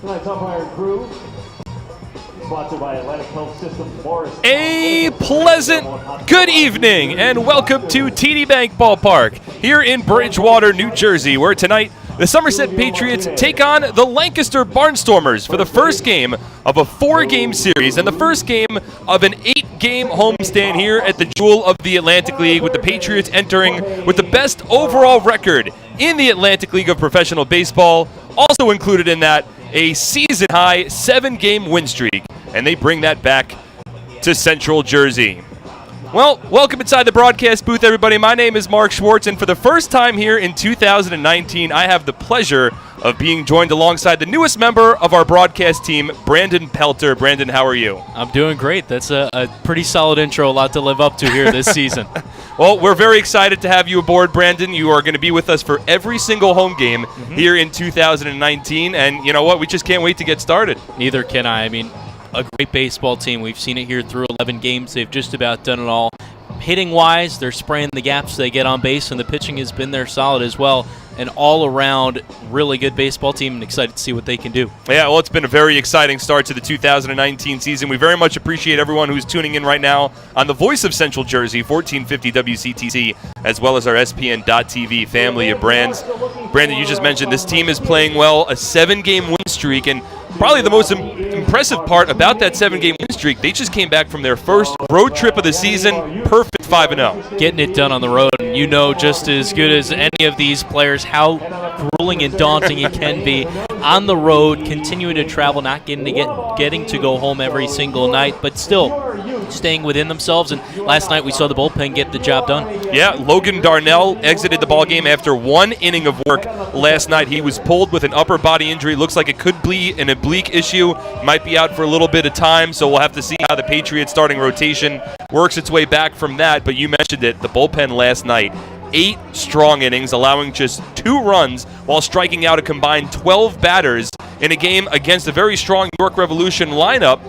Tonight's umpire crew, sponsored by Atlantic Health System Forest. A pleasant good evening and welcome to TD Bank Ballpark here in Bridgewater, New Jersey, where tonight the Somerset Patriots take on the Lancaster Barnstormers for the first game of a 4-game series and the first game of an 8-game homestand here at the Jewel of the Atlantic League, with the Patriots entering with the best overall record in the Atlantic League of Professional Baseball. Also included in that, a season-high 7-game win streak, and they bring that back to Central Jersey. Well, welcome inside the broadcast booth, everybody. My name is Mark Schwartz, and for the first time here in 2019, I have the pleasure of being joined alongside the newest member of our broadcast team, Brandon Pelter. Brandon, how are you? I'm doing great. That's a pretty solid intro, a lot to live up to here this season. Well, we're very excited to have you aboard, Brandon. You are going to be with us for every single home game here in 2019, and you know what? We just can't wait to get started. Neither can I. I mean, a great baseball team. We've seen it here through 11 games. They've just about done it all. Hitting-wise, they're spraying the gaps they get on base, and the pitching has been there solid as well. An all-around really good baseball team, and excited to see what they can do. Yeah, well, it's been a very exciting start to the 2019 season. We very much appreciate everyone who's tuning in right now on the Voice of Central Jersey, 1450 WCTC, as well as our SPN.TV family of brands. Brandon, you just mentioned this team is playing well, a 7-game win streak, and probably the most impressive part about that 7-game win streak, they just came back from their first road trip of the season, perfect 5-0. Getting it done on the road, and you know just as good as any of these players how grueling and daunting it can be on the road, continuing to travel, not getting to go home every single night, but still staying within themselves. And last night we saw the bullpen get the job done. Yeah, Logan Darnell exited the ballgame after 1 inning of work last night. He was pulled with an upper body injury. Looks like it could be an oblique issue. Might be out for a little bit of time, so we'll have to see how the Patriots starting rotation works its way back from that. But you mentioned it, the bullpen last night, 8 strong innings, allowing just 2 runs while striking out a combined 12 batters in a game against a very strong York Revolution lineup.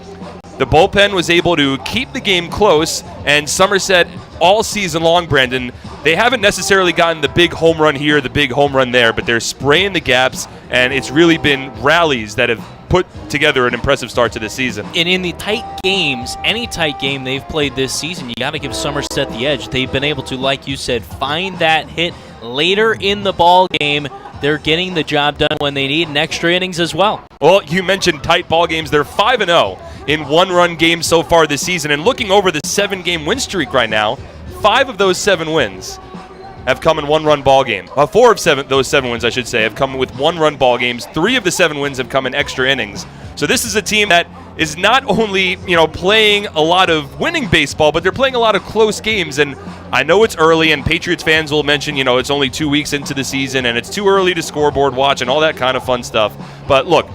The bullpen was able to keep the game close, and Somerset all season long, Brandon, they haven't necessarily gotten the big home run here, the big home run there, but they're spraying the gaps, and it's really been rallies that have put together an impressive start to this season. And in the tight games, any tight game they've played this season, you got to give Somerset the edge. They've been able to, like you said, find that hit later in the ball game. They're getting the job done when they need, and extra innings as well. Well, you mentioned tight ball games. They're 5-0 in one-run games so far this season. And looking over the 7-game win streak right now, 5 of those 7 wins have come in one-run ball game. 4 of those 7 wins, I should say, have come with one-run ball games. 3 of the 7 wins have come in extra innings. So this is a team that is not only, playing a lot of winning baseball, but they're playing a lot of close games. And I know it's early, and Patriots fans will mention, it's only 2 weeks into the season, and it's too early to scoreboard watch and all that kind of fun stuff. But look,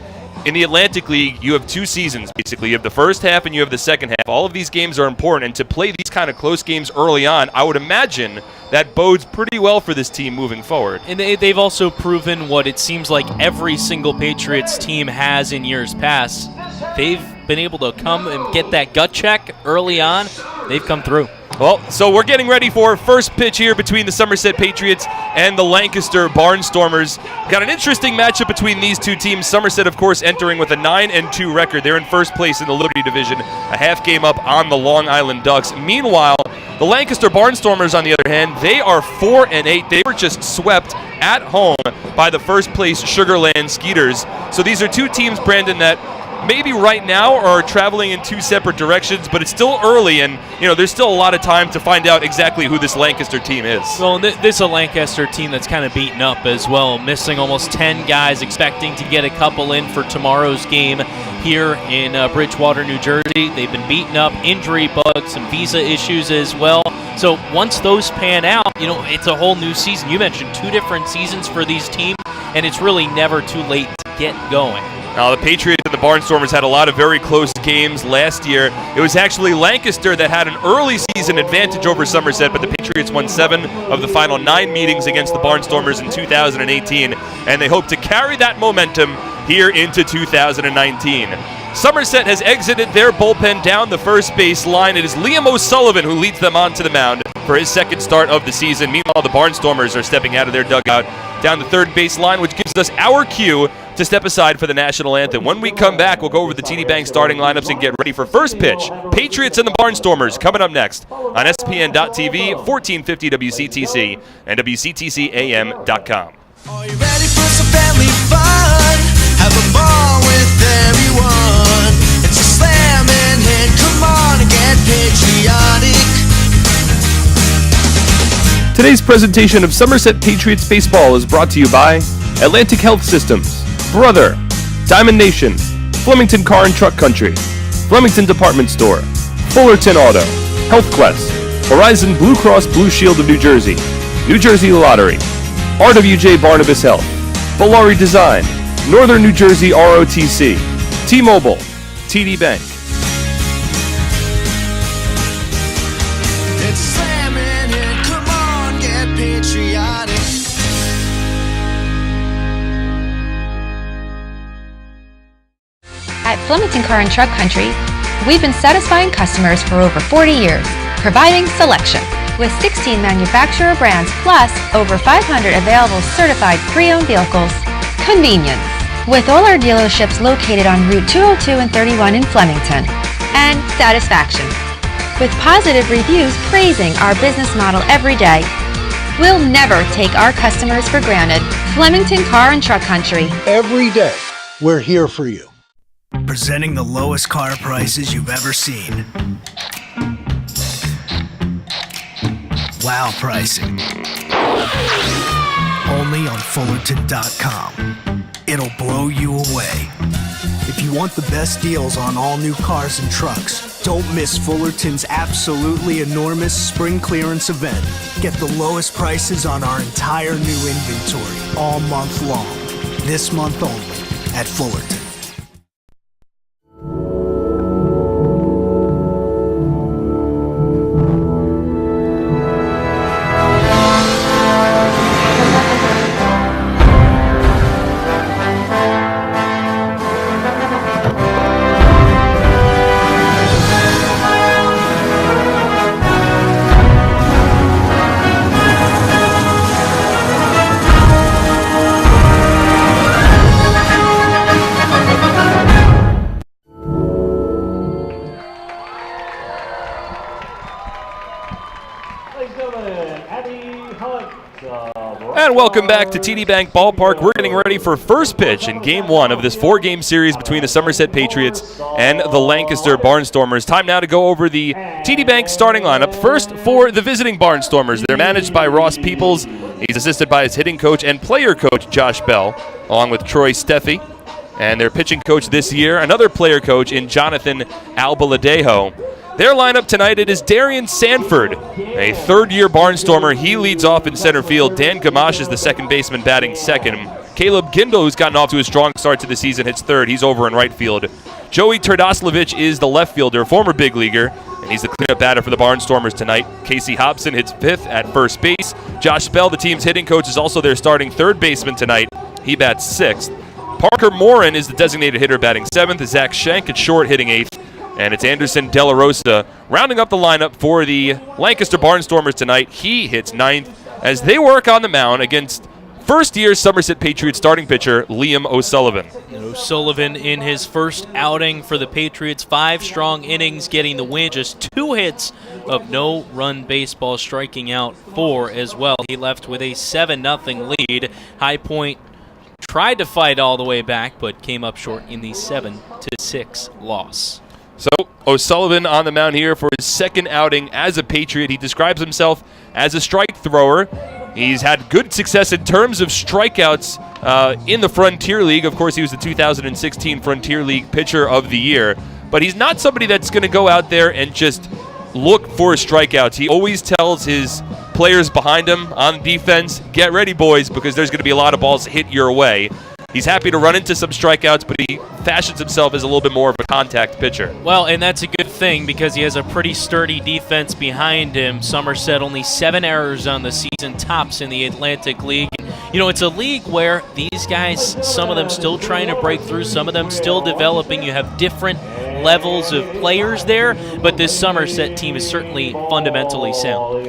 in the Atlantic League, you have 2 seasons, basically. You have the first half and you have the second half. All of these games are important, and to play these kind of close games early on, I would imagine that bodes pretty well for this team moving forward. And they've also proven what it seems like every single Patriots team has in years past. They've been able to come and get that gut check early on. They've come through. Well, so we're getting ready for first pitch here between the Somerset Patriots and the Lancaster Barnstormers. Got an interesting matchup between these two teams. Somerset, of course, entering with a 9-2 record. They're in first place in the Liberty Division, a half game up on the Long Island Ducks. Meanwhile, the Lancaster Barnstormers, on the other hand, they are 4-8. They were just swept at home by the first place Sugarland Skeeters. So these are 2 teams, Brandon, that maybe right now are traveling in 2 separate directions, but it's still early, and there's still a lot of time to find out exactly who this Lancaster team is. Well, this is a Lancaster team that's kind of beaten up as well, missing almost 10 guys, expecting to get a couple in for tomorrow's game here in Bridgewater, New Jersey. They've been beaten up, injury bugs, some visa issues as well. So once those pan out, it's a whole new season. You mentioned 2 different seasons for these teams, and it's really never too late to get going. Now, the Patriots and the Barnstormers had a lot of very close games last year. It was actually Lancaster that had an early season advantage over Somerset, but the Patriots won 7 of the final 9 meetings against the Barnstormers in 2018, and they hope to carry that momentum here into 2019. Somerset has exited their bullpen down the first base line. It is Liam O'Sullivan who leads them onto the mound for his second start of the season. Meanwhile, the Barnstormers are stepping out of their dugout down the third base line, which gives us our cue to step aside for the national anthem. When we come back, we'll go over the TD Bank starting lineups and get ready for first pitch. Patriots and the Barnstormers coming up next on SPN.TV, 1450 WCTC, and WCTCAM.com. Are you ready for some family fun? Have a ball with everyone. It's a slam and hit. Come on and get patriotic. Today's presentation of Somerset Patriots baseball is brought to you by Atlantic Health Systems, Brother, Diamond Nation, Flemington Car and Truck Country, Flemington Department Store, Fullerton Auto, Health Quest, Horizon Blue Cross Blue Shield of New Jersey, New Jersey Lottery, RWJ Barnabas Health, Valari Design, Northern New Jersey ROTC, T-Mobile, TD Bank. It's a slam and hit. Come on, get patriotic. At Flemington Car and Truck Country, we've been satisfying customers for over 40 years, providing selection. With 16 manufacturer brands plus over 500 available certified pre-owned vehicles. Convenience. With all our dealerships located on Route 202 and 31 in Flemington. And satisfaction. With positive reviews praising our business model every day. We'll never take our customers for granted. Flemington Car and Truck Country. Every day, we're here for you. Presenting the lowest car prices you've ever seen. Wow pricing. Only on Fullerton.com. It'll blow you away. If you want the best deals on all new cars and trucks, don't miss Fullerton's absolutely enormous spring clearance event. Get the lowest prices on our entire new inventory all month long. This month only at Fullerton. And welcome back to TD Bank Ballpark. We're getting ready for first pitch in Game 1 of this 4-game series between the Somerset Patriots and the Lancaster Barnstormers. Time now to go over the TD Bank starting lineup. First, for the visiting Barnstormers. They're managed by Ross Peoples. He's assisted by his hitting coach and player coach, Josh Bell, along with Troy Steffi. And their pitching coach this year, another player coach in Jonathan Albaladejo. Their lineup tonight, it is Darian Sanford, a third-year Barnstormer. He leads off in center field. Dan Gamache is the second baseman batting second. Caleb Gindel, who's gotten off to a strong start to the season, hits third. He's over in right field. Joey Turdoslavich is the left fielder, former big leaguer, and he's the cleanup batter for the Barnstormers tonight. Casey Hobson hits fifth at first base. Josh Bell, the team's hitting coach, is also their starting third baseman tonight. He bats sixth. Parker Morin is the designated hitter batting seventh. Zach Schenk at short hitting eighth. And it's Anderson De La Rosa rounding up the lineup for the Lancaster Barnstormers tonight. He hits ninth as they work on the mound against first-year Somerset Patriots starting pitcher Liam O'Sullivan. O'Sullivan in his first outing for the Patriots, 5 strong innings, getting the win, just 2 hits of no-run baseball, striking out 4 as well. He left with a 7-0 lead. High Point tried to fight all the way back, but came up short in the 7-6 loss. So O'Sullivan on the mound here for his second outing as a Patriot. He describes himself as a strike thrower. He's had good success in terms of strikeouts in the Frontier League. Of course, he was the 2016 Frontier League Pitcher of the Year. But he's not somebody that's going to go out there and just look for strikeouts. He always tells his players behind him on defense, get ready, boys, because there's going to be a lot of balls hit your way. He's happy to run into some strikeouts, but he fashions himself as a little bit more of a contact pitcher. Well, and that's a good thing because he has a pretty sturdy defense behind him. Somerset only 7 errors on the season, tops in the Atlantic League. You know, it's a league where these guys, some of them still trying to break through, some of them still developing. You have different levels of players there, but this Somerset team is certainly fundamentally sound.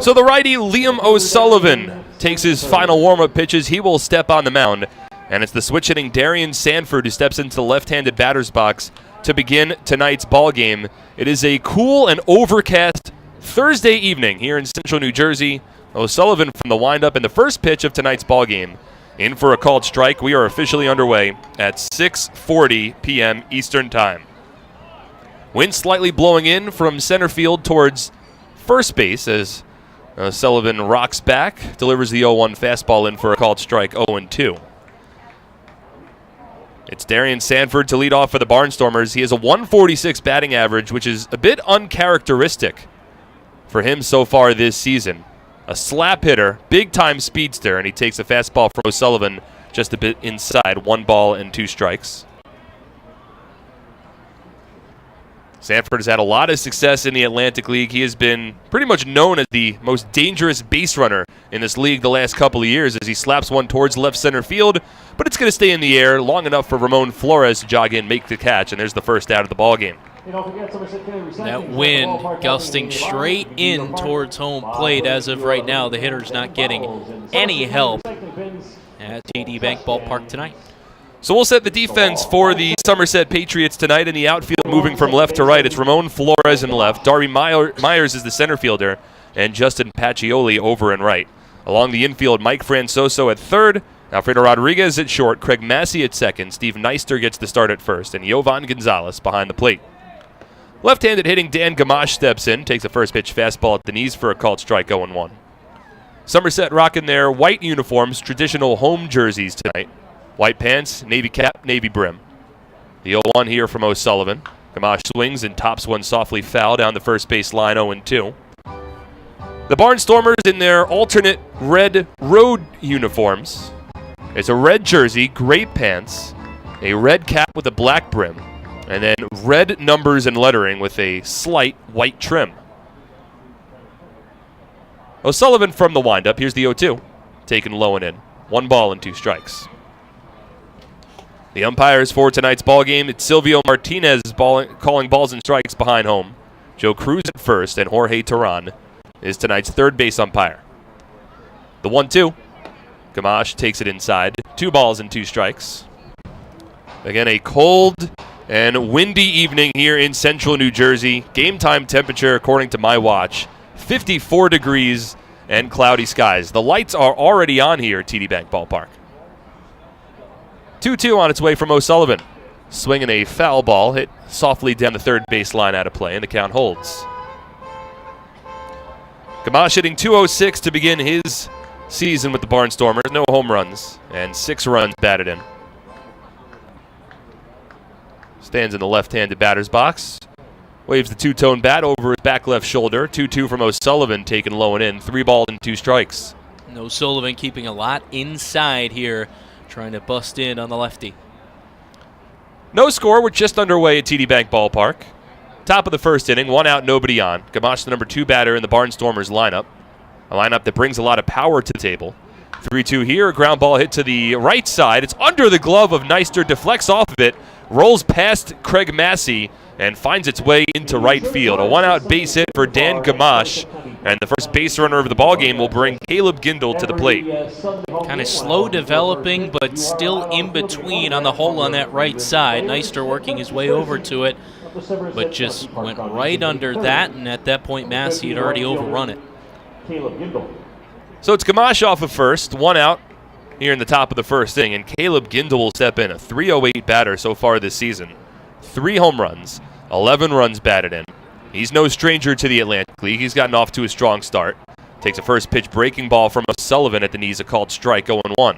So the righty Liam O'Sullivan takes his final warm-up pitches. He will step on the mound. And it's the switch-hitting Darian Sanford who steps into the left-handed batter's box to begin tonight's ball game. It is a cool and overcast Thursday evening here in central New Jersey. O'Sullivan from the windup in the first pitch of tonight's ball game. In for a called strike. We are officially underway at 6:40 p.m. Eastern Time. Wind slightly blowing in from center field towards first base as Sullivan rocks back, delivers the 0-1 fastball in for a called strike, 0-2. It's Darian Sanford to lead off for the Barnstormers. He has a 146 batting average, which is a bit uncharacteristic for him so far this season. A slap hitter, big-time speedster, and he takes a fastball from O'Sullivan just a bit inside. 1 ball and 2 strikes. Sanford has had a lot of success in the Atlantic League. He has been pretty much known as the most dangerous base runner in this league the last couple of years as he slaps one towards left center field, but it's going to stay in the air long enough for Ramon Flores to jog in, make the catch, and there's the first out of the ball game. That wind gusting straight in towards home plate. As of right now, the hitter's not getting any help at TD Bank Ballpark tonight. So we'll set the defense for the Somerset Patriots tonight in the outfield, moving from left to right. It's Ramon Flores in left, Darby Myers is the center fielder, and Justin Pacioli over and right. Along the infield, Mike Francoso at third, Alfredo Rodriguez at short, Craig Massey at second, Steve Neister gets the start at first, and Yovan Gonzalez behind the plate. Left-handed hitting Dan Gamache steps in, takes a first pitch fastball at the knees for a called strike, 0-1. Somerset rocking their white uniforms, traditional home jerseys tonight. White pants, navy cap, navy brim. The 0-1 here from O'Sullivan. Gamache swings and tops one softly foul down the first base line, 0-2. The Barnstormers in their alternate red road uniforms. It's a red jersey, gray pants, a red cap with a black brim, and then red numbers and lettering with a slight white trim. O'Sullivan from the windup. Here's the 0-2. Taken low and in. 1 ball and 2 strikes. The umpires for tonight's ball game, it's Silvio Martinez calling balls and strikes behind home. Joe Cruz at first, and Jorge Terran is tonight's third base umpire. The 1-2. Gamache takes it inside. 2 balls and 2 strikes. Again, a cold and windy evening here in central New Jersey. Game time temperature, according to my watch, 54 degrees and cloudy skies. The lights are already on here at TD Bank Ballpark. 2-2 on its way from O'Sullivan. Swinging a foul ball, hit softly down the third baseline out of play, and the count holds. Gamache hitting .206 to begin his season with the Barnstormers. No home runs, and 6 runs batted in. Stands in the left-handed batter's box. Waves the two-tone bat over his back left shoulder. 2-2 from O'Sullivan, taken low and in. 3 balls and 2 strikes. O'Sullivan keeping a lot inside here, trying to bust in on the lefty. No score. We're just underway at TD Bank Ballpark. Top of the first inning, 1 out, nobody on. Gamache, the number 2 batter in the Barnstormers lineup. A lineup that brings a lot of power to the table. 3-2 here, a ground ball hit to the right side. It's under the glove of Neister, deflects off of it, rolls past Craig Massey, and finds its way into right field. A 1-out base hit for Dan Gamache, and the first base runner of the ballgame will bring Caleb Gindel to the plate. Kind of slow developing, but still in between on the hole on that right side. Neister working his way over to it, but just went right under that, and at that point Massey had already overrun it. So it's Gamache off of first, 1 out here in the top of the first inning, and Caleb Gindel will step in, a .308 batter so far this season. 3 home runs, 11 runs batted in. He's no stranger to the Atlantic League. He's gotten off to a strong start. Takes a first pitch breaking ball from O'Sullivan at the knees, a called strike, 0-1.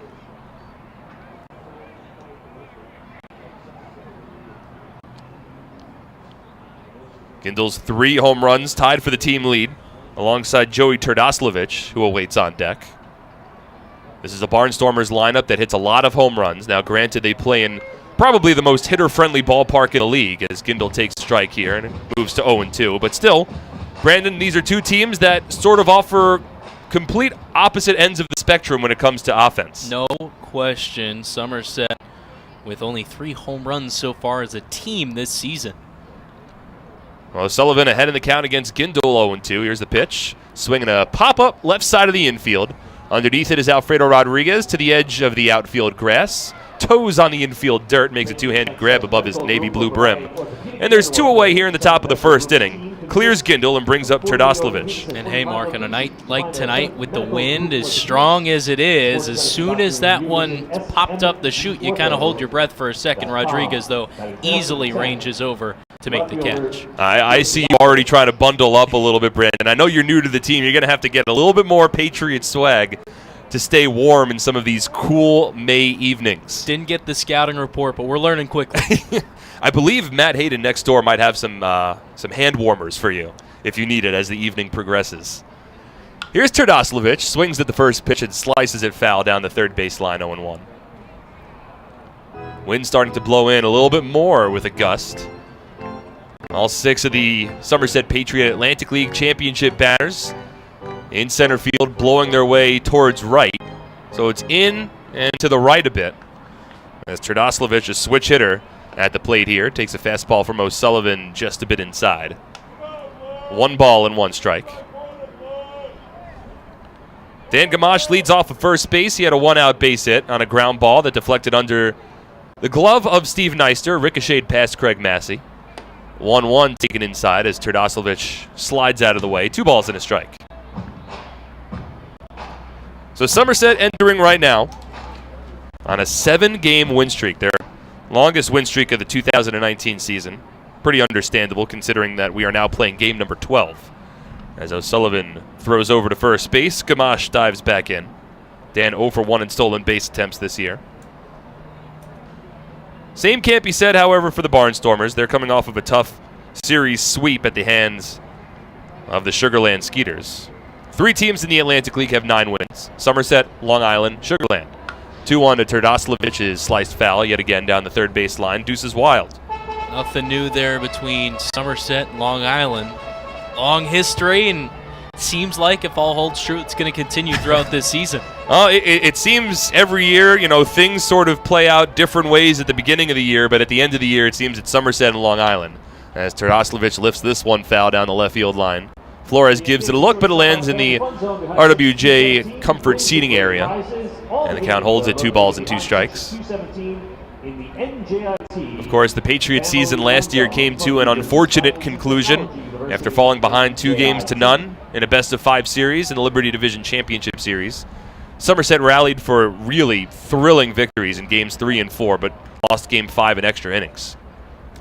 Gindel's 3 home runs tied for the team lead, alongside Joey Turdoslavich, who awaits on deck. This is a Barnstormers lineup that hits a lot of home runs. Now, granted, they play in probably the most hitter-friendly ballpark in the league, as Gindel takes a strike here and moves to 0-2. But still, Brandon, these are 2 teams that sort of offer complete opposite ends of the spectrum when it comes to offense. No question. Somerset with only 3 home runs so far as a team this season. Well, Sullivan ahead in the count against Gindel, 0-2. Here's the pitch. Swinging a pop-up left side of the infield. Underneath it is Alfredo Rodriguez to the edge of the outfield grass. Toes on the infield dirt, makes a two-handed grab above his navy blue brim. And there's 2 away here in the top of the first inning. Clears Gindel and brings up Terdoslavich. And hey, Mark, on a night like tonight with the wind as strong as it is, as soon as that one popped up the chute, you kind of hold your breath for a second. Rodriguez, though, easily ranges over to make the catch. I see you already trying to bundle up a little bit, Brandon. I know you're new to the team. You're going to have to get a little bit more Patriot swag to stay warm in some of these cool May evenings. Didn't get the scouting report, but we're learning quickly. I believe Matt Hayden next door might have some hand warmers for you if you need it as the evening progresses. Here's Terdoslavich, swings at the first pitch and slices it foul down the third base line, 0-1. Wind starting to blow in a little bit more with a gust. All 6 of the Somerset Patriot Atlantic League Championship banners in center field, blowing their way towards right. So it's in and to the right a bit. As Terdoslavich, a switch hitter at the plate here, takes a fastball from O'Sullivan just a bit inside. 1 ball and 1 strike. Dan Gamache leads off of first base. He had a 1-out base hit on a ground ball that deflected under the glove of Steve Neister, ricocheted past Craig Massey. 1-1 taken inside as Terdoslavich slides out of the way. 2 balls and a strike. So Somerset entering right now on a 7-game win streak. Their longest win streak of the 2019 season. Pretty understandable considering that we are now playing game number 12. As O'Sullivan throws over to first base, Gamache dives back in. Dan 0 for 1 in stolen base attempts this year. Same can't be said, however, for the Barnstormers. They're coming off of a tough series sweep at the hands of the Sugarland Skeeters. 3 teams in the Atlantic League have 9 wins. Somerset, Long Island, Sugarland. 2-1 to Terdoslavich's sliced foul, yet again down the third base line. Deuces wild. Nothing new there between Somerset and Long Island. Long history, and it seems like if all holds true, it's going to continue throughout this season. It seems every year, things sort of play out different ways at the beginning of the year, but at the end of the year, it seems it's Somerset and Long Island. As Terdoslavich lifts this one foul down the left field line. Flores gives it a look, but it lands in the RWJ comfort seating area. And the count holds at 2 balls and 2 strikes. Of course, the Patriots season last year came to an unfortunate conclusion after falling behind 2-0 in a best-of-5 series in the Liberty Division Championship Series. Somerset rallied for really thrilling victories in games 3 and 4, but lost game 5 in extra innings.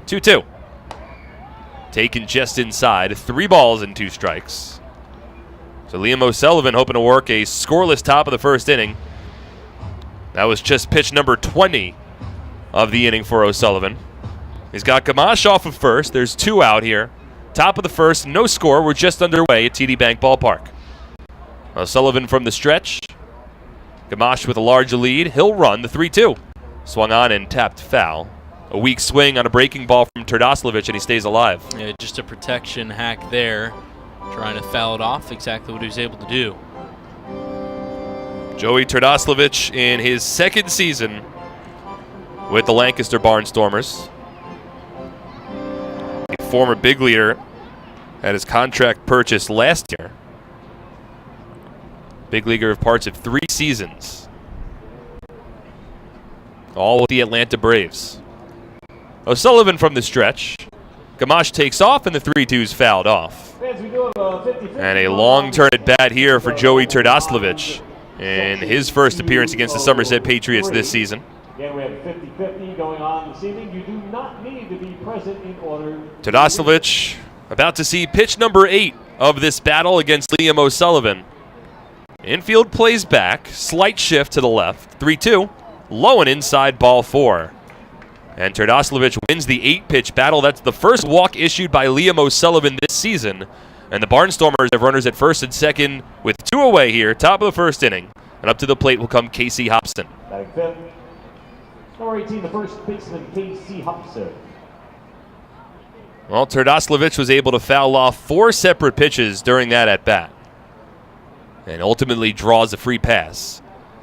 2-2. Taken just inside, 3 balls and 2 strikes. So Liam O'Sullivan hoping to work a scoreless top of the first inning. That was just pitch number 20 of the inning for O'Sullivan. He's got Gamache off of first. There's 2 out here. Top of the first, no score. We're just underway at TD Bank Ballpark. O'Sullivan from the stretch. Gamache with a large lead. He'll run the 3-2. Swung on and tapped foul. A weak swing on a breaking ball from Terdoslavich, and he stays alive. Yeah, just a protection hack there. Trying to foul it off, exactly what he was able to do. Joey Terdoslavich in his 2nd season with the Lancaster Barnstormers. A former big leader had his contract purchased last year. Big leaguer of parts of 3 seasons. All with the Atlanta Braves. O'Sullivan from the stretch. Gamache takes off, and the 3-2's fouled off. And a long turn at bat here for Joey Terdoslavich in his first appearance against the Somerset Patriots this season. Again, we have 50-50 going on this evening. You do not need to be present in order. Terdoslavich about to see pitch number 8 of this battle against Liam O'Sullivan. Infield plays back, slight shift to the left, 3-2, low and inside, ball 4. And Terdoslavich wins the 8-pitch battle. That's the first walk issued by Liam O'Sullivan this season. And the Barnstormers have runners at first and second with 2 away here, top of the first inning. And up to the plate will come Casey Hobson. Batting 5th, number 18, the first baseman, Casey Hobson. Well, Terdoslavich was able to foul off 4 separate pitches during that at-bat. And ultimately draws a free pass.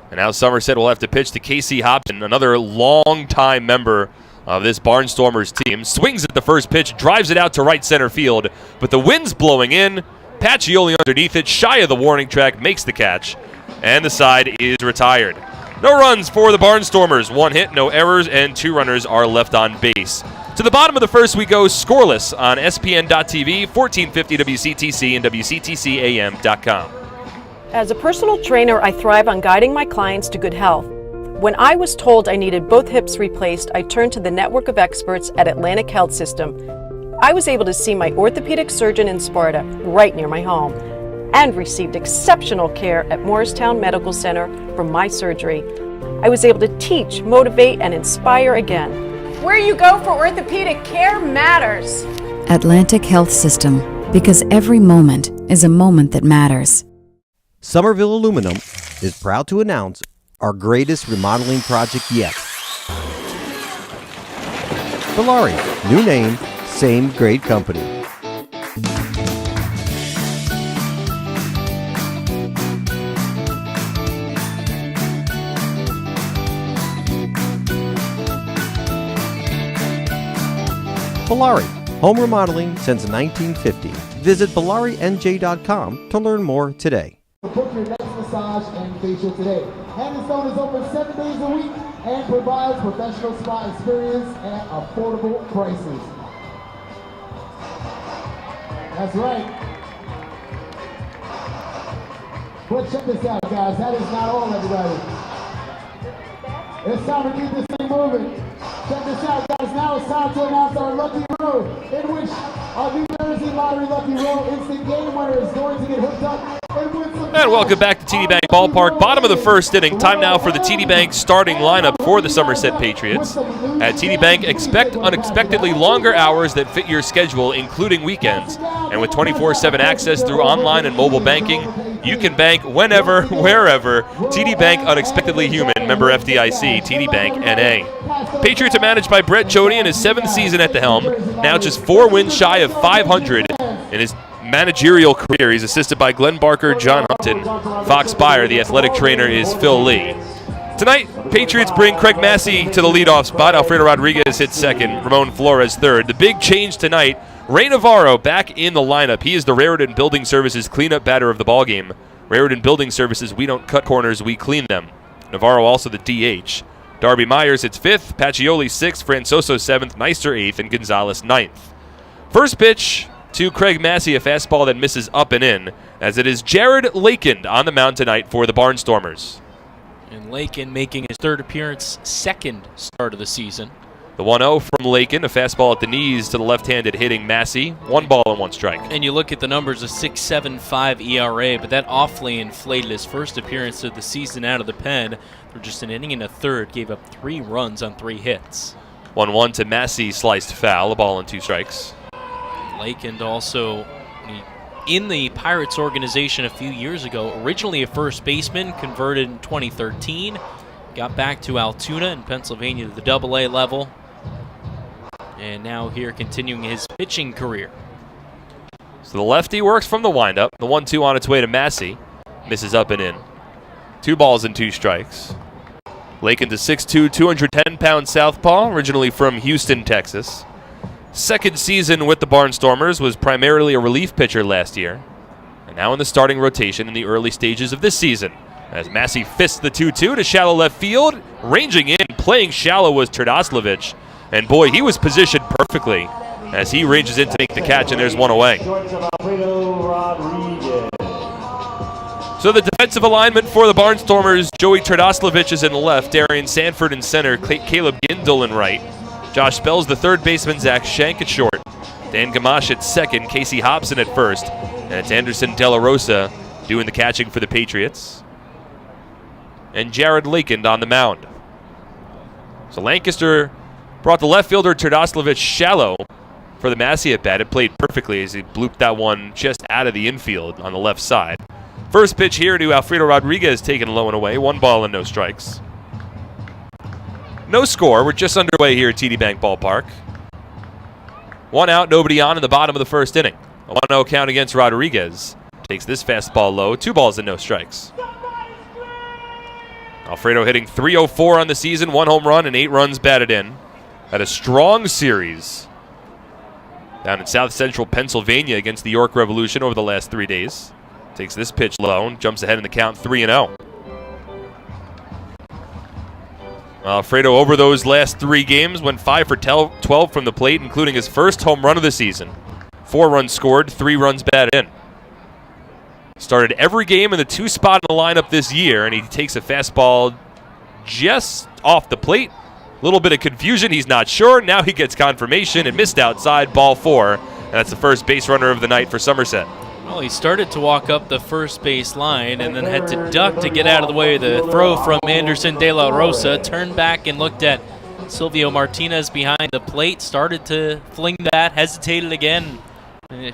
And now Somerset will have to pitch to Casey Hobson, another long-time member of this Barnstormers team. Swings at the first pitch, drives it out to right center field, but the wind's blowing in. Pacioli underneath it, shy of the warning track, makes the catch. and the side is retired. No runs for the Barnstormers. 1 hit, no errors, and 2 runners are left on base. To the bottom of the first we go scoreless on SPN.TV, 1450 WCTC, and WCTCAM.com. As a personal trainer, I thrive on guiding my clients to good health. When I was told I needed both hips replaced, I turned to the network of experts at Atlantic Health System. I was able to see my orthopedic surgeon in Sparta, right near my home, and received exceptional care at Morristown Medical Center for my surgery. I was able to teach, motivate, and inspire again. Where you go for orthopedic care matters. Atlantic Health System, because every moment is a moment that matters. Somerville Aluminum is proud to announce our greatest remodeling project yet. Valari, new name, same great company. Valari, home remodeling since 1950. Visit ValariNJ.com to learn more today. Book your next massage and facial today. Hand & Stone is open 7 days a week and provides professional spa experience at affordable prices. That's right. But check this out, guys. That is not all, everybody. It's time to keep this thing moving. Check this out, guys. Now it's time to announce our lucky row, in which our New Jersey Lottery lucky row instant game winner is going to get hooked up. And welcome back to TD Bank Ballpark. Bottom of the first inning. Time now for the TD Bank starting lineup for the Somerset Patriots. At TD Bank, expect unexpectedly longer hours that fit your schedule, including weekends. And with 24/7 access through online and mobile banking, you can bank whenever, wherever. TD Bank, unexpectedly human. Member FDIC, TD Bank, NA. Patriots are managed by Brett Jody in his 7th season at the helm. Now just 4 wins shy of 500 in his managerial career. He's assisted by Glenn Barker, John Humpton, Fox Beyer. The athletic trainer is Phil Lee. Tonight, Patriots bring Craig Massey to the leadoff spot. Alfredo Rodriguez hits second. Ramon Flores third. The big change tonight, Ray Navarro back in the lineup. He is the Raritan Building Services cleanup batter of the ballgame. Raritan Building Services, we don't cut corners, we clean them. Navarro also the DH. Darby Myers hits 5th, Pacioli 6th, Francoso 7th, Neister 8th, and Gonzalez 9th. First pitch to Craig Massey, a fastball that misses up and in, as it is Jared Lakin on the mound tonight for the Barnstormers. And Lakin making his 3rd appearance, 2nd start of the season. The 1-0 from Lakin, a fastball at the knees to the left-handed hitting Massey. 1 ball and 1 strike. And you look at the numbers, a 6.75 ERA, but that awfully inflated his first appearance of the season out of the pen. For just an inning and a third, gave up 3 runs on 3 hits. 1-1 to Massey, sliced foul, a ball and 2 strikes. Lakin also in the Pirates organization a few years ago, originally a first baseman, converted in 2013, got back to Altoona in Pennsylvania to the AA level, and now here continuing his pitching career. So the lefty works from the windup. The 1-2 on its way to Massey. Misses up and in. 2 balls and 2 strikes. Lakin's a 6'2", 210-pound southpaw, originally from Houston, Texas. 2nd season with the Barnstormers, was primarily a relief pitcher last year. And now in the starting rotation in the early stages of this season. As Massey fists the 2-2 to shallow left field. Ranging in, playing shallow was Terdoslavich. And boy, he was positioned perfectly as he ranges in to make the catch, and there's 1 away. So the defensive alignment for the Barnstormers, Joey Terdoslavich is in the left, Darian Sanford in center, Caleb Gindel in right. Josh Spells, the 3rd baseman, Zach Shank at short. Dan Gamache at 2nd, Casey Hobson at 1st. And it's Anderson De La Rosa doing the catching for the Patriots. And Jared Lakin on the mound. So Lancaster brought the left fielder Terdoslavich shallow for the Massey at bat. It played perfectly as he blooped that one just out of the infield on the left side. First pitch here to Alfredo Rodriguez, taken low and away. 1 ball and no strikes. No score. We're just underway here at TD Bank Ballpark. 1 out, nobody on in the bottom of the first inning. A 1-0 count against Rodriguez. Takes this fastball low. 2 balls and no strikes. Alfredo hitting .304 on the season, 1 home run and 8 runs batted in. Had a strong series down in South Central Pennsylvania against the York Revolution over the last 3 days. Takes this pitch low and jumps ahead in the count 3-0. Alfredo, over those last 3 games, went 5 for 12 from the plate, including his first home run of the season. 4 runs scored, 3 runs batted in. Started every game in the 2 spot in the lineup this year, and he takes a fastball just off the plate. A little bit of confusion, he's not sure. Now he gets confirmation and missed outside, ball 4. And that's the first base runner of the night for Somerset. Well, he started to walk up the first base line and then had to duck to get out of the way of the throw from Anderson De La Rosa. Turned back and looked at Silvio Martinez behind the plate. Started to fling that, hesitated again.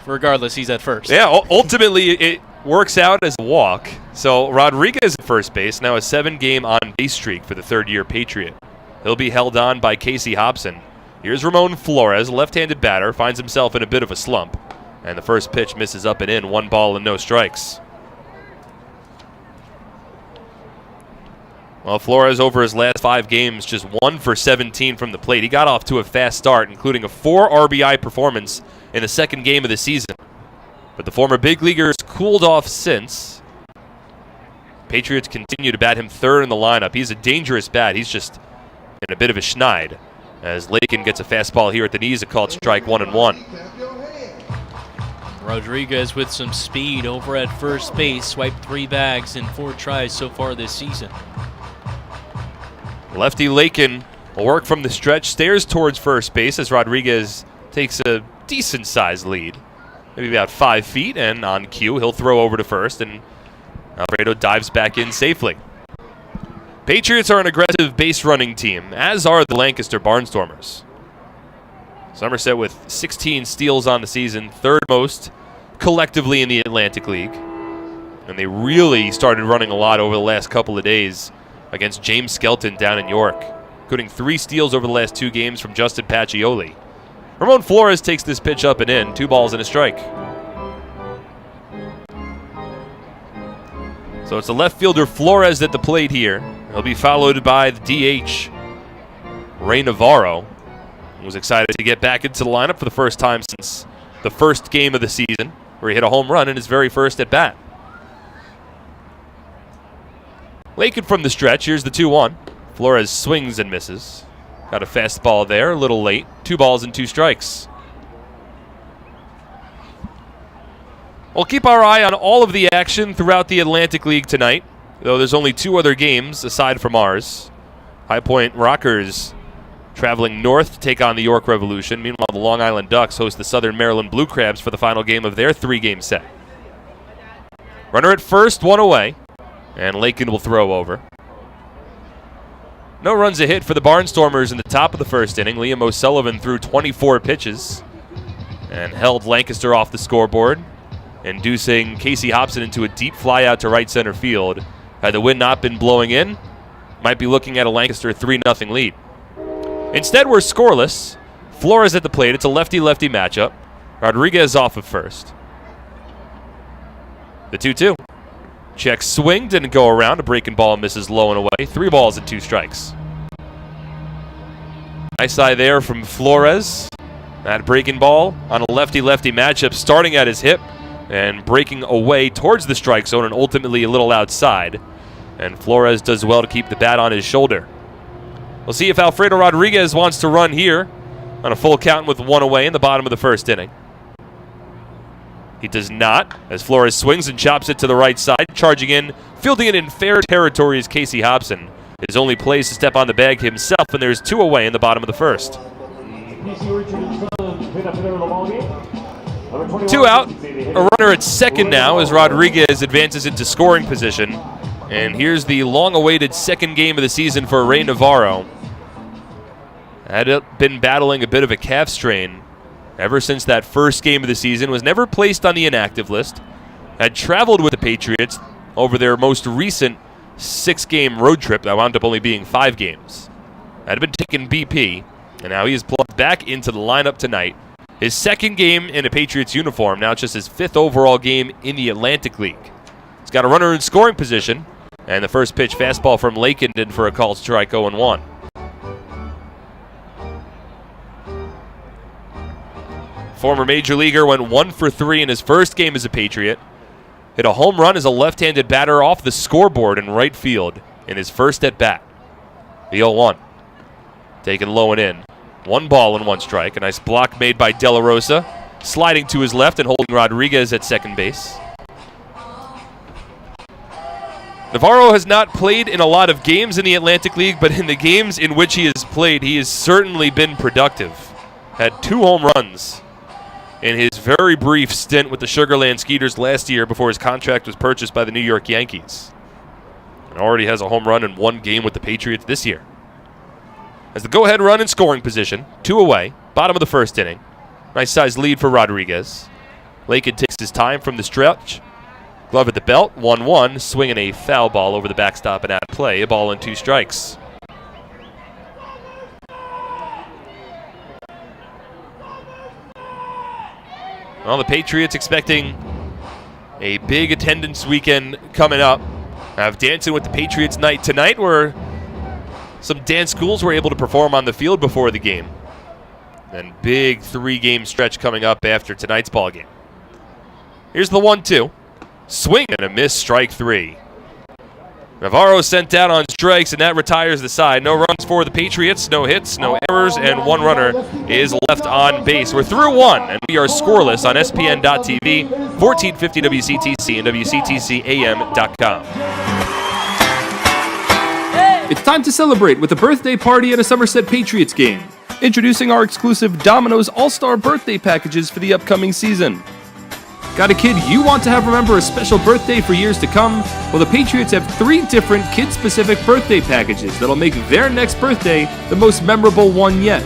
Regardless, he's at first. Yeah, ultimately it works out as a walk. So Rodriguez at first base, now a 7-game on-base streak for the third-year Patriot. He'll be held on by Casey Hobson. Here's Ramon Flores, left-handed batter, finds himself in a bit of a slump. And the first pitch misses up and in, 1 ball and no strikes. Well, Flores over his last 5 games, just 1 for 17 from the plate. He got off to a fast start, including a 4 RBI performance in the second game of the season. But the former big leaguer has cooled off since. Patriots continue to bat him third in the lineup. He's a dangerous bat. He's just in a bit of a schneid. As Lakin gets a fastball here at the knees, a called strike 1-1. Rodriguez with some speed over at first base, swiped 3 bags in 4 tries so far this season. Lefty Lakin will work from the stretch, stares towards first base as Rodriguez takes a decent-sized lead, maybe about 5 feet, and on cue, he'll throw over to first, and Alfredo dives back in safely. Patriots are an aggressive base-running team, as are the Lancaster Barnstormers. Somerset with 16 steals on the season, 3rd most collectively in the Atlantic League. And they really started running a lot over the last couple of days against James Skelton down in York, including 3 steals over the last 2 games from Justin Pacioli. Ramon Flores takes this pitch up and in, 2 balls and a strike. So it's the left fielder Flores at the plate here. He'll be followed by the DH, Ray Navarro, who was excited to get back into the lineup for the first time since the first game of the season, where he hit a home run in his very first at bat. Lakin from the stretch. Here's the 2-1. Flores swings and misses. Got a fastball there, a little late. 2 balls and 2 strikes. We'll keep our eye on all of the action throughout the Atlantic League tonight, though there's only 2 other games aside from ours. High Point Rockers traveling north to take on the York Revolution. Meanwhile, the Long Island Ducks host the Southern Maryland Blue Crabs for the final game of their 3-game set. Runner at first, 1 away, and Lakin will throw over. No runs a hit for the Barnstormers in the top of the first inning. Liam O'Sullivan threw 24 pitches and held Lancaster off the scoreboard, inducing Casey Hobson into a deep fly out to right center field. Had the wind not been blowing in, might be looking at a Lancaster 3-0 lead. Instead, we're scoreless. Flores at the plate. It's a lefty-lefty matchup. Rodriguez off of first. The 2-2. Check swing, didn't go around. A breaking ball misses low and away. 3 balls and 2 strikes. Nice eye there from Flores. That breaking ball on a lefty-lefty matchup, starting at his hip and breaking away towards the strike zone and ultimately a little outside. And Flores does well to keep the bat on his shoulder. We'll see if Alfredo Rodriguez wants to run here on a full count with 1 away in the bottom of the first inning. He does not, as Flores swings and chops it to the right side, charging in, fielding it in fair territory is Casey Hobson. His only place to step on the bag himself, and there's 2 away in the bottom of the first. 2 out, a runner at second now as Rodriguez advances into scoring position. And here's the long-awaited second game of the season for Ray Navarro. Had been battling a bit of a calf strain ever since that first game of the season, was never placed on the inactive list, had traveled with the Patriots over their most recent 6-game road trip that wound up only being 5 games. Had been taking BP, and now he is plugged back into the lineup tonight. His second game in a Patriots uniform, now just his 5th overall game in the Atlantic League. He's got a runner in scoring position, and the first pitch fastball from Lakin did for a called strike 0-1. Former Major Leaguer went 1 for 3 in his first game as a Patriot. Hit a home run as a left-handed batter off the scoreboard in right field in his first at-bat. The 0-1. Taken low and in. 1 ball and 1 strike. A nice block made by De La Rosa. Sliding to his left and holding Rodriguez at second base. Navarro has not played in a lot of games in the Atlantic League, but in the games in which he has played, he has certainly been productive. Had 2 home runs in his very brief stint with the Sugarland Skeeters last year before his contract was purchased by the New York Yankees. And already has a home run in 1 game with the Patriots this year. As the go-ahead run in scoring position, 2 away, bottom of the first inning. Nice sized lead for Rodriguez. Lakin takes his time from the stretch. Glove at the belt, 1-1, swinging a foul ball over the backstop and out of play. A ball and 2 strikes. Well, the Patriots expecting a big attendance weekend coming up. Have Dancing with the Patriots night tonight, where some dance schools were able to perform on the field before the game. And big 3-game stretch coming up after tonight's ball game. Here's the 1-2. Swing and a miss, strike 3. Navarro sent down on strikes, and that retires the side. No runs for the Patriots, no hits, no errors, and 1 runner is left on base. We're through 1, and we are scoreless on SPN.TV, 1450 WCTC, and WCTCAM.com. It's time to celebrate with a birthday party at a Somerset Patriots game. Introducing our exclusive Domino's All-Star birthday packages for the upcoming season. Got a kid you want to have remember a special birthday for years to come? Well, the Patriots have 3 different kid-specific birthday packages that'll make their next birthday the most memorable one yet.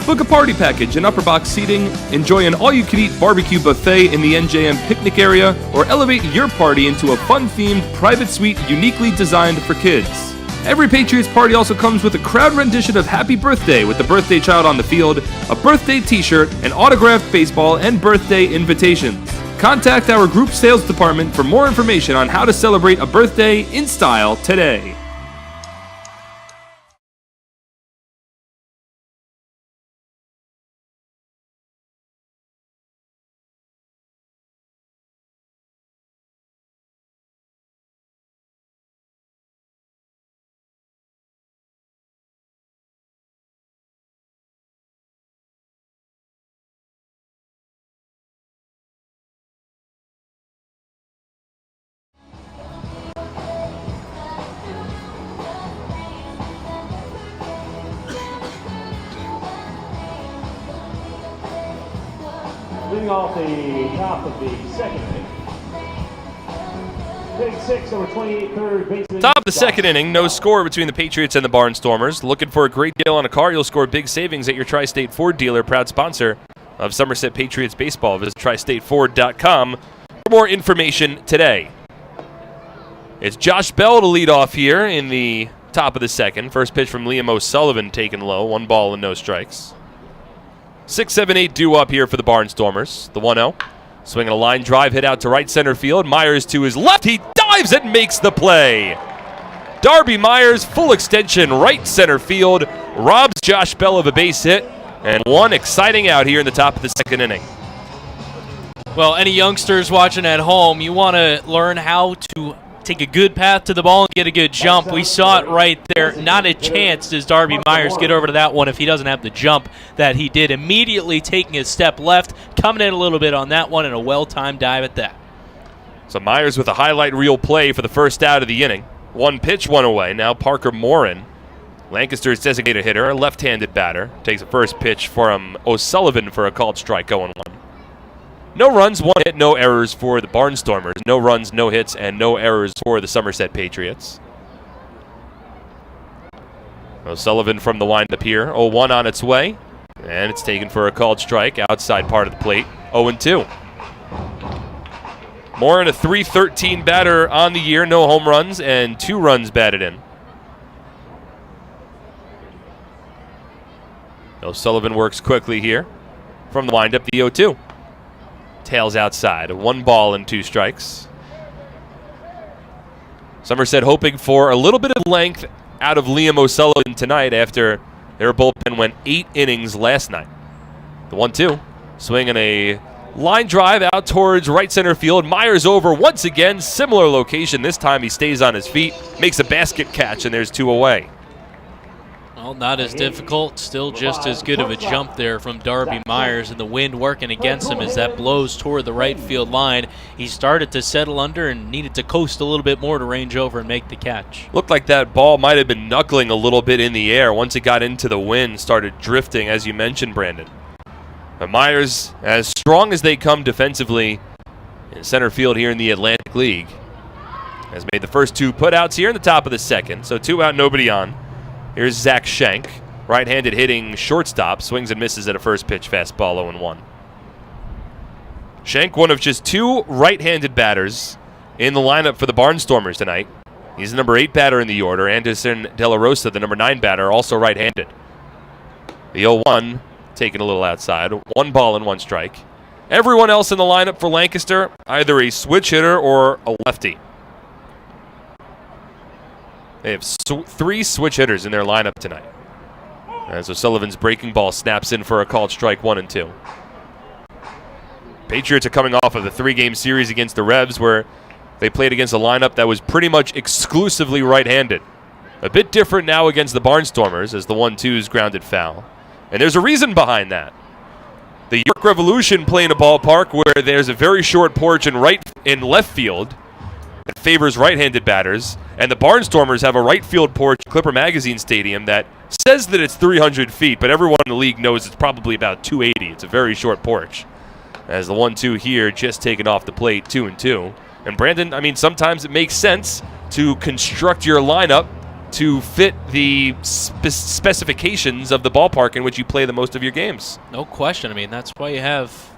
Book a party package and upper box seating, enjoy an all-you-can-eat barbecue buffet in the NJM picnic area, or elevate your party into a fun-themed private suite uniquely designed for kids. Every Patriots party also comes with a crowd rendition of Happy Birthday with the birthday child on the field, a birthday t-shirt, an autographed baseball, and birthday invitations. Contact our group sales department for more information on how to celebrate a birthday in style today. Leading off the top of the second inning. Hitting 6 over 28, third baseman. Top of the second inning, no score between the Patriots and the Barnstormers. Looking for a great deal on a car? You'll score big savings at your Tri-State Ford dealer, proud sponsor of Somerset Patriots baseball. Visit tristateford.com for more information today. It's Josh Bell to lead off here in the top of the second. First pitch from Liam O'Sullivan taken low, 1 ball and no strikes. 6, 7, 8 due up here for the Barnstormers. The 1-0. Swinging a line drive hit out to right center field. Myers to his left. He dives and makes the play. Darby Myers, full extension, right center field. Robs Josh Bell of a base hit. And 1 exciting out here in the top of the second inning. Well, any youngsters watching at home, you want to learn how to take a good path to the ball and get a good jump. We saw it right there. Not a chance does Darby Myers get over to that one if he doesn't have the jump that he did. Immediately taking a step left, coming in a little bit on that one, and a well-timed dive at that. So Myers with a highlight reel play for the first out of the inning. 1 pitch, 1 away. Now Parker Morin, Lancaster's designated hitter, a left-handed batter, takes a first pitch from O'Sullivan for a called strike, 0-1. No runs, 1 hit, no errors for the Barnstormers. No runs, no hits, and no errors for the Somerset Patriots. O'Sullivan from the windup here. 0-1 on its way. And it's taken for a called strike outside part of the plate. 0-2. Morin, a .313 batter on the year. No home runs and 2 runs batted in. O'Sullivan works quickly here from the windup. The 0-2. Tails outside. 1 ball and 2 strikes. Somerset hoping for a little bit of length out of Liam O'Sullivan tonight after their bullpen went 8 innings last night. The 1-2. Swinging a line drive out towards right center field. Myers over once again. Similar location. This time he stays on his feet. Makes a basket catch, and there's 2 away. Well, not as difficult, still just as good of a jump there from Darby Myers, and the wind working against him as that blows toward the right field line. He started to settle under and needed to coast a little bit more to range over and make the catch. Looked like that ball might have been knuckling a little bit in the air once it got into the wind, started drifting, as you mentioned, Brandon. But Myers, as strong as they come defensively in center field here in the Atlantic League, has made the first 2 putouts here in the top of the second. So 2 out, nobody on. Here's Zach Schenk, right-handed hitting shortstop, swings and misses at a first pitch fastball 0-1. Schenk, one of just 2 right-handed batters in the lineup for the Barnstormers tonight. He's the number 8 batter in the order. Anderson De La Rosa, the number 9 batter, also right-handed. The 0-1 taken a little outside. 1 ball and 1 strike. Everyone else in the lineup for Lancaster, either a switch hitter or a lefty. They have 3 switch hitters in their lineup tonight. As O'Sullivan's breaking ball snaps in for a called strike 1-2. Patriots are coming off of the 3-game series against the Revs where they played against a lineup that was pretty much exclusively right-handed. A bit different now against the Barnstormers as the 1-2s grounded foul. And there's a reason behind that. The York Revolution play in a ballpark where there's a very short porch in left field that favors right-handed batters, and the Barnstormers have a right field porch at Clipper Magazine Stadium that says that it's 300 feet, but everyone in the league knows it's probably about 280. It's a very short porch. As the 1-2 here just taken off the plate, 2-2. And Brandon, I mean, sometimes it makes sense to construct your lineup to fit the specifications of the ballpark in which you play the most of your games. No question. I mean, that's why you have,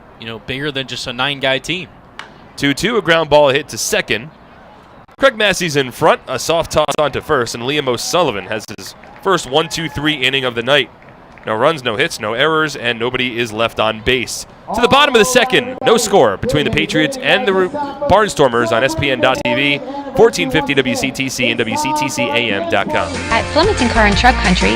bigger than just a 9-guy team. 2-2, a ground ball hit to second. Craig Massey's in front, a soft toss onto first, and Liam O'Sullivan has his first 1-2-3 inning of the night. No runs, no hits, no errors, and nobody is left on base. To the bottom of the second, no score between the Patriots and the Barnstormers on SPN.TV, 1450 WCTC and WCTCAM.com. At Flemington Car and Truck Country,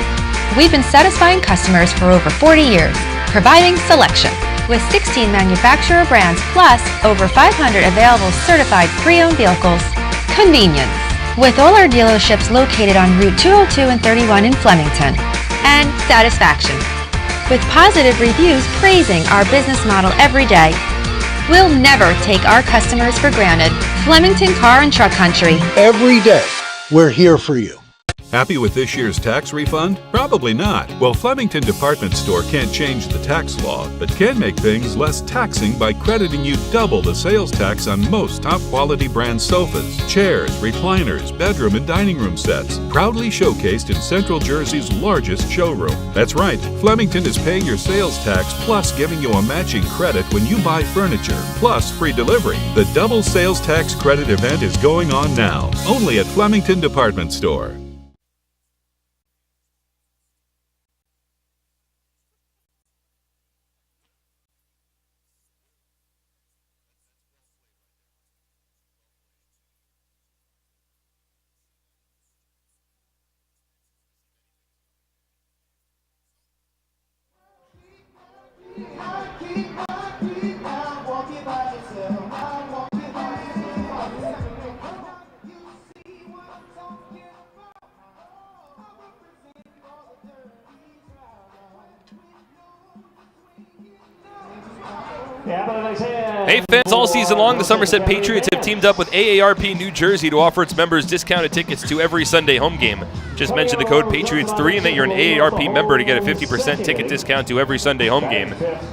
we've been satisfying customers for over 40 years, providing selection. With 16 manufacturer brands plus over 500 available certified pre-owned vehicles. Convenience. With all our dealerships located on Route 202 and 31 in Flemington. And satisfaction. With positive reviews praising our business model every day. We'll never take our customers for granted. Flemington Car and Truck Country. Every day, we're here for you. Happy with this year's tax refund? Probably not. Well, Flemington Department Store can't change the tax law, but can make things less taxing by crediting you double the sales tax on most top-quality brand sofas, chairs, recliners, bedroom and dining room sets, proudly showcased in Central Jersey's largest showroom. That's right, Flemington is paying your sales tax plus giving you a matching credit when you buy furniture, plus free delivery. The double sales tax credit event is going on now, only at Flemington Department Store. Hey fans, all season long, the Somerset Patriots have teamed up with AARP New Jersey to offer its members discounted tickets to every Sunday home game. Just mention the code Patriots3 and that you're an AARP member to get a 50% ticket discount to every Sunday home game.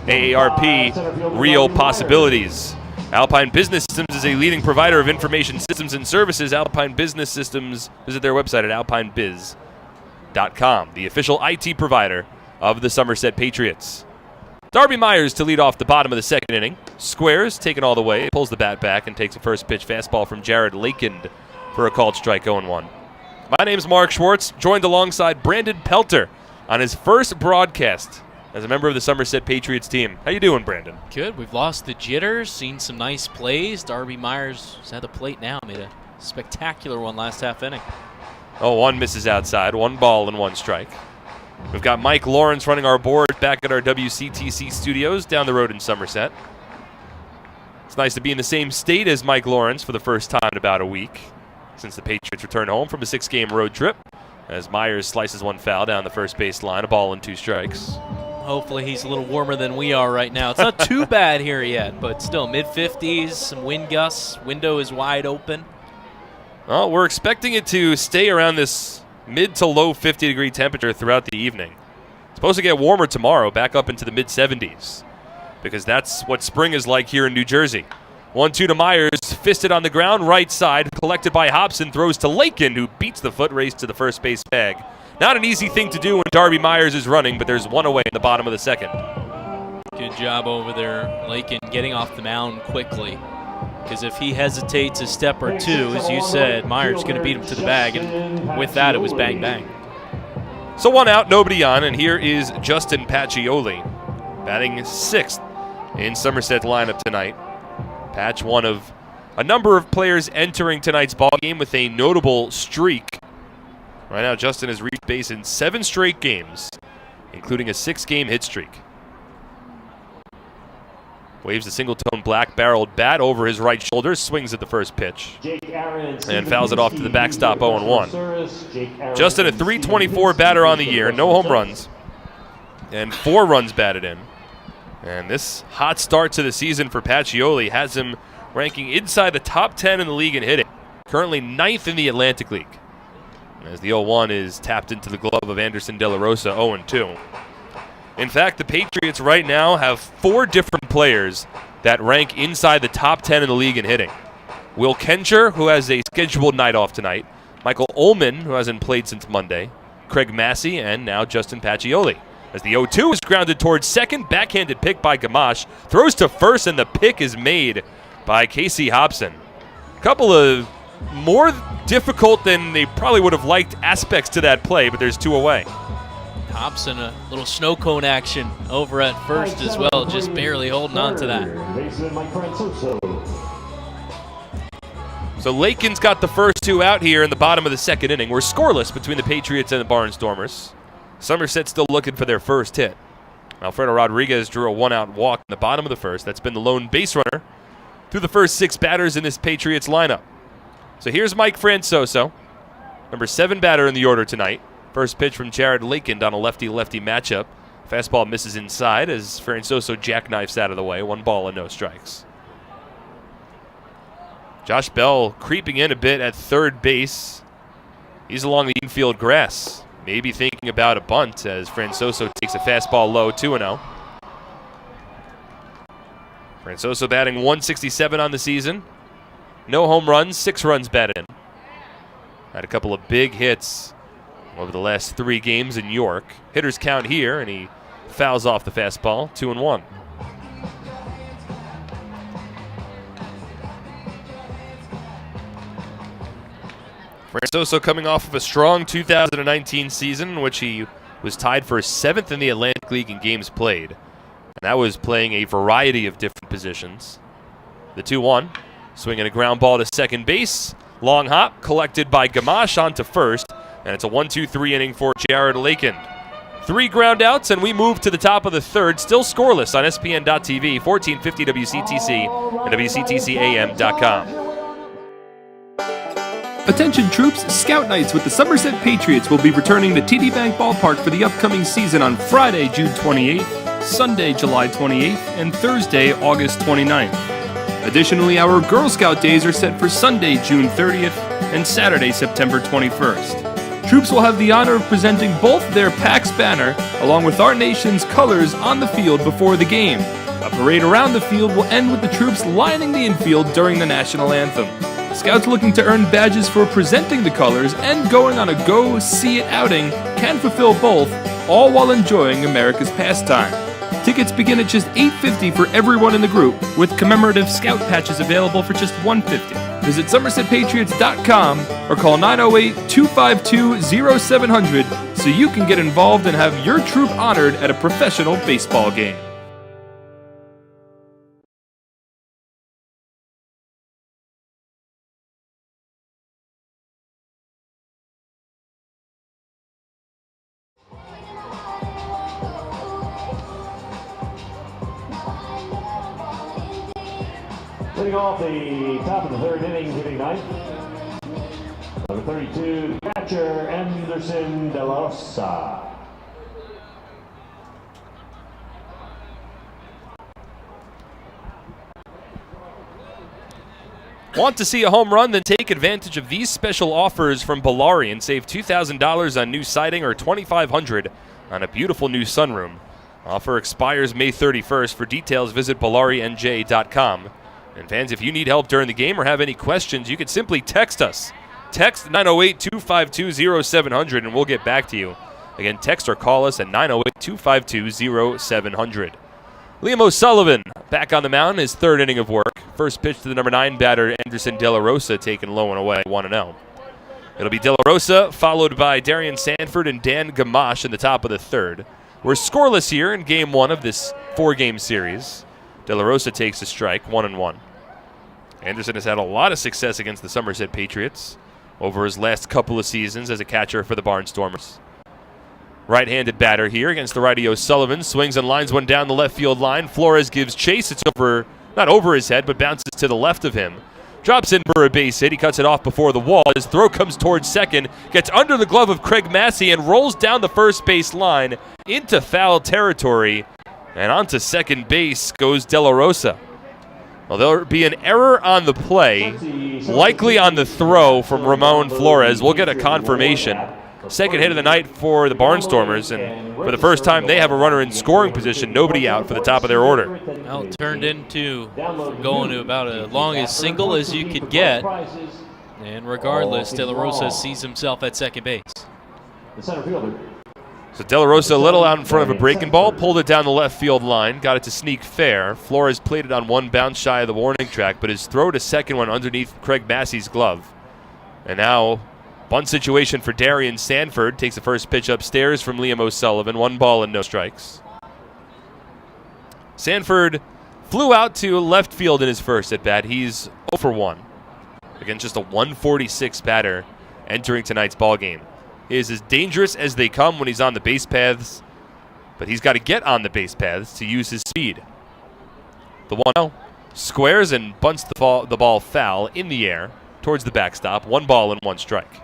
AARP, real possibilities. Alpine Business Systems is a leading provider of information systems and services. Alpine Business Systems, visit their website at alpinebiz.com, the official IT provider of the Somerset Patriots. Darby Myers to lead off the bottom of the second inning. Squares, taken all the way, pulls the bat back and takes a first pitch fastball from Jared Lakind for a called strike 0-1. My name's Mark Schwartz, joined alongside Brandon Pelter on his first broadcast as a member of the Somerset Patriots team. How you doing, Brandon? Good. We've lost the jitters, seen some nice plays. Darby Myers is at the plate now, made a spectacular one last half inning. 0-1 misses outside, 1 ball and 1 strike. We've got Mike Lawrence running our board back at our WCTC studios down the road in Somerset. It's nice to be in the same state as Mike Lawrence for the first time in about a week since the Patriots returned home from a 6-game road trip. as Myers slices one foul down the first base line, a ball and 2 strikes. Hopefully he's a little warmer than we are right now. It's not too bad here yet, but still mid-50s, some wind gusts. Window is wide open. Well, we're expecting it to stay around this mid to low 50-degree temperature throughout the evening. It's supposed to get warmer tomorrow, back up into the mid-70s, because that's what spring is like here in New Jersey. 1-2 to Myers, fisted on the ground, right side, collected by Hobson, throws to Lakin, who beats the foot race to the first base bag. Not an easy thing to do when Darby Myers is running, but there's one away in the bottom of the second. Good job over there, Lakin, getting off the mound quickly. Because if he hesitates a step or two, as you said, Myers is going to beat him to the bag, and with that, it was bang, bang. So 1 out, nobody on, and here is Justin Pacioli, batting 6th in Somerset lineup tonight. Patch, one of a number of players entering tonight's ballgame with a notable streak. Right now, Justin has reached base in 7 straight games, including a 6-game hit streak. Waves a single-tone black-barreled bat over his right shoulder, swings at the first pitch, and fouls it off to the backstop 0-1. Justin, a .324 batter on the year, no home runs, and 4 runs batted in. And this hot start to the season for Pacioli has him ranking inside the top 10 in the league in hitting, currently 9th in the Atlantic League, as the 0-1 is tapped into the glove of Anderson De La Rosa, 0-2. In fact, the Patriots right now have 4 different players that rank inside the top 10 in the league in hitting. Will Kencher, who has a scheduled night off tonight, Michael Ullman, who hasn't played since Monday, Craig Massey, and now Justin Pacioli. As the 0-2 is grounded towards second, backhanded pick by Gamache, throws to first, and the pick is made by Casey Hobson. A couple of more difficult than they probably would have liked aspects to that play, but there's 2 away. Hobson, a little snow cone action over at first as well, just barely holding on to that. So Lakin's got the first 2 out here in the bottom of the second inning. We're scoreless between the Patriots and the Barnstormers. Somerset still looking for their first hit. Alfredo Rodriguez drew a 1-out walk in the bottom of the first. That's been the lone base runner through the first 6 batters in this Patriots lineup. So here's Mike Francoso, number 7 batter in the order tonight. First pitch from Jared Lakin on a lefty-lefty matchup. Fastball misses inside as Francoso jackknifes out of the way. 1 ball and no strikes. Josh Bell creeping in a bit at third base. He's along the infield grass, maybe thinking about a bunt as Francoso takes a fastball low, 2-0. Francoso batting .167 on the season. No home runs, 6 runs batted in. Had a couple of big hits over the last 3 games in York. Hitters count here, and he fouls off the fastball, 2-1. Francoso coming off of a strong 2019 season in which he was tied for 7th in the Atlantic League in games played. And that was playing a variety of different positions. The 2-1, swinging a ground ball to second base. Long hop, collected by Gamache onto first. And it's a 1-2-3 inning for Jared Lakin. 3 ground outs, and we move to the top of the third. Still scoreless on ESPN.TV, 1450 WCTC, and WCTCAM.com. Attention troops, Scout Nights with the Somerset Patriots will be returning to TD Bank Ballpark for the upcoming season on Friday, June 28th, Sunday, July 28th, and Thursday, August 29th. Additionally, our Girl Scout days are set for Sunday, June 30th, and Saturday, September 21st. Troops will have the honor of presenting both their PAX banner along with our nation's colors on the field before the game. A parade around the field will end with the troops lining the infield during the national anthem. Scouts looking to earn badges for presenting the colors and going on a go-see-it outing can fulfill both, all while enjoying America's pastime. Tickets begin at just $8.50 for everyone in the group, with commemorative Scout patches available for just $1.50. Visit SomersetPatriots.com or call 908-252-0700 so you can get involved and have your troop honored at a professional baseball game. Leading off the top of the third inning, hitting ninth. Number 32, catcher, and Anderson De La Rosa. Want to see a home run? Then take advantage of these special offers from Bellari and save $2,000 on new siding or $2,500 on a beautiful new sunroom. Offer expires May 31st. For details, visit BellariNJ.com. And fans, if you need help during the game or have any questions, you can simply text us. Text 908-252-0700 and we'll get back to you. Again, text or call us at 908-252-0700. Liam O'Sullivan back on the mound, his third inning of work. First pitch to the number 9 batter, Anderson De La Rosa, taken low and away, 1-0. It'll be De La Rosa, followed by Darian Sanford and Dan Gamache in the top of the third. We're scoreless here in Game 1 of this 4-game series. De La Rosa takes a strike, 1-1. Anderson has had a lot of success against the Somerset Patriots over his last couple of seasons as a catcher for the Barnstormers. Right-handed batter here against the righty O'Sullivan. Swings and lines one down the left field line. Flores gives chase. It's over, not over his head, but bounces to the left of him. Drops in for a base hit. He cuts it off before the wall. His throw comes towards second. Gets under the glove of Craig Massey and rolls down the first base line into foul territory. And onto second base goes De La Rosa. Well, there'll be an error on the play, likely on the throw from Ramon Flores. We'll get a confirmation. Second hit of the night for the Barnstormers, and for the first time they have a runner in scoring position, nobody out for the top of their order. Well, it turned into going to about as long as single as you could get, and regardless, De La Rosa sees himself at second base. So De La Rosa a little out in front of a breaking ball, pulled it down the left field line, got it to sneak fair. Flores played it on one bounce shy of the warning track, but his throw to second went underneath Craig Massey's glove. And now bunt situation for Darian Sanford. Takes the first pitch upstairs from Liam O'Sullivan. 1 ball and no strikes. Sanford flew out to left field in his first at bat. He's 0 for 1. Again, just a 146 batter entering tonight's ball game. He is as dangerous as they come when he's on the base paths, but he's got to get on the base paths to use his speed. The 1-0 squares and bunts the ball foul in the air towards the backstop. 1 ball and 1 strike.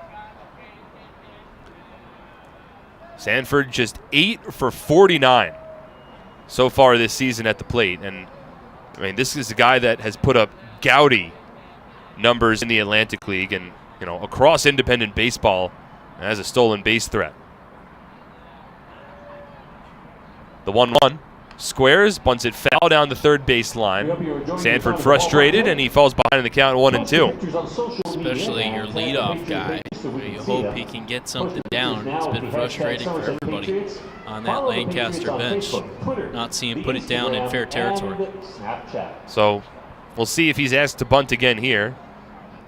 Sanford just 8 for 49 so far this season at the plate. And, I mean, this is a guy that has put up gaudy numbers in the Atlantic League and, you know, across independent baseball as a stolen base threat. The 1-1 squares, bunts it foul down the third base line. Sanford frustrated, and he falls behind in the count 1-2. Especially your leadoff guy. You hope he can get something down. It's been frustrating for everybody on that Lancaster bench, not seeing him put it down in fair territory. So we'll see if he's asked to bunt again here.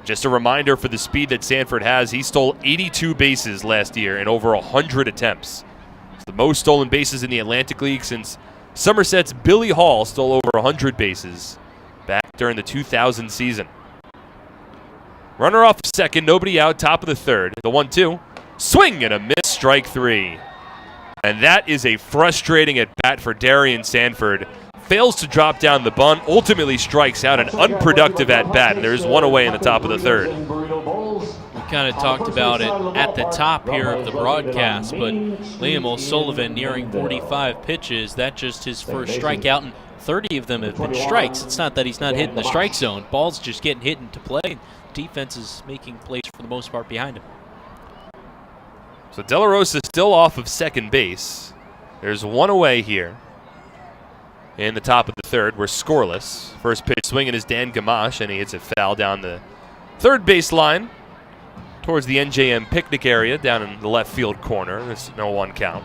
Just a reminder for the speed that Sanford has, he stole 82 bases last year in over 100 attempts. It's the most stolen bases in the Atlantic League since Somerset's Billy Hall stole over 100 bases back during the 2000 season. Runner off second, nobody out, top of the third. The 1-2, swing and a miss, strike 3. And that is a frustrating at-bat for Darian Sanford. Fails to drop down the bunt, ultimately strikes out, an unproductive at-bat. There's 1 away in the top of the third. We kind of talked about it at the top here of the broadcast, but Liam O'Sullivan nearing 45 pitches. That's just his first strikeout, and 30 of them have been strikes. It's not that he's not hitting the strike zone. Ball's just getting hit into play. Defense is making plays for the most part behind him. So De La Rosa still off of second base. There's 1 away here in the top of the third. We're scoreless. First pitch swinging is Dan Gamache, and he hits it foul down the third base line towards the NJM picnic area down in the left field corner. There's no 1 count.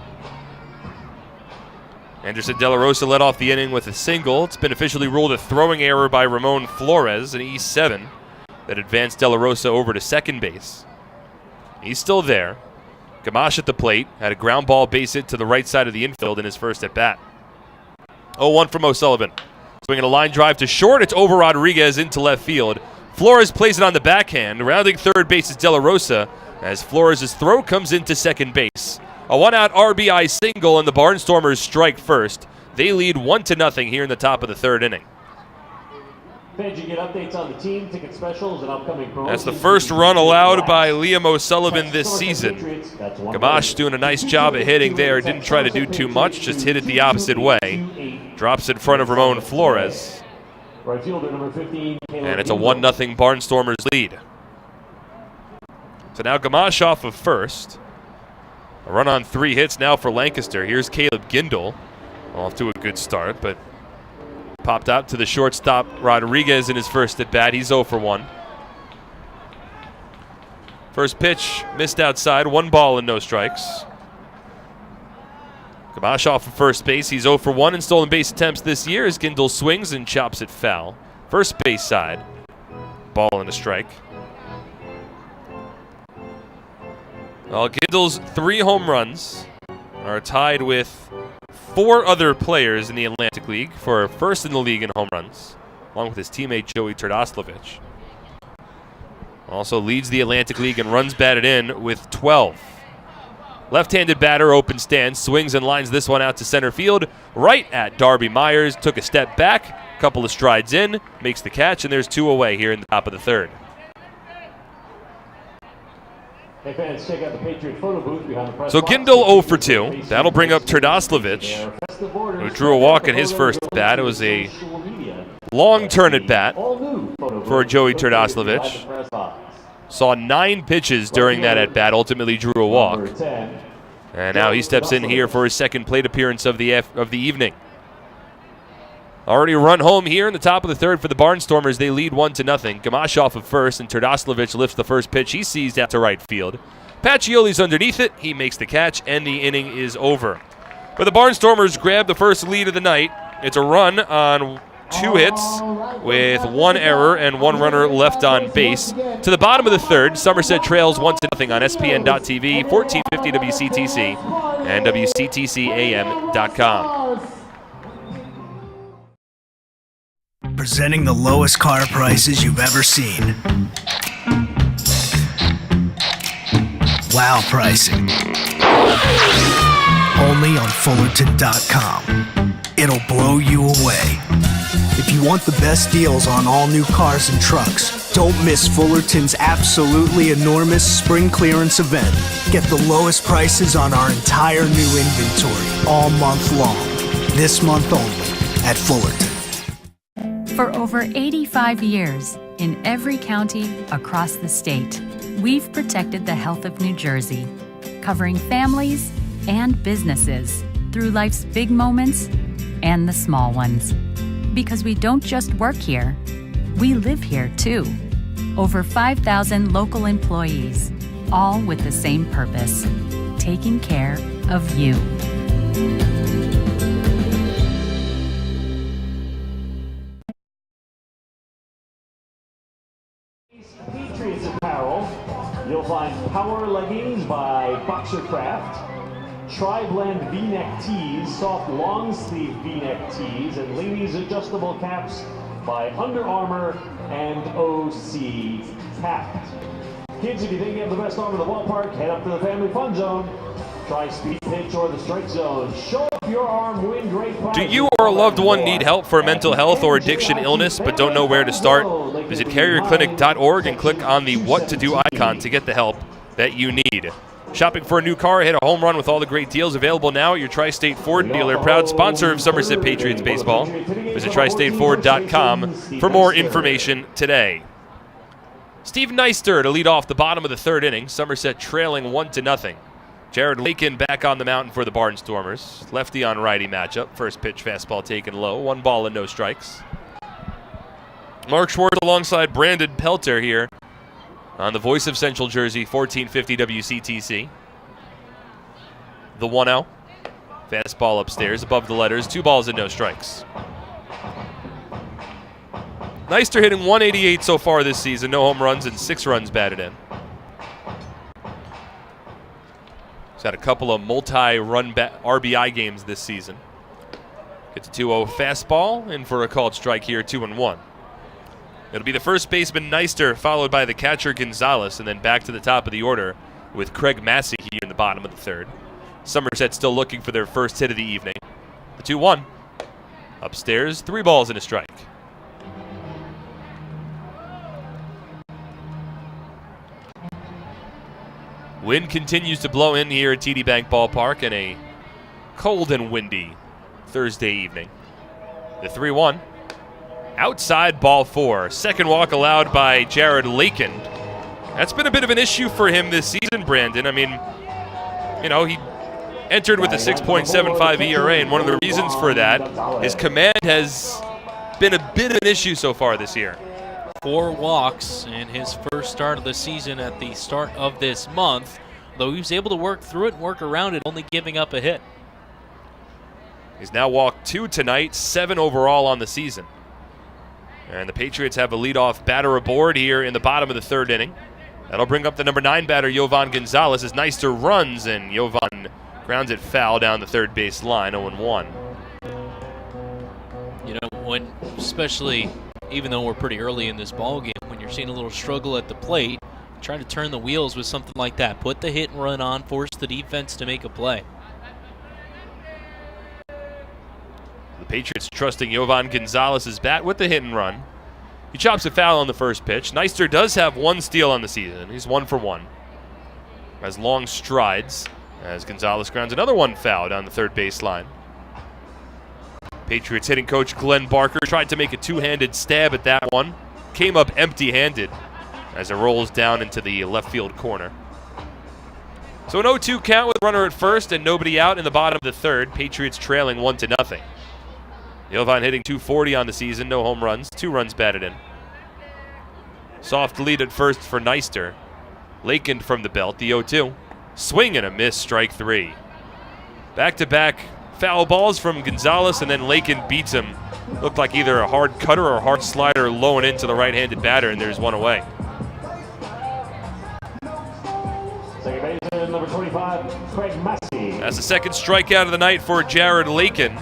Anderson De La Rosa led off the inning with a single. It's been officially ruled a throwing error by Ramon Flores, an E7 that advanced De La Rosa over to second base. He's still there. Gamache at the plate had a ground ball base hit to the right side of the infield in his first at bat. 0-1 from O'Sullivan. Swinging a line drive to short. It's over Rodriguez into left field. Flores plays it on the backhand. Rounding third base is De La Rosa as Flores' throw comes into second base. A 1-out RBI single, and the Barnstormers strike first. They lead 1-0 here in the top of the third inning. Fans, you get updates on the team, ticket specials, and upcoming promotions. That's the first run allowed by Liam O'Sullivan this season. Gamache doing a nice job of hitting there. Didn't try to do too much, just hit it the opposite way. Drops in front of Ramon Flores. Right fielder number 15. And it's a 1-0 Barnstormers lead. So now Gamache off of first. A run on 3 hits now for Lancaster. Here's Caleb Gindel. Off to a good start, but popped out to the shortstop Rodriguez in his first at bat. He's 0 for 1. First pitch missed outside. 1 ball and no strikes. Gamache off of first base. He's 0 for 1 in stolen base attempts this year as Gindel swings and chops it foul. First base side. Ball and a strike. Well, Gindel's 3 home runs are tied with 4 other players in the Atlantic League for first in the league in home runs, along with his teammate Joey Turdoslavich. Also leads the Atlantic League in runs batted in with 12. Left-handed batter, open stance, swings and lines this one out to center field, right at Darby Myers. Took a step back, couple of strides in, makes the catch, and there's 2 away here in the top of the 3rd. Hey fans, check out the Patriot photo booth behind the press So box. Gindel 0 for 2. That'll bring up Turdoslavich, who drew a walk in his first at bat. It was a long turn at bat for Joey Turdoslavich. Saw 9 pitches during that at bat, ultimately drew a walk. And now he steps in here for his second plate appearance of the evening. Already a run home here in the top of the 3rd for the Barnstormers. They lead 1-0. Gamache off of first, and Turdoslavich lifts the first pitch. He sees out to right field. Pacioli's underneath it. He makes the catch, and the inning is over. But the Barnstormers grab the first lead of the night. It's a run on 2 hits with 1 error and 1 runner left on base. To the bottom of the 3rd, Somerset trails 1-0 on SPN.TV, 1450 WCTC, and WCTCAM.com. Presenting the lowest car prices you've ever seen. Wow pricing. Only on Fullerton.com. It'll blow you away. If you want the best deals on all new cars and trucks, don't miss Fullerton's absolutely enormous spring clearance event. Get the lowest prices on our entire new inventory all month long. This month only at Fullerton. For over 85 years, in every county across the state, we've protected the health of New Jersey, covering families and businesses through life's big moments and the small ones. Because we don't just work here, we live here too. Over 5,000 local employees, all with the same purpose, taking care of you. Patriots apparel. You'll find Power Leggings by Boxercraft, Tri-Blend V-neck tees, soft long sleeve V-neck tees, and ladies adjustable caps by Under Armour and OC Taft. Kids, if you think you have the best arm in the ballpark, head up to the Family Fun Zone. Try speed pitch or the strike zone. Show up your arm, win great prizes. Do you or a loved one need help for mental health or addiction illness but don't know where to start? Visit carrierclinic.org and click on the What to Do icon to get the help that you need. Shopping for a new car? Hit a home run with all the great deals available now at your Tri-State Ford dealer, proud sponsor of Somerset Patriots baseball. Visit tristateford.com for more information today. Steve Neister to lead off the bottom of the 3rd inning. Somerset trailing 1-0. Jared Lakin back on the mountain for the Barnstormers. Lefty on righty matchup. First pitch fastball taken low. 1 ball and no strikes. Mark Schwartz alongside Brandon Pelter here on the voice of Central Jersey, 1450 WCTC. The 1-0. Fastball upstairs above the letters. 2 balls and no strikes. Neister hitting 188 so far this season. No home runs and 6 runs batted in. He's had a couple of multi-run RBI games this season. Gets a 2-0 fastball, in for a called strike here, 2-1. It'll be the first baseman Neister, followed by the catcher Gonzalez, and then back to the top of the order with Craig Massey here in the bottom of the 3rd. Somerset still looking for their first hit of the evening. The 2-1. Upstairs, 3 balls and a strike. Wind continues to blow in here at TD Bank Ballpark in a cold and windy Thursday evening. The 3-1. Outside ball 4. Second walk allowed by Jared Lakin. That's been a bit of an issue for him this season, Brandon. I mean, he entered with a 6.75 ERA, and one of the reasons for that, his command has been a bit of an issue so far this year. 4 walks in his first start of the season at the start of this month, though he was able to work through it and work around it, only giving up a hit. He's now walked 2 tonight, 7 overall on the season. And the Patriots have a leadoff batter aboard here in the bottom of the 3rd inning. That'll bring up the number 9 batter, Yovan Gonzalez, as Neister runs, and Yovan grounds it foul down the third base line, 0-1. Especially, even though we're pretty early in this ball game, when you're seeing a little struggle at the plate, try to turn the wheels with something like that. Put the hit and run on, force the defense to make a play. The Patriots trusting Yovan Gonzalez's bat with the hit and run. He chops a foul on the first pitch. Neister does have 1 steal on the season. He's 1 for 1. Has long strides as Gonzalez grounds another one foul down the third base line. Patriots hitting coach Glenn Barker tried to make a 2-handed stab at that one. Came up empty-handed as it rolls down into the left field corner. So an 0-2 count with runner at first and nobody out in the bottom of the 3rd. Patriots trailing 1-0. Yovan hitting .240 on the season, no home runs, 2 runs batted in. Soft lead at first for Neister. Lakin from the belt, the 0-2. Swing and a miss, strike 3. Back-to-back foul balls from Gonzalez, and then Lakin beats him. Looked like either a hard cutter or a hard slider low and into the right-handed batter, and there's 1 away. Second baseman, number 25, Craig Massey. That's the second strikeout of the night for Jared Lakin.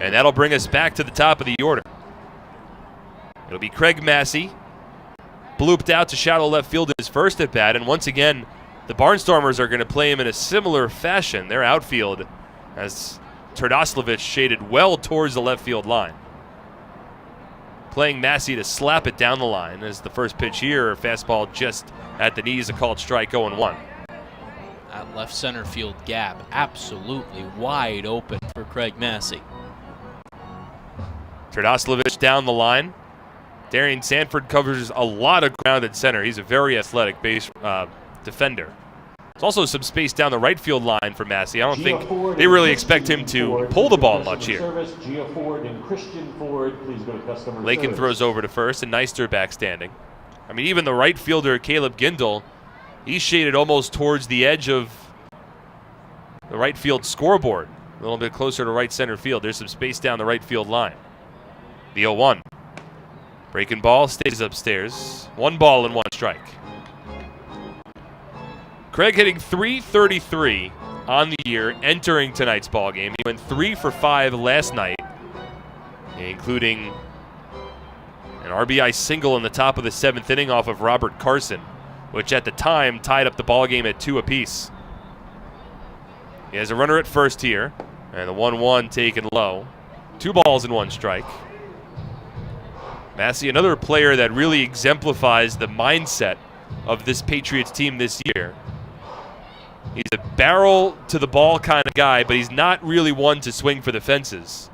And that'll bring us back to the top of the order. It'll be Craig Massey. Blooped out to shallow left field in his first at-bat. And once again, the Barnstormers are going to play him in a similar fashion. Their outfield as Turdoslavich shaded well towards the left field line. Playing Massey to slap it down the line as the first pitch here, fastball just at the knees, a called strike, 0-1. That left center field gap absolutely wide open for Craig Massey. Turdoslavich down the line. Darian Sanford covers a lot of ground at center. He's a very athletic base defender. There's also some space down the right field line for Massey. I don't think they really expect him to pull the ball much here. Lakin throws over to first, and Neister back standing. I mean, even the right fielder, Caleb Gindel, he's shaded almost towards the edge of the right field scoreboard. A little bit closer to right center field. There's some space down the right field line. The 0-1. Breaking ball stays upstairs. 1 ball and 1 strike. Craig hitting .333 on the year entering tonight's ball game. He went 3 for 5 last night, including an RBI single in the top of the 7th inning off of Robert Carson, which at the time tied up the ball game at 2 apiece. He has a runner at first here, and the 1-1 taken low. 2 balls and 1 strike. Massey, another player that really exemplifies the mindset of this Patriots team this year. He's a barrel to the ball kind of guy, but he's not really one to swing for the fences.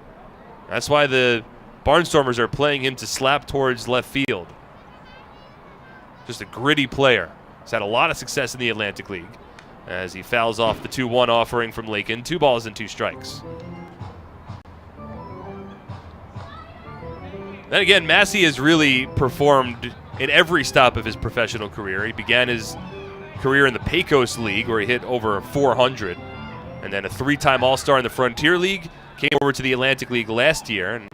That's why the Barnstormers are playing him to slap towards left field. Just a gritty player. He's had a lot of success in the Atlantic League as he fouls off the 2-1 offering from Lakin. 2 balls and 2 strikes. Then again, Massey has really performed in every stop of his professional career. He began his career in the Pecos League, where he hit over 400, and then a 3-time All-Star in the Frontier League. Came over to the Atlantic League last year and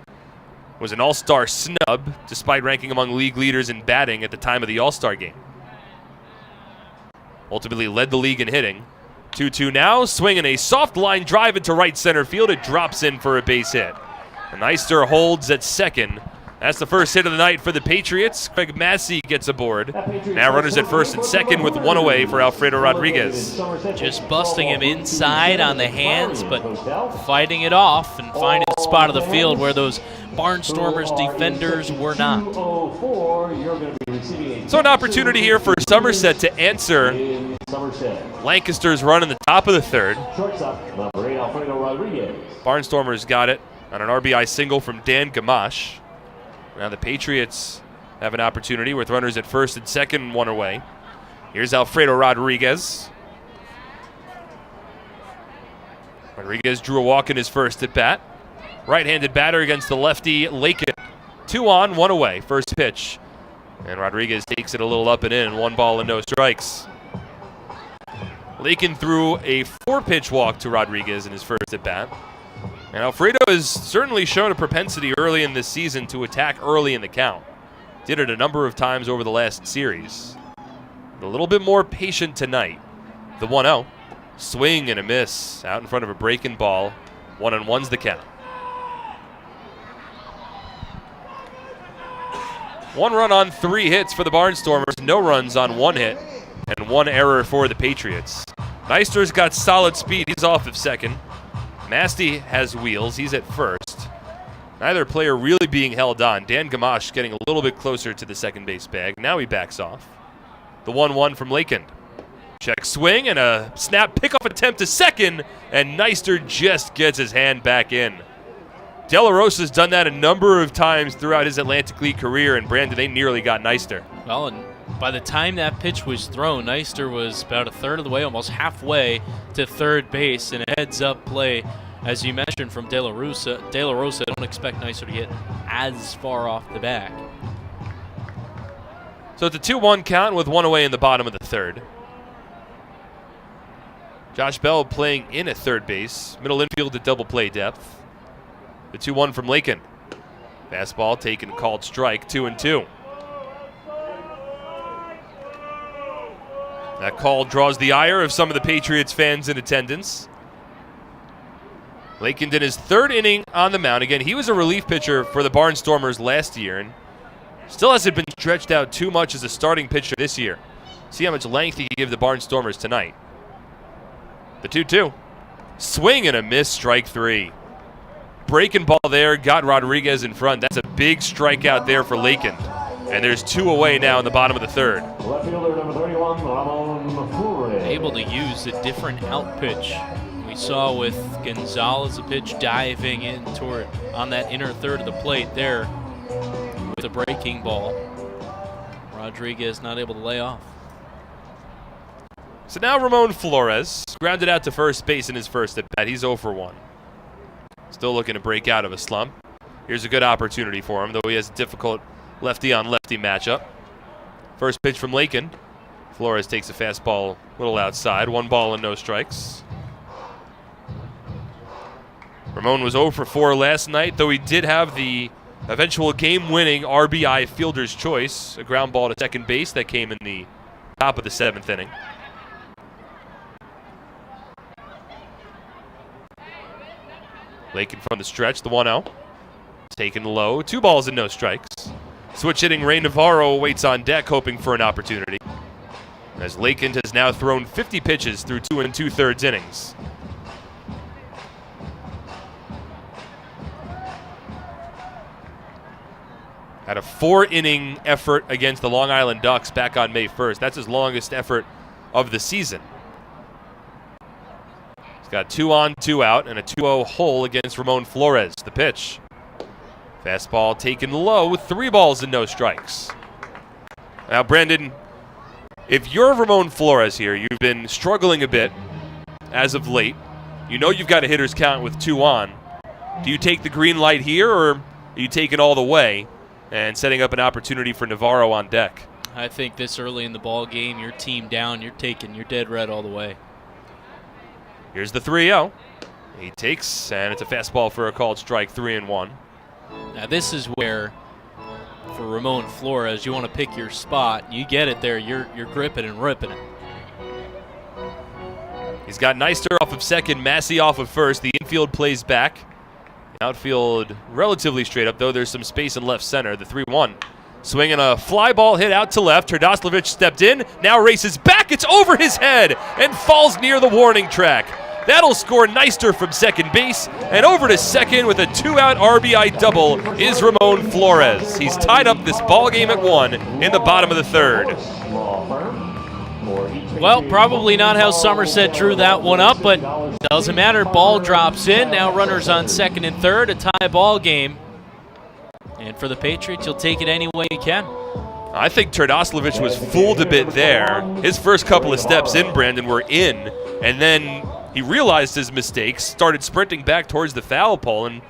was an All-Star snub, despite ranking among league leaders in batting at the time of the All-Star game. Ultimately led the league in hitting. 2-2 now, swinging a soft line drive into right center field. It drops in for a base hit. Neister holds at second. That's the first hit of the night for the Patriots. Craig Massey gets aboard. Now runners at first and second with 1 away for Alfredo Rodriguez. Just busting him inside on the hands, but fighting it off and finding the spot of the field where those Barnstormers defenders were not. So an opportunity here for Somerset to answer Somerset. Lancaster's running the top of the third. Shortstop, number 8, Alfredo Rodriguez. Barnstormers got it on an RBI single from Dan Gamache. Now the Patriots have an opportunity with runners at first and second, one away. Here's Alfredo Rodriguez. Rodriguez drew a walk in his first at bat. Right-handed batter against the lefty Lakin. 2 on, 1 away. First pitch. And Rodriguez takes it a little up and in. 1 ball and no strikes. Lakin threw a 4-pitch walk to Rodriguez in his first at bat. And Alfredo has certainly shown a propensity early in this season to attack early in the count. Did it a number of times over the last series. A little bit more patient tonight. The 1-0. Swing and a miss out in front of a breaking ball. 1-1's the count. 1 run on 3 hits for the Barnstormers. No runs on 1 hit. And 1 error for the Patriots. Neister's got solid speed. He's off of second. Masty has wheels. He's at first. Neither player really being held on. Dan Gamache getting a little bit closer to the second base bag. Now he backs off. The 1-1 from Lakin. Check swing and a snap pickoff attempt to second. And Neister just gets his hand back in. De La Rosa's done that a number of times throughout his Atlantic League career, and Brandon, they nearly got Neister. Well, and by the time that pitch was thrown, Neister was about a third of the way, almost halfway to third base, and a heads-up play, as you mentioned, from De La Rosa. De La Rosa, don't expect Neister to get as far off the back. So it's a 2-1 count with 1 away in the bottom of the third. Josh Bell playing in at third base, middle infield at double play depth. The 2-1 from Lakin. Fastball taken, called strike, 2-2. That call draws the ire of some of the Patriots fans in attendance. Lakin did his 3rd inning on the mound. Again, he was a relief pitcher for the Barnstormers last year and still hasn't been stretched out too much as a starting pitcher this year. See how much length he can give the Barnstormers tonight. The 2-2. Swing and a miss, strike 3. Breaking ball there, got Rodriguez in front. That's a big strikeout there for Lakin. And there's 2 away now in the bottom of the third. Left fielder number 31, Ramon Flores. Able to use a different out pitch. We saw with Gonzalez a pitch diving in toward on that inner third of the plate there with a breaking ball. Rodriguez not able to lay off. So now Ramon Flores grounded out to first base in his first at bat. He's 0 for 1. Still looking to break out of a slump. Here's a good opportunity for him, though he has a difficult lefty-on-lefty matchup. First pitch from Lakin. Flores takes a fastball a little outside. 1 ball and no strikes. Ramon was 0 for 4 last night, though he did have the eventual game-winning RBI fielder's choice, a ground ball to second base that came in the top of the 7th inning. Lakin from the stretch, the 1-0. Taken low, 2 balls and no strikes. Switch hitting Ray Navarro waits on deck, hoping for an opportunity. As Lakin has now thrown 50 pitches through 2 2/3 innings. Had a 4-inning effort against the Long Island Ducks back on May 1st. That's his longest effort of the season. Got 2 on, 2 out, and a 2-0 hole against Ramon Flores. The pitch. Fastball taken low, 3 balls and no strikes. Now, Brandon, if you're Ramon Flores here, you've been struggling a bit as of late. You know you've got a hitter's count with 2 on. Do you take the green light here, or are you taking all the way and setting up an opportunity for Navarro on deck? I think this early in the ball game, your team down, you're dead red all the way. Here's the 3-0. He takes, and it's a fastball for a called strike, 3-1. Now this is where, for Ramon Flores, you want to pick your spot. You get it there, you're gripping and ripping it. He's got Neister off of second, Massey off of first. The infield plays back. The outfield relatively straight up, though there's some space in left center. The 3-1. Swinging a fly ball hit out to left. Hrdoslavich stepped in, now races back. It's over his head and falls near the warning track. That'll score Neister from second base, and over to second with a 2-out RBI double is Ramon Flores. He's tied up this ball game at 1 in the bottom of the third. Well, probably not how Somerset drew that one up, but doesn't matter. Ball drops in. Now runners on second and third, a tie ball game. And for the Patriots, you'll take it any way you can. I think Turdoslavich was fooled a bit there. His first couple of steps in, Brandon, were in, and then he realized his mistakes, started sprinting back towards the foul pole, and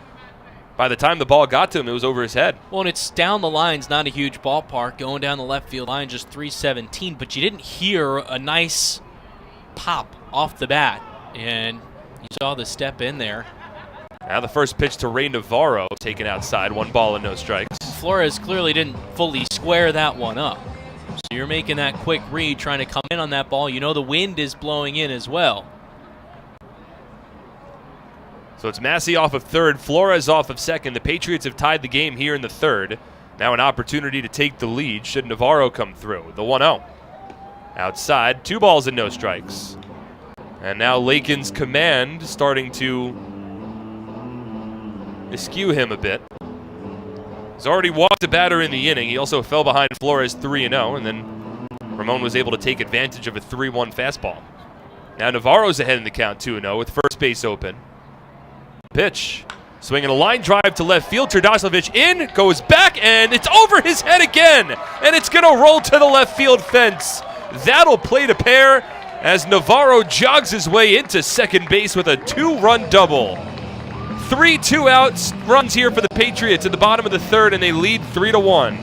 by the time the ball got to him, it was over his head. Well, and it's down the lines, not a huge ballpark, going down the left field line, just 317, but you didn't hear a nice pop off the bat, and you saw the step in there. Now the first pitch to Ray Navarro, taken outside, 1 ball and no strikes. Flores clearly didn't fully square that one up. So you're making that quick read, trying to come in on that ball. You know the wind is blowing in as well. So it's Massey off of third, Flores off of second. The Patriots have tied the game here in the third. Now an opportunity to take the lead should Navarro come through. The 1-0. Outside, 2 balls and no strikes. And now Lakin's command starting to eschew him a bit. He's already walked a batter in the inning. He also fell behind Flores 3-0, and then Ramon was able to take advantage of a 3-1 fastball. Now Navarro's ahead in the count 2-0 with first base open. Pitch. Swinging a line drive to left field. Turdoslavich in, goes back, and it's over his head again. And it's going to roll to the left field fence. That'll play to pair as Navarro jogs his way into second base with a 2-run double. 3 2-out runs here for the Patriots at the bottom of the third, and they lead 3-1.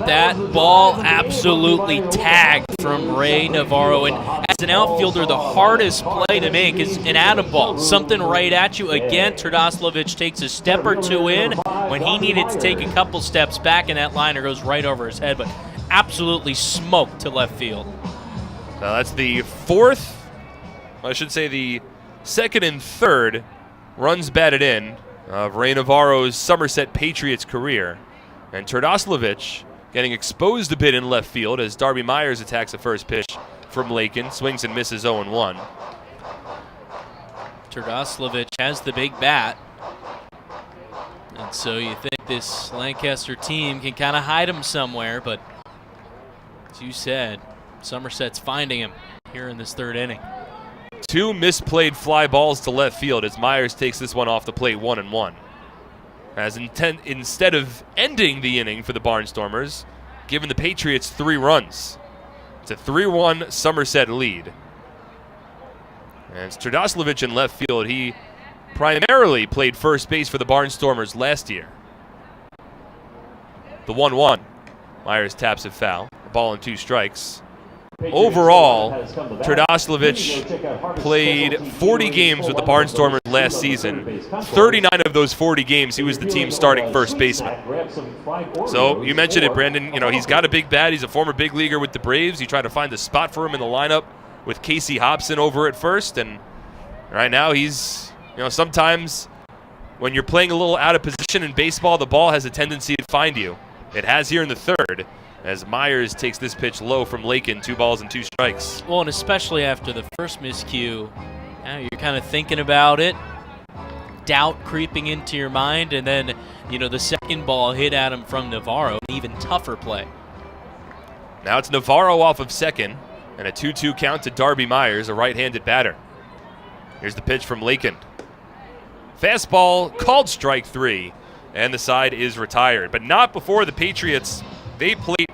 That ball absolutely tagged from Ray Navarro. And as an outfielder, the hardest play to make is an atom ball. Something right at you. Again, Turdoslavich takes a step or two in when he needed to take a couple steps back, and that liner goes right over his head, but absolutely smoked to left field. Now that's the fourth, I should say the second and third runs batted in of Ray Navarro's Somerset Patriots career. And Turdoslavich getting exposed a bit in left field as Darby Myers attacks the first pitch from Lakin. Swings and misses 0-1. Turdoslavich has the big bat. And so you think this Lancaster team can kind of hide him somewhere, but as you said, Somerset's finding him here in this third inning. 2 misplayed fly balls to left field as Myers takes this one off the plate 1-1. As instead of ending the inning for the Barnstormers, giving the Patriots 3 runs. It's a 3-1 Somerset lead. And it's Turdoslavich in left field. He primarily played first base for the Barnstormers last year. The 1-1. Myers taps it foul. A ball and 2 strikes. Overall, Turdoslavich played 40 games with the Barnstormers last season. 39 of those 40 games, he was the team's starting first baseman. So you mentioned it, Brandon. You know, he's got a big bat. He's a former big leaguer with the Braves. You tried to find a spot for him in the lineup with Casey Hobson over at first, and right now he's, you know, sometimes when you're playing a little out of position in baseball, the ball has a tendency to find you. It has here in the third, as Myers takes this pitch low from Lakin, 2 balls and 2 strikes. Well, and especially after the first miscue, now you're kind of thinking about it, doubt creeping into your mind, and then, you know, the second ball hit at him from Navarro, an even tougher play. Now it's Navarro off of second, and a 2-2 count to Darby Myers, a right-handed batter. Here's the pitch from Lakin. Fastball called strike 3, and the side is retired, but not before the Patriots. They played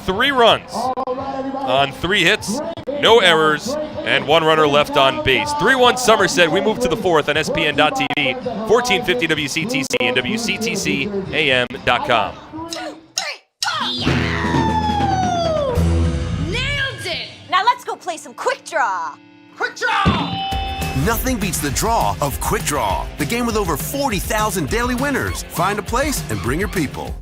3 runs on 3 hits, no errors, and 1 runner left on base. 3-1 Somerset. We move to the 4th on SPN.TV, 1450 WCTC and WCTCAM.com. 2, 3, nailed it! Now let's go play some Quick Draw. Quick Draw! Nothing beats the draw of Quick Draw, the game with over 40,000 daily winners. Find a place and bring your people.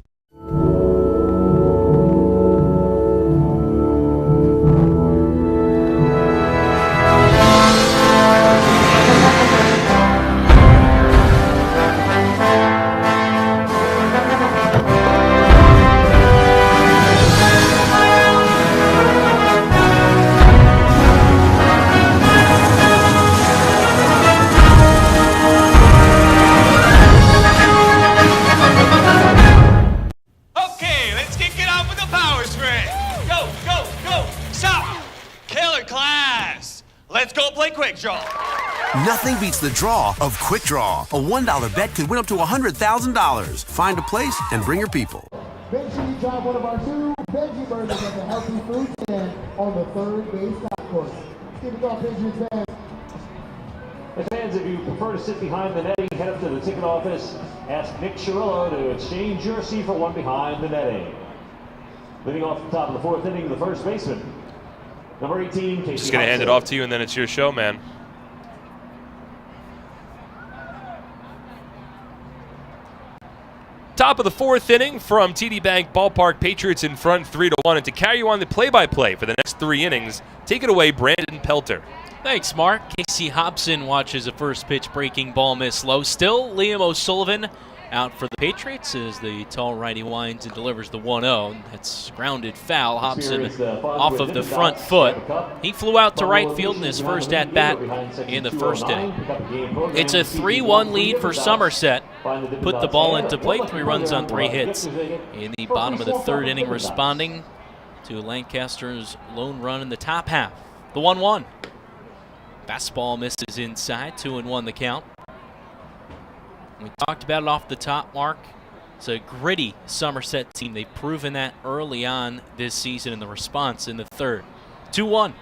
Let's go play Quick Draw. Nothing beats the draw of Quick Draw. A $1 bet could win up to $100,000. Find a place and bring your people. Make sure you drop one of our two veggie burgers at the healthy food stand on the third base golf course. Give it all, Patriots fans. And fans, if you prefer to sit behind the netting, head up to the ticket office. Ask Nick Chirillo to exchange your seat for one behind the netting. Leading off the top of the fourth inning, the first baseman, number 18, Casey Just going to hand it off to you, and then it's your show, man. Top of the fourth inning from TD Bank Ballpark. Patriots in front 3-1. And to carry you on the play-by-play for the next 3 innings, take it away, Brandon Pelter. Thanks, Mark. Casey Hobson watches a first pitch breaking ball miss low. Still, Liam O'Sullivan out for the Patriots as the tall righty winds and delivers the 1-0. That's grounded foul. Hobson off of the front foot. He flew out to right field in his first at-bat in the first inning. It's a 3-1 lead for Somerset. Put the ball into play, 3 runs on 3 hits in the bottom of the third inning, responding to Lancaster's lone run in the top half. The 1-1. Fastball misses inside, 2-1 the count. We talked about it off the top, Mark. It's a gritty Somerset team. They've proven that early on this season in the response in the third. 2-1.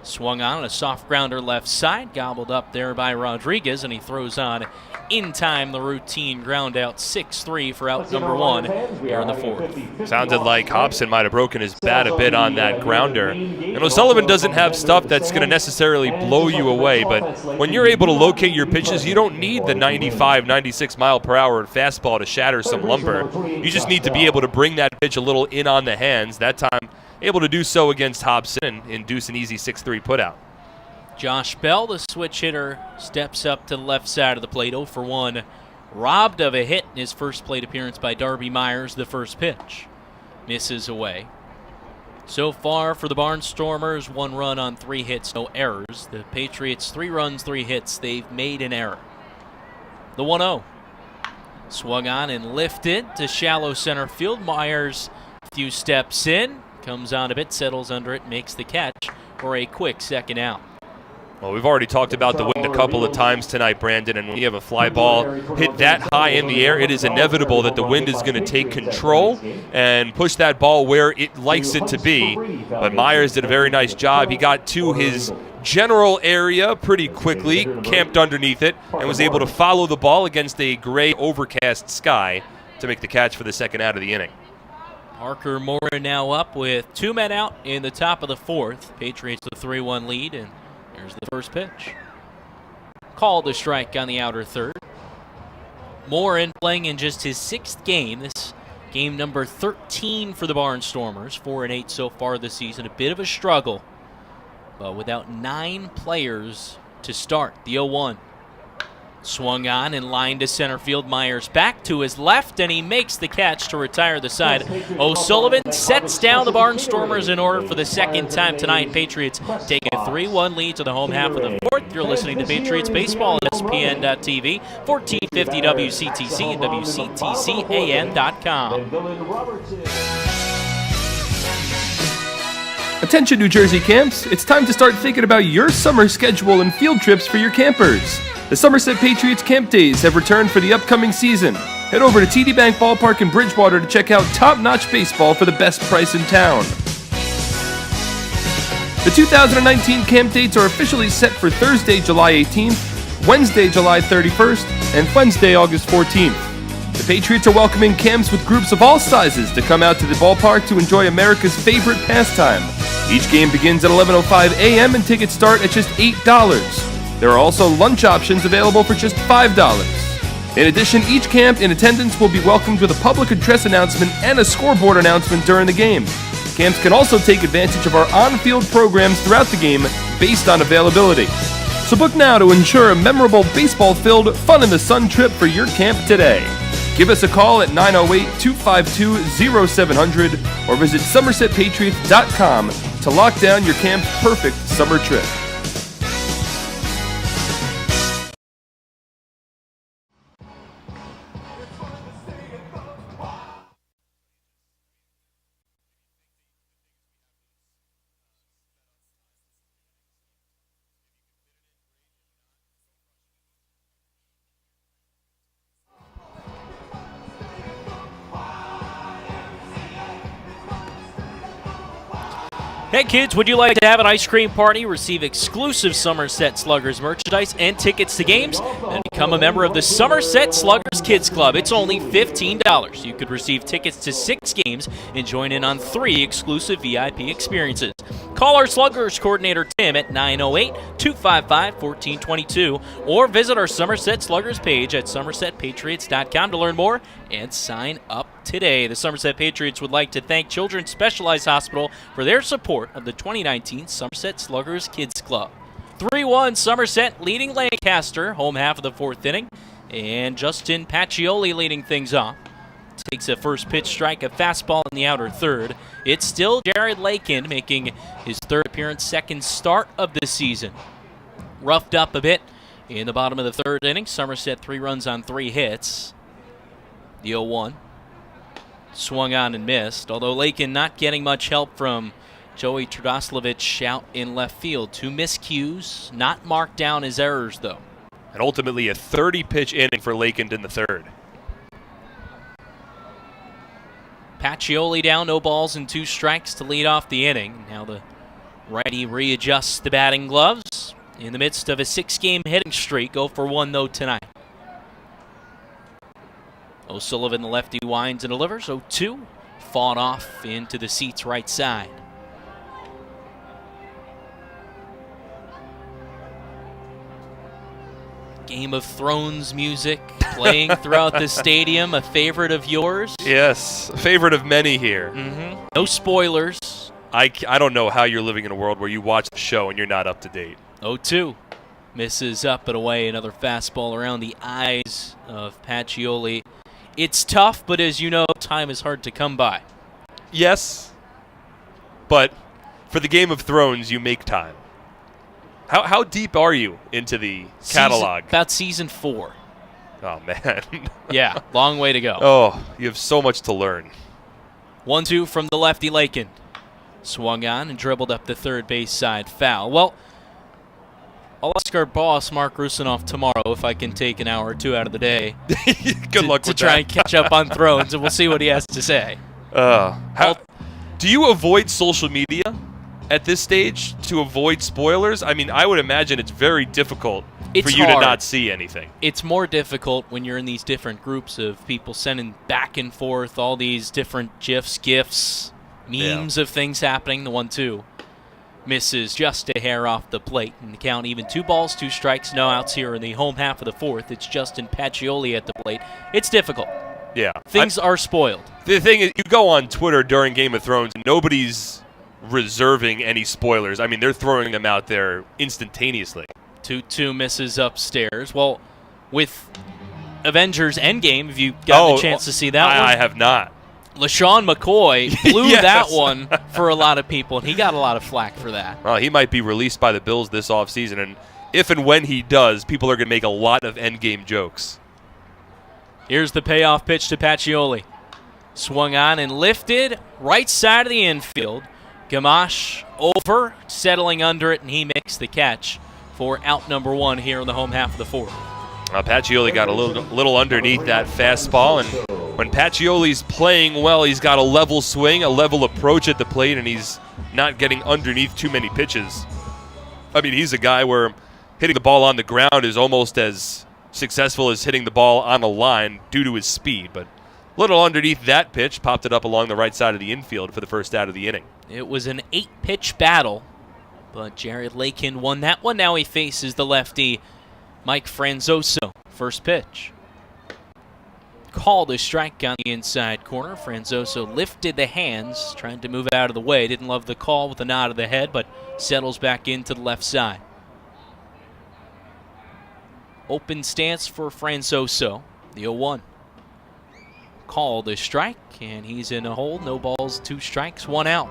Swung on a soft grounder left side, gobbled up there by Rodriguez, and he throws on in time the routine ground out 6-3 for out number 1 here in the fourth. Sounded like Hobson might have broken his bat a bit on that grounder. And O'Sullivan doesn't have stuff that's going to necessarily blow you away, but when you're able to locate your pitches, you don't need the 95, 96 mile per hour fastball to shatter some lumber. You just need to be able to bring that pitch a little in on the hands. That time, able to do so against Hobson and induce an easy 6-3 putout. Josh Bell, the switch hitter, steps up to the left side of the plate, 0 for 1. Robbed of a hit in his first plate appearance by Darby Myers, the first pitch. Misses away. So far for the Barnstormers, 1 run on 3 hits, no errors. The Patriots, 3 runs, 3 hits. They've made an error. The 1-0. Swung on and lifted to shallow center field. Myers, a few steps in, comes on a bit, settles under it, makes the catch for a quick second out. Well, we've already talked about the wind a couple of times tonight, Brandon, and when you have a fly ball hit that high in the air, it is inevitable that the wind is going to take control and push that ball where it likes it to be. But Myers did a very nice job. He got to his general area pretty quickly, camped underneath it, and was able to follow the ball against a gray overcast sky to make the catch for the second out of the inning. Parker Moore now up with 2 men out in the top of the fourth. Patriots with a 3-1 lead, and here's the first pitch. Called a strike on the outer third. Moore playing in just his 6th game. This game number 13 for the Barnstormers. 4-8 so far this season. A bit of a struggle, but without 9 players to start. The 0-1. Swung on and lined to center field. Myers back to his left, and he makes the catch to retire the side. O'Sullivan sets down the Barnstormers in order for the second time tonight. Patriots take a 3-1 lead to the home half of the fourth. You're listening to Patriots Baseball at ESPN.TV, 1450 WCTC and WCTCAN.com. Attention New Jersey camps, it's time to start thinking about your summer schedule and field trips for your campers. The Somerset Patriots camp days have returned for the upcoming season. Head over to TD Bank Ballpark in Bridgewater to check out top-notch baseball for the best price in town. The 2019 camp dates are officially set for Thursday, July 18th, Wednesday, July 31st, and Wednesday, August 14th. The Patriots are welcoming camps with groups of all sizes to come out to the ballpark to enjoy America's favorite pastime. Each game begins at 11:05 a.m. and tickets start at just $8. There are also lunch options available for just $5. In addition, each camp in attendance will be welcomed with a public address announcement and a scoreboard announcement during the game. Camps can also take advantage of our on-field programs throughout the game based on availability. So book now to ensure a memorable baseball-filled, fun-in-the-sun trip for your camp today. Give us a call at 908-252-0700 or visit SomersetPatriots.com to lock down your camp's perfect summer trip. Hey kids, would you like to have an ice cream party, receive exclusive Somerset Sluggers merchandise and tickets to games, and become a member of the Somerset Sluggers Kids Club? It's only $15. You could receive tickets to 6 games and join in on 3 exclusive VIP experiences. Call our Sluggers coordinator Tim at 908-255-1422 or visit our Somerset Sluggers page at somersetpatriots.com to learn more and sign up today. The Somerset Patriots would like to thank Children's Specialized Hospital for their support of the 2019 Somerset Sluggers Kids Club. 3-1 Somerset leading Lancaster, home half of the 4th inning, and Justin Pacioli leading things off. Takes a first pitch strike, a fastball in the outer third. It's still Jared Lakin making his 3rd appearance, 2nd start of the season. Roughed up a bit in the bottom of the 3rd inning. Somerset 3 runs on 3 hits. The 0-1. Swung on and missed, although Lakin not getting much help from Joey Trdoslavich out in left field. 2 miscues, not marked down as errors, though. And ultimately a 30-pitch inning for Lakin in the 3rd. Pacioli down, no balls and 2 strikes to lead off the inning. Now the righty readjusts the batting gloves in the midst of a 6-game hitting streak. 0 for 1, though, tonight. O'Sullivan, the lefty, winds and delivers. 0-2. Fought off into the seats right side. Game of Thrones music playing throughout the stadium. A favorite of yours? Yes, a favorite of many here. No spoilers. I don't know how you're living in a world where you watch the show and you're not up to date. 0-2. Misses up and away. Another fastball around the eyes of Pacioli. It's tough, but as you know, time is hard to come by. Yes, but for the Game of Thrones, you make time. How deep are you into the catalog? About season 4. Oh, man. Yeah, long way to go. Oh, you have so much to learn. 1-2 from the lefty Lakin. Swung on and dribbled up the 3rd base side, foul. Well, I'll ask our boss, Mark Rusinoff, tomorrow if I can take an hour or 2 out of the day. Good luck with that. To try and catch up on Thrones, and we'll see what he has to say. Do you avoid social media at this stage to avoid spoilers? I mean, I would imagine it's very difficult for you to not see anything. It's more difficult when you're in these different groups of people sending back and forth all these different GIFs, memes of things happening. The 1-2 misses just a hair off the plate. And the count even 2 balls, 2 strikes, no outs here in the home half of the 4th. It's Justin Pacioli at the plate. It's difficult. Yeah. Things are spoiled. The thing is, you go on Twitter during Game of Thrones, and nobody's reserving any spoilers. I mean, they're throwing them out there instantaneously. 2-2 misses upstairs. Well, with Avengers Endgame, have you gotten a chance to see that one? I have not. LaShawn McCoy blew that one for a lot of people, and he got a lot of flack for that. Well, he might be released by the Bills this offseason, and if and when he does, people are going to make a lot of Endgame jokes. Here's the payoff pitch to Pacioli. Swung on and lifted right side of the infield. Gamache over, settling under it, and he makes the catch for out number 1 here in the home half of the 4th. Pacioli got a little underneath that fastball, and when Pacioli's playing well, he's got a level swing, a level approach at the plate, and he's not getting underneath too many pitches. I mean, he's a guy where hitting the ball on the ground is almost as successful as hitting the ball on a line due to his speed, but a little underneath that pitch, popped it up along the right side of the infield for the first out of the inning. It was an 8-pitch battle, but Jared Lakin won that one. Now he faces the lefty Mike Franzoso. First pitch. Called a strike on the inside corner. Franzoso lifted the hands, trying to move it out of the way. Didn't love the call with a nod of the head, but settles back into the left side. Open stance for Franzoso. The 0-1. Called a strike, and he's in a hole. No balls, 2 strikes, 1 out.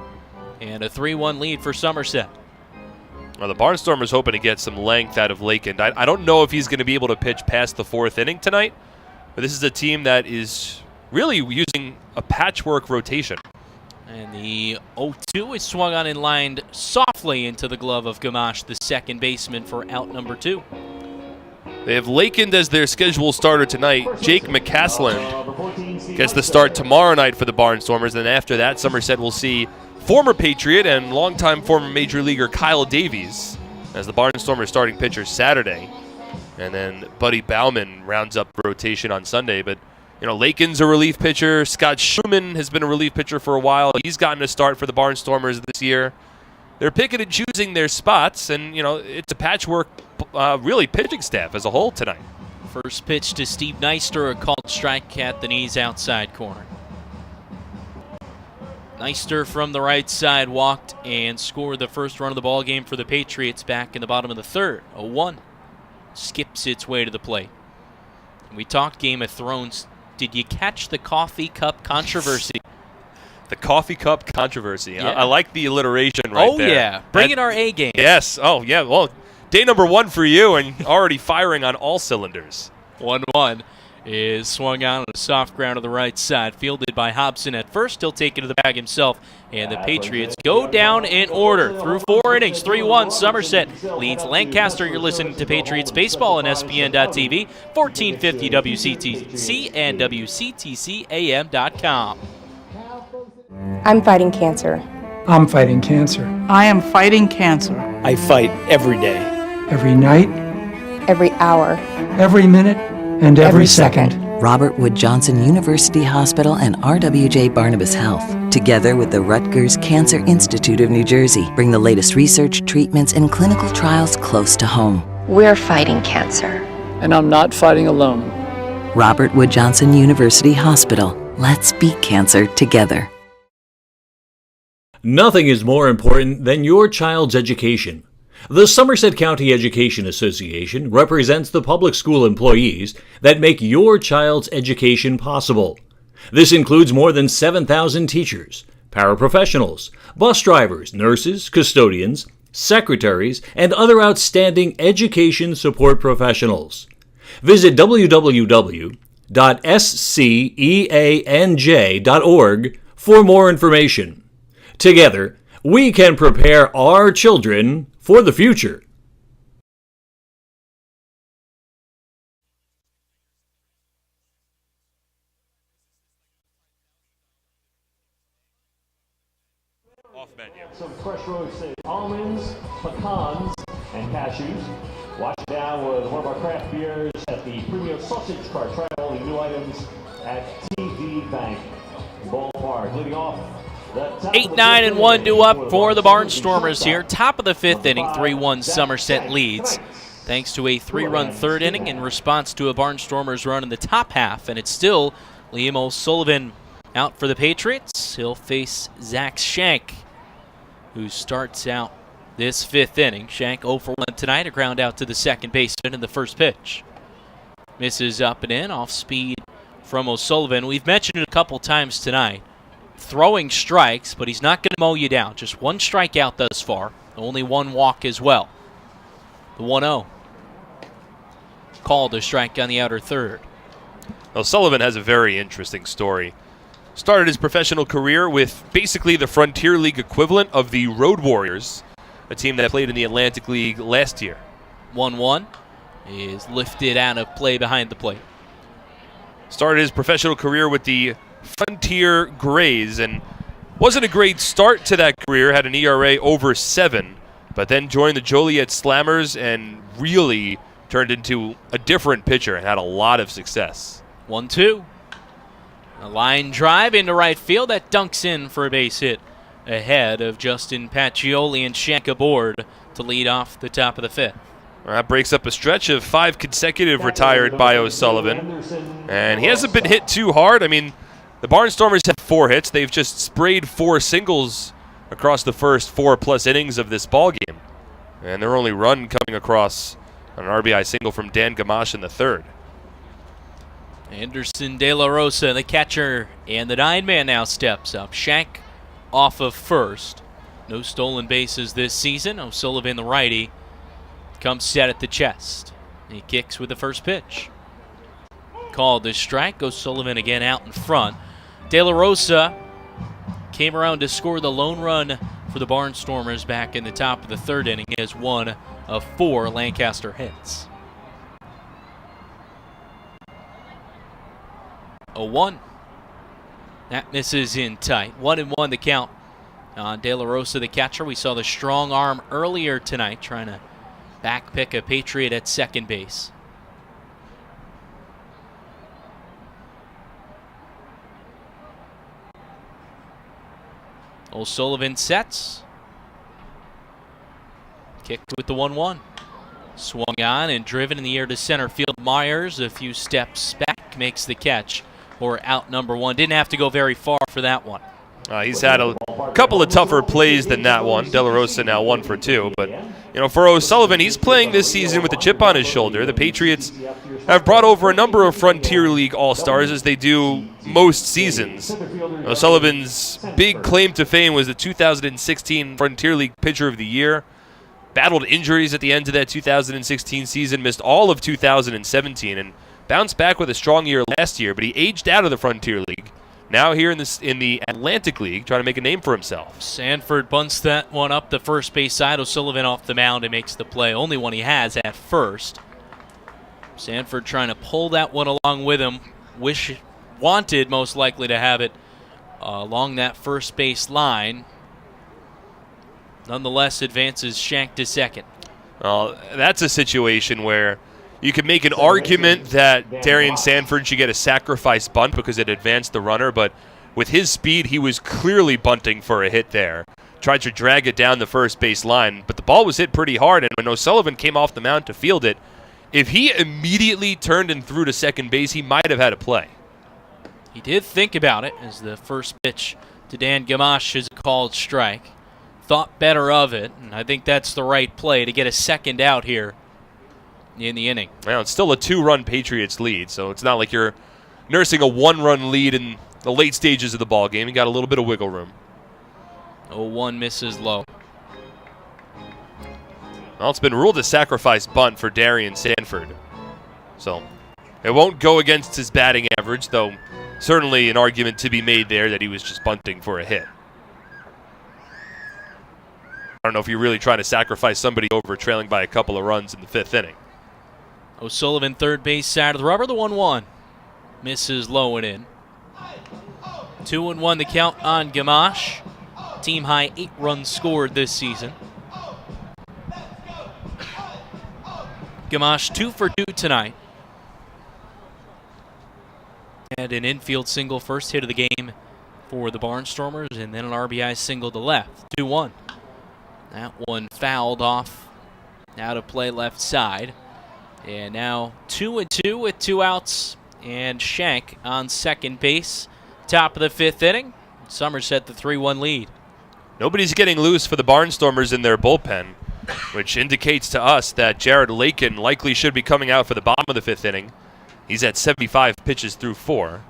And a 3-1 lead for Somerset. Well, the Barnstormers hoping to get some length out of Lakin. I don't know if he's going to be able to pitch past the 4th inning tonight, but this is a team that is really using a patchwork rotation. And the 0-2 is swung on and lined softly into the glove of Gamache, the second baseman, for out number 2. They have Lakin as their scheduled starter tonight. Jake McCasland gets the start tomorrow night for the Barnstormers. And after that, Somerset will see former Patriot and longtime former Major Leaguer Kyle Davies as the Barnstormers starting pitcher Saturday. And then Buddy Bauman rounds up the rotation on Sunday. But, Lakin's a relief pitcher. Scott Schumann has been a relief pitcher for a while. He's gotten a start for the Barnstormers this year. They're picking and choosing their spots, and, it's a patchwork, really, pitching staff as a whole tonight. First pitch to Steve Neister, a called strike at the knees outside corner. Neister from the right side walked and scored the first run of the ball game for the Patriots back in the bottom of the third. 0-1. Skips its way to the plate. We talked Game of Thrones. Did you catch the coffee cup controversy? The coffee cup controversy. Yeah. I like the alliteration right there. Oh, yeah. Bring in our A game. Yes. Oh, yeah. Well, day number 1 for you and already firing on all cylinders. 1-1 is swung on a soft ground to the right side. Fielded by Hobson at first. He'll take it to the bag himself. And the Patriots go down in order. Through 4 innings, 3-1. Somerset leads Lancaster. You're listening to Patriots Baseball on SPN.TV, 1450 WCTC and WCTCAM.com. I'm fighting cancer. I'm fighting cancer. I am fighting cancer. I fight every day. Every night. Every hour. Every minute. And every second. Robert Wood Johnson University Hospital and RWJ Barnabas Health, together with the Rutgers Cancer Institute of New Jersey, bring the latest research, treatments, and clinical trials close to home. We're fighting cancer. And I'm not fighting alone. Robert Wood Johnson University Hospital. Let's beat cancer together. Nothing is more important than your child's education. The Somerset County Education Association represents the public school employees that make your child's education possible. This includes more than 7,000 teachers, paraprofessionals, bus drivers, nurses, custodians, secretaries, and other outstanding education support professionals. Visit www.sceanj.org for more information. Together, we can prepare our children for the future. Off menu. Some fresh roasted almonds, pecans, and cashews. Wash it down with one of our craft beers at the Premium Sausage Cart. Try all the new items at TD Bank Ballpark. Leading off. 8-9-1 due up for the Barnstormers here. Top of the 5th inning, 3-1 Somerset leads. Thanks to a 3-run third inning in response to a Barnstormers run in the top half. And it's still Liam O'Sullivan out for the Patriots. He'll face Zach Shank, who starts out this 5th inning. Shank 0 for 1 tonight, a ground out to the second baseman in the first pitch. Misses up and in, off speed from O'Sullivan. We've mentioned it a couple times tonight. Throwing strikes, but he's not going to mow you down. Just 1 strikeout thus far. Only 1 walk as well. The 1-0. Called a strike on the outer third. O'Sullivan has a very interesting story. Started his professional career with basically the Frontier League equivalent of the Road Warriors, a team that played in the Atlantic League last year. 1-1 is lifted out of play behind the plate. Started his professional career with the Frontier Grays, and wasn't a great start to that career, had an ERA over 7, but then joined the Joliet Slammers and really turned into a different pitcher and had a lot of success. 1-2. A line drive into right field that dunks in for a base hit ahead of Justin Pacioli and Shank aboard to lead off the top of the 5th. Well, that breaks up a stretch of 5 consecutive retired by O'Sullivan, and he hasn't been hit too hard. I mean, the Barnstormers have 4 hits. They've just sprayed 4 singles across the first 4+ innings of this ball game. And their only run coming across an RBI single from Dan Gamache in the 3rd. Anderson De La Rosa, the catcher, and the 9-man now steps up. Shank off of first. No stolen bases this season. O'Sullivan, the righty, comes set at the chest. He kicks with the first pitch. Called the strike. O'Sullivan again out in front. De La Rosa came around to score the lone run for the Barnstormers back in the top of the 3rd inning. He has 1 of 4 Lancaster hits. 0-1. That misses in tight. 1-1 the count De La Rosa, the catcher. We saw the strong arm earlier tonight trying to back pick a Patriot at second base. O'Sullivan sets. Kicked with the 1-1. Swung on and driven in the air to center field. Myers, a few steps back, makes the catch. Or out number one. Didn't have to go very far for that one. He's had a couple of tougher plays than that one. De La Rosa now 1 for 2. But, for O'Sullivan, he's playing this season with a chip on his shoulder. The Patriots have brought over a number of Frontier League All-Stars, as they do most seasons. O'Sullivan's big claim to fame was the 2016 Frontier League Pitcher of the Year. Battled injuries at the end of that 2016 season, missed all of 2017, and bounced back with a strong year last year, but he aged out of the Frontier League. Now here in the Atlantic League, trying to make a name for himself. Sanford bunts that one up the first base side. O'Sullivan off the mound and makes the play. Only one he has at first. Sanford trying to pull that one along with him. Wanted most likely to have it along that first base line. Nonetheless, advances Shank to second. Well, that's a situation where you could make an argument that Darian Sanford should get a sacrifice bunt because it advanced the runner, but with his speed, he was clearly bunting for a hit there. Tried to drag it down the first base line, but the ball was hit pretty hard, and when O'Sullivan came off the mound to field it, if he immediately turned and threw to second base, he might have had a play. He did think about it as the first pitch to Dan Gamache is a called strike. Thought better of it, and I think that's the right play to get a second out here in the inning. Well, it's still a 2-run Patriots lead, so it's not like you're nursing a 1-run lead in the late stages of the ball game. You got a little bit of wiggle room. 0-1 misses low. Well, it's been ruled a sacrifice bunt for Darian Sanford, so it won't go against his batting average, though certainly an argument to be made there that he was just bunting for a hit. I don't know if you're really trying to sacrifice somebody over trailing by a couple of runs in the 5th inning. O'Sullivan, third base side of the rubber, the 1-1. Misses low and in. 2-1 the count on Gamache. Team high 8 runs scored this season. Gamache 2 for 2 tonight. Had an infield single, first hit of the game for the Barnstormers, and then an RBI single to left. 2-1. That one fouled off. Now to play left side. And now 2-2 with 2 outs. And Shank on second base. Top of the 5th inning. Somerset the 3-1 lead. Nobody's getting loose for the Barnstormers in their bullpen, which indicates to us that Jared Lakin likely should be coming out for the bottom of the 5th inning. He's at 75 pitches through 4.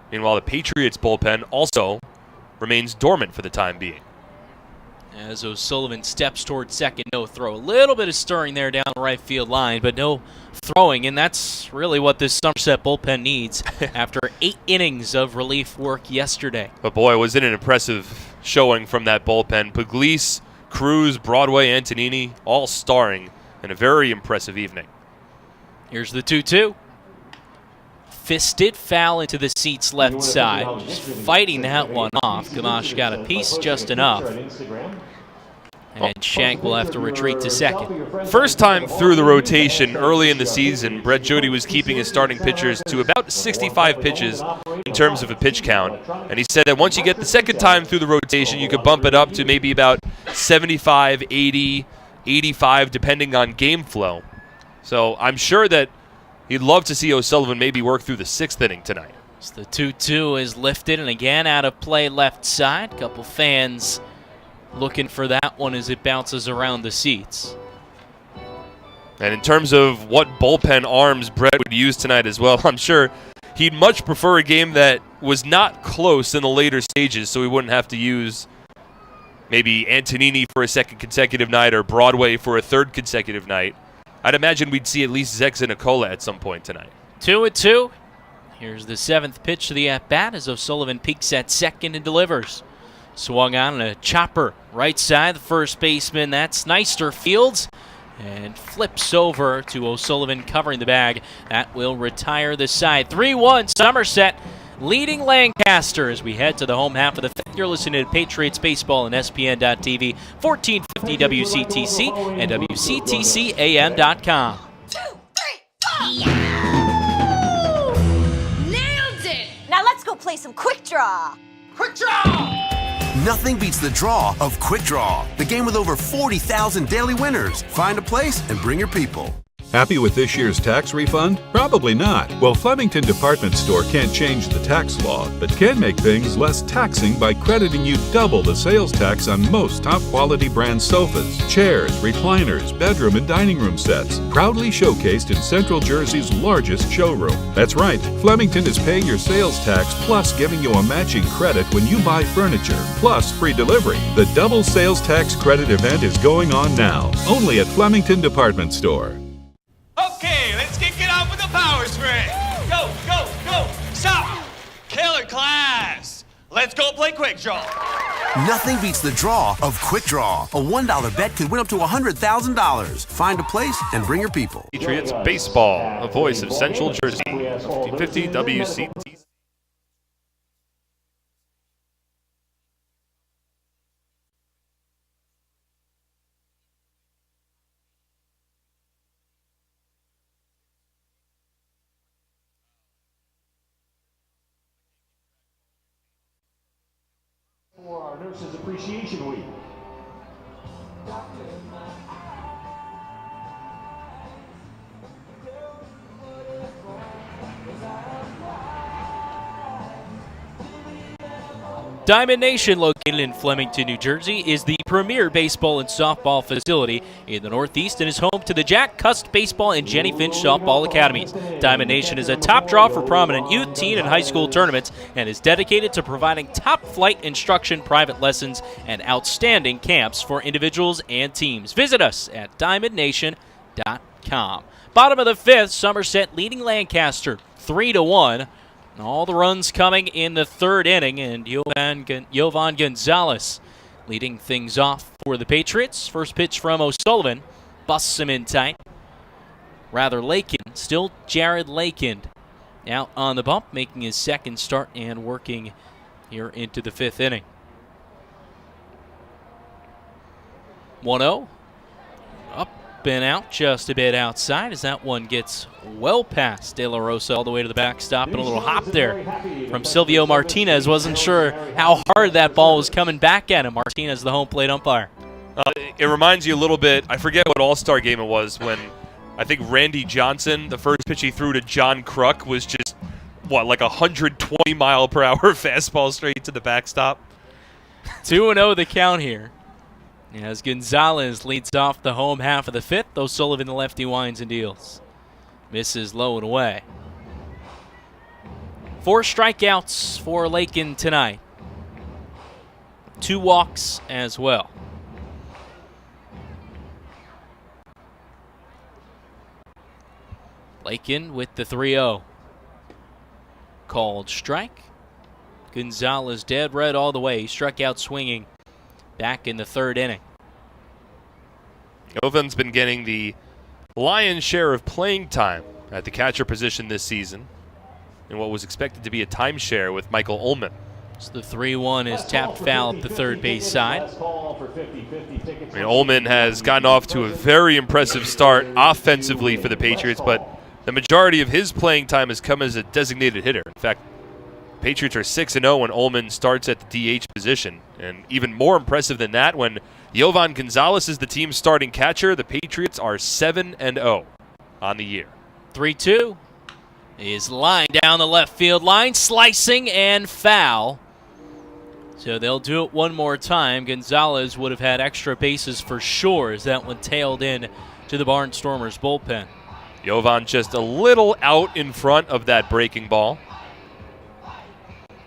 Meanwhile, the Patriots bullpen also remains dormant for the time being. As O'Sullivan steps toward second, no throw. A little bit of stirring there down the right field line, but no throwing, and that's really what this Somerset bullpen needs after 8 innings of relief work yesterday. But boy, was it an impressive showing from that bullpen. Pugliese, Cruz, Broadway, Antonini, all starring in a very impressive evening. Here's the 2-2. Fisted foul into the seats left side. Just fighting that one off. Gamache got a piece just enough. And Shank will have to retreat to second. First time through the rotation early in the season, Brett Jody was keeping his starting pitchers to about 65 pitches in terms of a pitch count. And he said that once you get the second time through the rotation, you could bump it up to maybe about 75, 80, 85, depending on game flow. So I'm sure that he'd love to see O'Sullivan maybe work through the 6th inning tonight. So the 2-2 is lifted, and again out of play left side. Couple fans looking for that one as it bounces around the seats. And in terms of what bullpen arms Brett would use tonight as well, I'm sure he'd much prefer a game that was not close in the later stages, so he wouldn't have to use maybe Antonini for a second consecutive night or Broadway for a third consecutive night. I'd imagine we'd see at least Zex and Nicola at some point tonight. 2-2. Here's the 7th pitch to the at-bat as O'Sullivan peaks at second and delivers. Swung on a chopper right side, the first baseman, that's Neister, fields and flips over to O'Sullivan covering the bag. That will retire the side. 3-1, Somerset leading Lancaster as we head to the home half of the fifth. You're listening to Patriots Baseball on SPN.TV, 1450 WCTC, and WCTCAM.com. 2, 3, 4! Nailed it! Now let's go play some quick draw. Quick draw! Nothing beats the draw of Quick Draw, the game with over 40,000 daily winners. Find a place and bring your people. Happy with this year's tax refund? Probably not. Well, Flemington Department Store can't change the tax law, but can make things less taxing by crediting you double the sales tax on most top-quality brand sofas, chairs, recliners, bedroom and dining room sets, proudly showcased in Central Jersey's largest showroom. That's right, Flemington is paying your sales tax plus giving you a matching credit when you buy furniture, plus free delivery. The double sales tax credit event is going on now, only at Flemington Department Store. Okay, let's kick it off with a power spray. Go, go, go. Stop. Killer class. Let's go play quick draw. Nothing beats the draw of Quick Draw. A $1 bet could win up to $100,000. Find a place and bring your people. Patriots Baseball, a voice of Central Jersey, 1550 WCTC. For our Nurses Appreciation Week. Diamond Nation, located in Flemington, New Jersey, is the premier baseball and softball facility in the Northeast and is home to the Jack Cust Baseball and Jenny Finch Softball Academies. Diamond Nation is a top draw for prominent youth, teen, and high school tournaments and is dedicated to providing top-flight instruction, private lessons, and outstanding camps for individuals and teams. Visit us at diamondnation.com. Bottom of the fifth, Somerset leading Lancaster 3-1. All the runs coming in the third inning, and Jovan Gonzalez leading things off for the Patriots. First pitch from O'Sullivan, busts him in tight. Rather Lakin, still Jared Lakin, out on the bump, making his second start and working here into the fifth inning. 1-0, up and out, just a bit outside as that one gets well past De La Rosa all the way to the backstop, and a little hop there from Silvio Martinez. Wasn't sure how hard that ball was coming back at him. Martinez, the home plate umpire. It reminds you a little bit, I forget what All-Star game it was, when I think Randy Johnson, the first pitch he threw to John Kruk was just, like a 120-mile-per-hour fastball straight to the backstop. 2-0 the count here, as Gonzalez leads off the home half of the fifth. O'Sullivan, the lefty, winds and deals. Misses low and away. 4 strikeouts for Lakin tonight. 2 walks as well. Lakin with the 3-0. Called strike. Gonzalez dead red all the way. He struck out swinging back in the third inning. Jovan's been getting the lion's share of playing time at the catcher position this season in what was expected to be a timeshare with Michael Ullman. So the 3-1 is tapped foul up the third base side. I mean, Ullman has gotten off to a very impressive start offensively for the Patriots, but the majority of his playing time has come as a designated hitter. In fact, Patriots are 6-0 when Ullman starts at the DH position. And even more impressive than that, when Jovan Gonzalez is the team's starting catcher, the Patriots are 7-0 on the year. 3-2 is lined down the left field line, slicing and foul. So they'll do it one more time. Gonzalez would have had extra bases for sure as that one tailed in to the Barnstormers bullpen. Jovan just a little out in front of that breaking ball.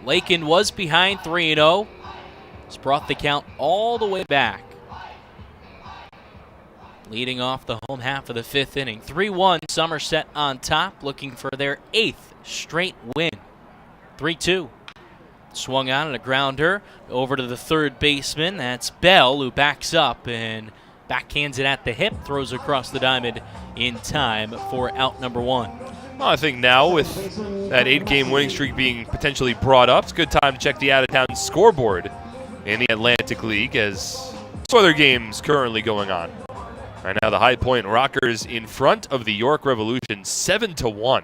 Lakin was behind 3-0. It's brought the count all the way back. Leading off the home half of the fifth inning. 3-1, Somerset on top, looking for their 8th straight win. 3-2. Swung on and a grounder over to the third baseman. That's Bell, who backs up and backhands it at the hip, throws across the diamond in time for out number 1. Well, I think now with that 8-game winning streak being potentially brought up, it's a good time to check the out-of-town scoreboard in the Atlantic League as two other games currently going on. Right now, the High Point Rockers in front of the York Revolution 7-1.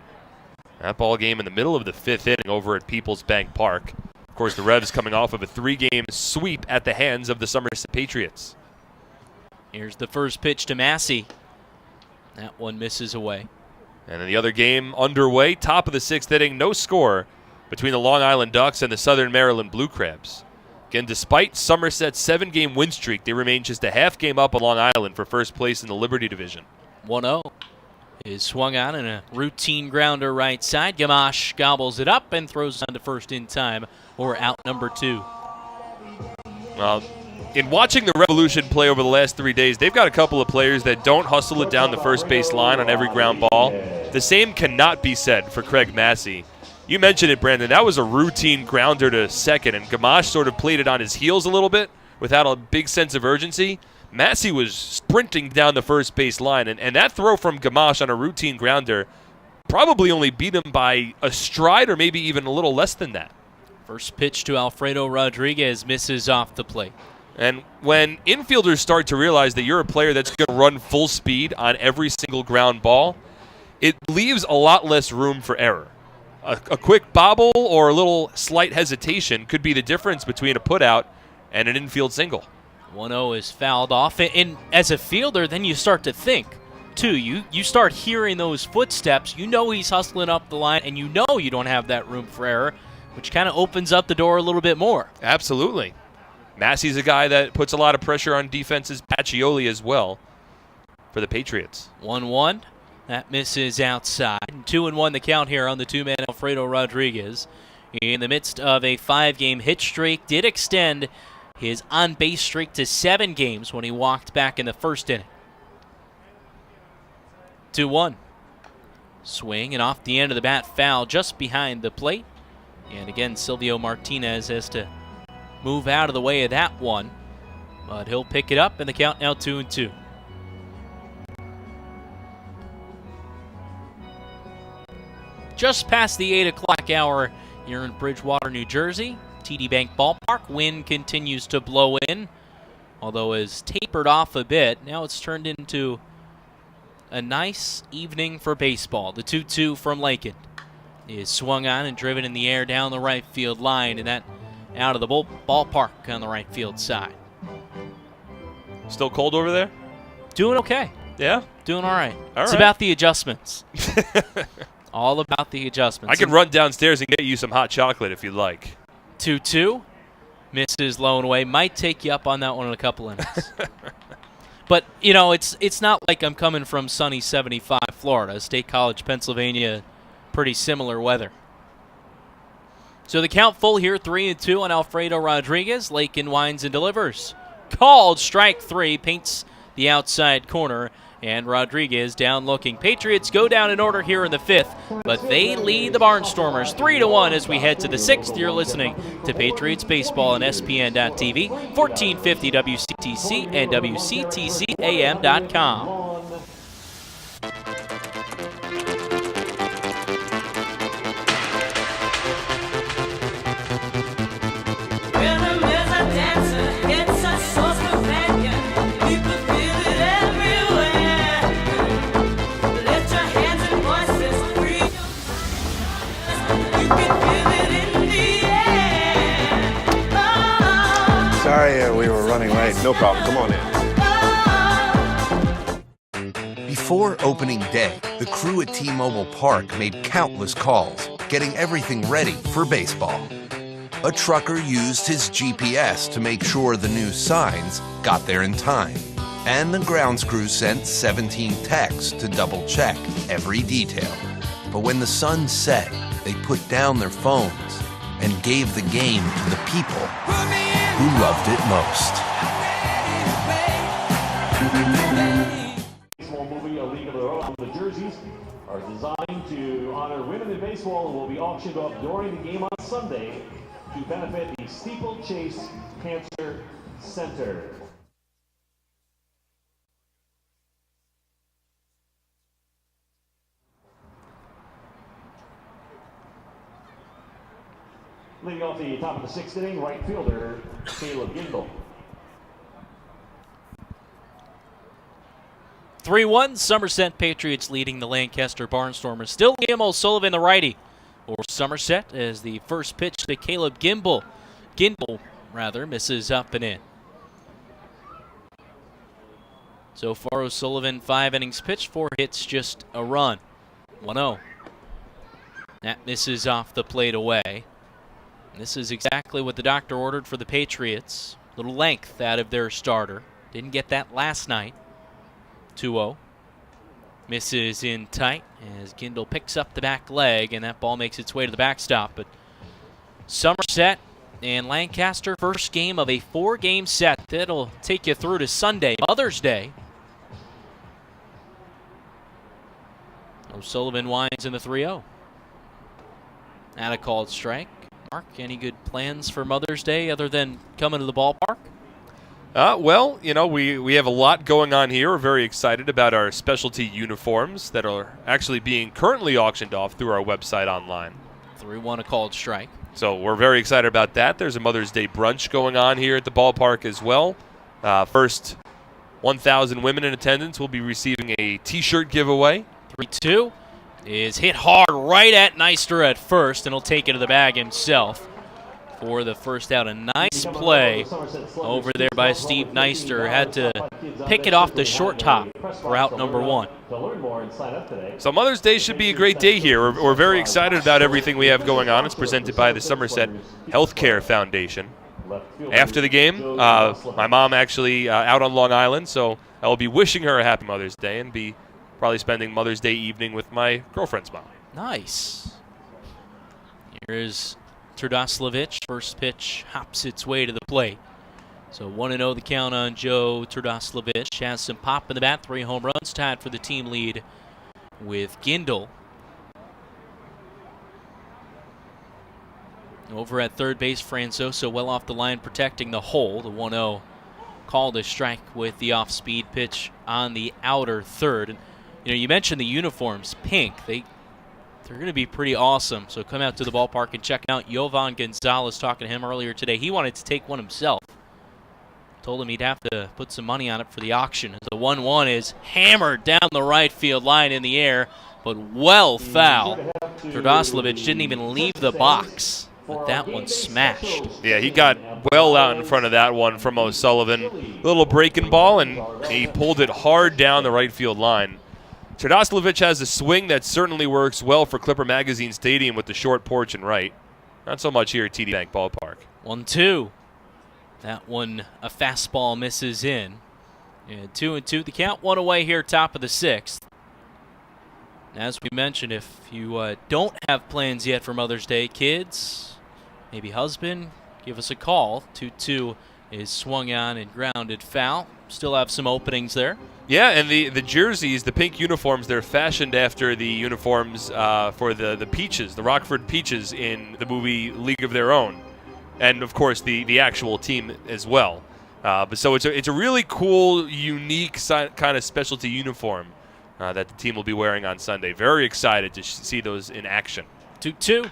That ball game in the middle of the 5th inning over at Peoples Bank Park. Of course, the Revs coming off of a 3-game sweep at the hands of the Somerset Patriots. Here's the first pitch to Massey. That one misses away. And then the other game underway, top of the 6th inning, no score between the Long Island Ducks and the Southern Maryland Blue Crabs. Again, despite Somerset's 7-game win streak, they remain just a half game up on Long Island for first place in the Liberty Division. 1-0 is swung on in a routine grounder right side. Gamache gobbles it up and throws on to first in time, or out number 2. Well, in watching the Revolution play over the last 3 days, they've got a couple of players that don't hustle it down the first base line on every ground ball. The same cannot be said for Craig Massey. You mentioned it, Brandon. That was a routine grounder to second, and Gamache sort of played it on his heels a little bit without a big sense of urgency. Massey was sprinting down the first base line, and that throw from Gamache on a routine grounder probably only beat him by a stride or maybe even a little less than that. First pitch to Alfredo Rodriguez misses off the plate. And when infielders start to realize that you're a player that's going to run full speed on every single ground ball, it leaves a lot less room for error. A quick bobble or a little slight hesitation could be the difference between a putout and an infield single. 1-0 is fouled off. And as a fielder, then you start to think, too. You start hearing those footsteps. You know he's hustling up the line, and you know you don't have that room for error, which kind of opens up the door a little bit more. Absolutely. Massey's a guy that puts a lot of pressure on defenses. Pacioli as well for the Patriots. 1-1. That misses outside. 2-1 the count here on the two-man Alfredo Rodriguez. In the midst of a 5-game hit streak, did extend his on-base streak to 7 games when he walked back in the first inning. 2-1. Swing and off the end of the bat, foul just behind the plate. And again, Silvio Martinez has to move out of the way of that one. But he'll pick it up, and the count now 2-2. Just past the 8 o'clock hour here in Bridgewater, New Jersey. TD Bank Ballpark. Wind continues to blow in, although it's tapered off a bit. Now it's turned into a nice evening for baseball. The 2-2 from Lakin is swung on and driven in the air down the right field line, and that out of the ballpark on the right field side. Still cold over there? Doing okay. Yeah? Doing all right. All it's right. about the adjustments. All about the adjustments. I can run downstairs and get you some hot chocolate if you'd like. 2-2. Misses low and away. Might take you up on that one in a couple innings. But, you know, it's not like I'm coming from sunny 75 Florida. State College, Pennsylvania, pretty similar weather. So the count full here, 3-2 on Alfredo Rodriguez. Lakin winds and delivers. Called strike 3, paints the outside corner, and Rodriguez down looking. Patriots go down in order here in the 5th, but they lead the Barnstormers 3-1 as we head to the 6th. You're listening to Patriots Baseball on SPN.TV, 1450 WCTC and WCTCAM.com. Sorry, we were running late. No problem. Come on in. Before opening day, the crew at T-Mobile Park made countless calls, getting everything ready for baseball. A trucker used his GPS to make sure the new signs got there in time. And the grounds crew sent 17 texts to double-check every detail. But when the sun set, they put down their phones and gave the game to the people who loved it most. Baseball movie, A League of Their Own. The jerseys are designed to honor women in baseball and will be auctioned off during the game on Sunday to benefit the Steeplechase Cancer Center. Leading off the top of the sixth inning, right fielder Caleb Gindel. 3-1, Somerset Patriots leading the Lancaster Barnstormers. Still Liam O'Sullivan, the righty, for Somerset, as the first pitch to Caleb Gindel misses up and in. So far, O'Sullivan, 5 innings pitched, 4 hits, just a run. 1-0. That misses off the plate away. And this is exactly what the doctor ordered for the Patriots. A little length out of their starter. Didn't get that last night. 2-0. Misses in tight as Gindel picks up the back leg, and that ball makes its way to the backstop. But Somerset and Lancaster, first game of a 4-game set that'll take you through to Sunday, Mother's Day. O'Sullivan winds in the 3-0. And a called strike. Mark, any good plans for Mother's Day other than coming to the ballpark? Well, you know, we have a lot going on here. We're very excited about our specialty uniforms that are actually being currently auctioned off through our website online. 3-1, a called strike. So we're very excited about that. There's a Mother's Day brunch going on here at the ballpark as well. First 1,000 women in attendance will be receiving a T-shirt giveaway. 3-2 is hit hard right at Neister at first, and he'll take it to the bag himself for the first out. A nice play over there by Steve Neister. Had to pick it off the short top for out number 1. So Mother's Day should be a great day here. We're very excited about everything we have going on. It's presented by the Somerset Healthcare Foundation. After the game, my mom actually out on Long Island, so I will be wishing her a happy Mother's Day and be probably spending Mother's Day evening with my girlfriend's mom. Nice. Here's Turdoslavich. First pitch hops its way to the plate. So 1-0 the count on Joe Turdoslavich. Has some pop in the bat. 3 home runs, tied for the team lead with Gindel. Over at third base, Franzoso well off the line protecting the hole. The 1-0 called a strike with the off-speed pitch on the outer third. And, you know, you mentioned the uniforms, pink. They're going to be pretty awesome. So come out to the ballpark and check out Jovan Gonzalez. Talking to him earlier today. He wanted to take one himself. Told him he'd have to put some money on it for the auction. The 1-1 is hammered down the right field line in the air, but well foul. Turdoslavich didn't even leave the box, but that one smashed. Yeah, he got well out in front of that one from O'Sullivan. Little breaking ball, and he pulled it hard down the right field line. Turdoslavich has a swing that certainly works well for Clipper Magazine Stadium with the short porch and right. Not so much here at TD Bank Ballpark. 1-2. That one, a fastball misses in. And 2-2. The count, 1 away here, top of the 6th. As we mentioned, if you don't have plans yet for Mother's Day, kids, maybe husband, give us a call. 2-2 is swung on and grounded foul. Still have some openings there. Yeah, and the jerseys, the pink uniforms, they're fashioned after the uniforms for the Peaches, the Rockford Peaches in the movie League of Their Own. And, of course, the actual team as well. But so it's a really cool, unique kind of specialty uniform that the team will be wearing on Sunday. Very excited to see those in action. 2-2.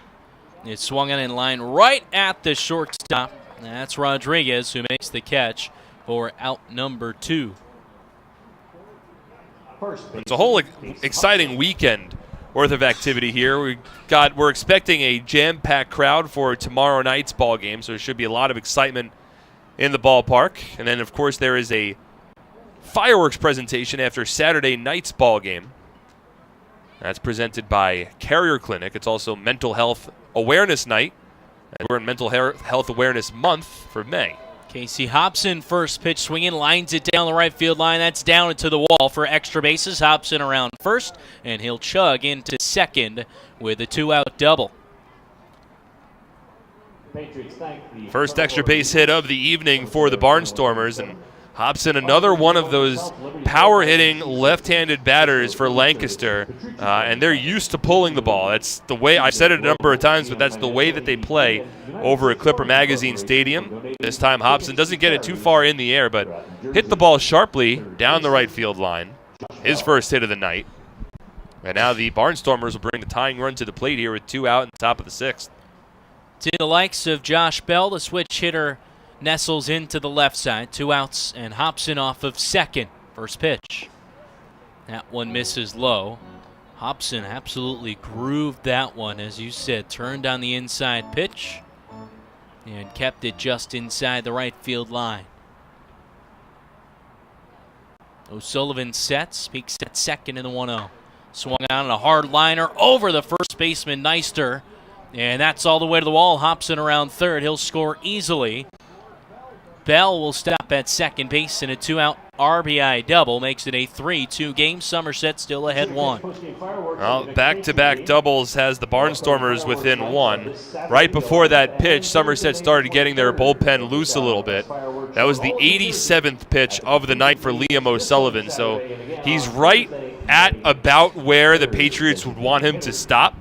It's swung on in line right at the shortstop. That's Rodriguez who makes the catch for out number 2. It's a whole exciting weekend worth of activity here. We're expecting a jam-packed crowd for tomorrow night's ball game, so there should be a lot of excitement in the ballpark. And then, of course, there is a fireworks presentation after Saturday night's ball game. That's presented by Carrier Clinic. It's also Mental Health Awareness Night. And we're in Mental Health Awareness Month for May. Casey Hobson, first pitch swinging, lines it down the right field line. That's down into the wall for extra bases. Hobson around first, and he'll chug into second with a 2-out double. First extra base hit of the evening for the Barnstormers, and Hobson, another one of those power-hitting left-handed batters for Lancaster, and they're used to pulling the ball. That's the way, I've said it a number of times, but that's the way that they play over at Clipper Magazine Stadium. This time Hobson doesn't get it too far in the air, but hit the ball sharply down the right field line. His first hit of the night. And now the Barnstormers will bring the tying run to the plate here with 2 out in the top of the 6th. To the likes of Josh Bell, the switch hitter nestles into the left side. 2 outs, and Hobson off of second. First pitch. That one misses low. Hobson absolutely grooved that one, as you said. Turned on the inside pitch and kept it just inside the right field line. O'Sullivan sets, peaks at second in the 1-0. Swung on a hard liner over the first baseman, Neister. And that's all the way to the wall. Hobson around third. He'll score easily. Bell will stop at second base, and a 2-out RBI double makes it a 3-2 game. Somerset still ahead 1. Well, back-to-back doubles has the Barnstormers within 1. Right before that pitch, Somerset started getting their bullpen loose a little bit. That was the 87th pitch of the night for Liam O'Sullivan, so he's right at about where the Patriots would want him to stop.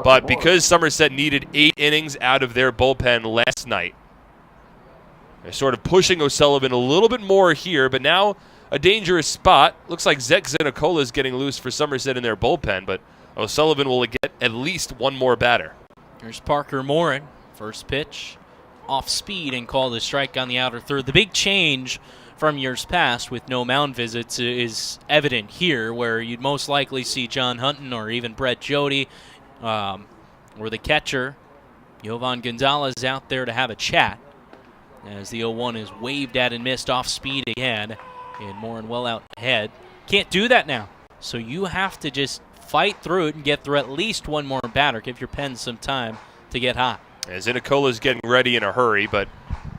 But because Somerset needed 8 innings out of their bullpen last night, they're sort of pushing O'Sullivan a little bit more here, but now a dangerous spot. Looks like Zach Zenicola is getting loose for Somerset in their bullpen, but O'Sullivan will get at least one more batter. Here's Parker Morin. First pitch, off speed and called a strike on the outer third. The big change from years past with no mound visits is evident here, where you'd most likely see John Hunton or even Brett Jody or the catcher, Jovan Gonzalez, out there to have a chat, as the 0-1 is waved at and missed off speed again, and Morin well out ahead. Can't do that now, so you have to just fight through it and get through at least one more batter. Give your pen some time to get hot. As Zenicola getting ready in a hurry, but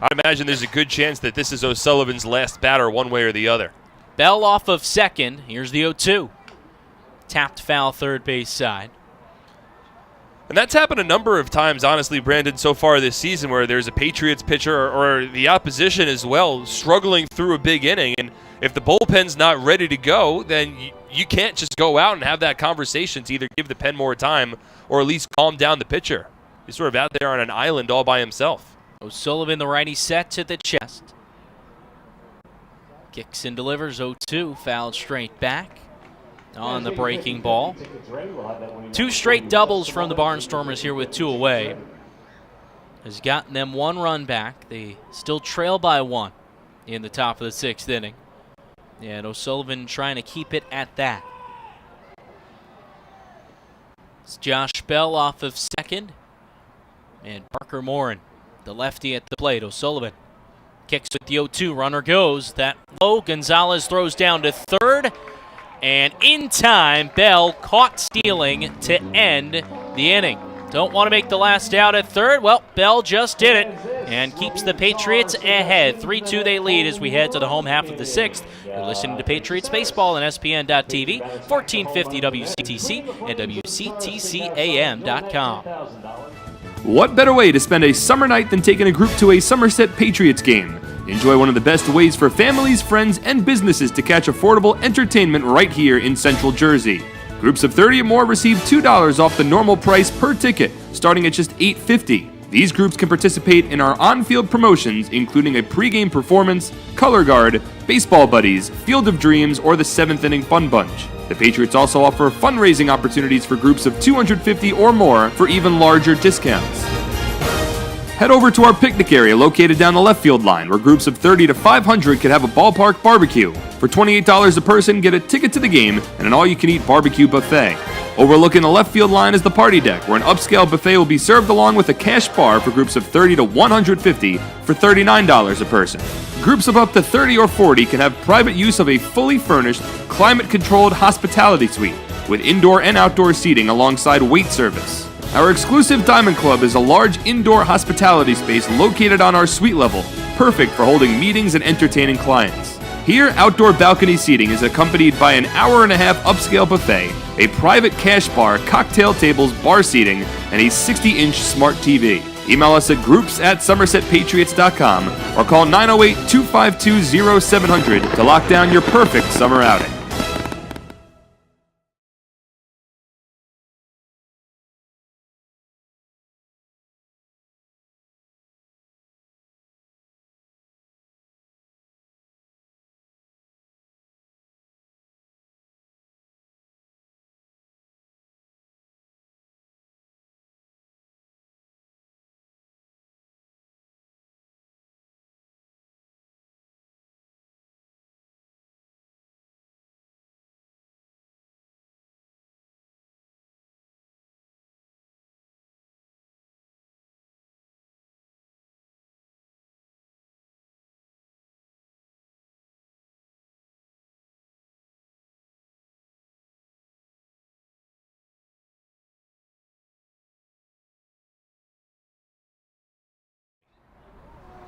I imagine there's a good chance that this is O'Sullivan's last batter one way or the other. Bell off of second. Here's the 0-2. Tapped foul third base side. And that's happened a number of times, honestly, Brandon, so far this season, where there's a Patriots pitcher or the opposition as well struggling through a big inning. And if the bullpen's not ready to go, then you can't just go out and have that conversation to either give the pen more time or at least calm down the pitcher. He's sort of out there on an island all by himself. O'Sullivan, the righty, set to the chest. Kicks and delivers. 0-2, fouled straight back on the breaking ball. 2 straight doubles from the Barnstormers here with 2 away. Has gotten them 1 run back. They still trail by 1 in the top of the 6th inning. And O'Sullivan trying to keep it at that. It's Josh Bell off of second. And Parker Morin, the lefty, at the plate. O'Sullivan kicks with the 0-2. Runner goes. That low. Gonzalez throws down to third. And in time, Bell caught stealing to end the inning. Don't want to make the last out at third. Well, Bell just did it and keeps the Patriots ahead. 3-2 they lead as we head to the home half of the 6th. You're listening to Patriots Baseball on SPN.TV, 1450 WCTC, and WCTCAM.com. What better way to spend a summer night than taking a group to a Somerset Patriots game? Enjoy one of the best ways for families, friends, and businesses to catch affordable entertainment right here in Central Jersey. Groups of 30 or more receive $2 off the normal price per ticket, starting at just $8.50. These groups can participate in our on-field promotions, including a pregame performance, color guard, baseball buddies, Field of Dreams, or the 7th inning fun bunch. The Patriots also offer fundraising opportunities for groups of 250 or more for even larger discounts. Head over to our picnic area located down the left field line, where groups of 30 to 500 can have a ballpark barbecue. For $28 a person, get a ticket to the game and an all-you-can-eat barbecue buffet. Overlooking the left field line is the party deck, where an upscale buffet will be served along with a cash bar for groups of 30 to 150 for $39 a person. Groups of up to 30 or 40 can have private use of a fully furnished, climate-controlled hospitality suite with indoor and outdoor seating alongside wait service. Our exclusive Diamond Club is a large indoor hospitality space located on our suite level, perfect for holding meetings and entertaining clients. Here, outdoor balcony seating is accompanied by an hour-and-a-half upscale buffet, a private cash bar, cocktail tables, bar seating, and a 60-inch smart TV. Email us at groups@somersetpatriots.com or call 908-252-0700 to lock down your perfect summer outing.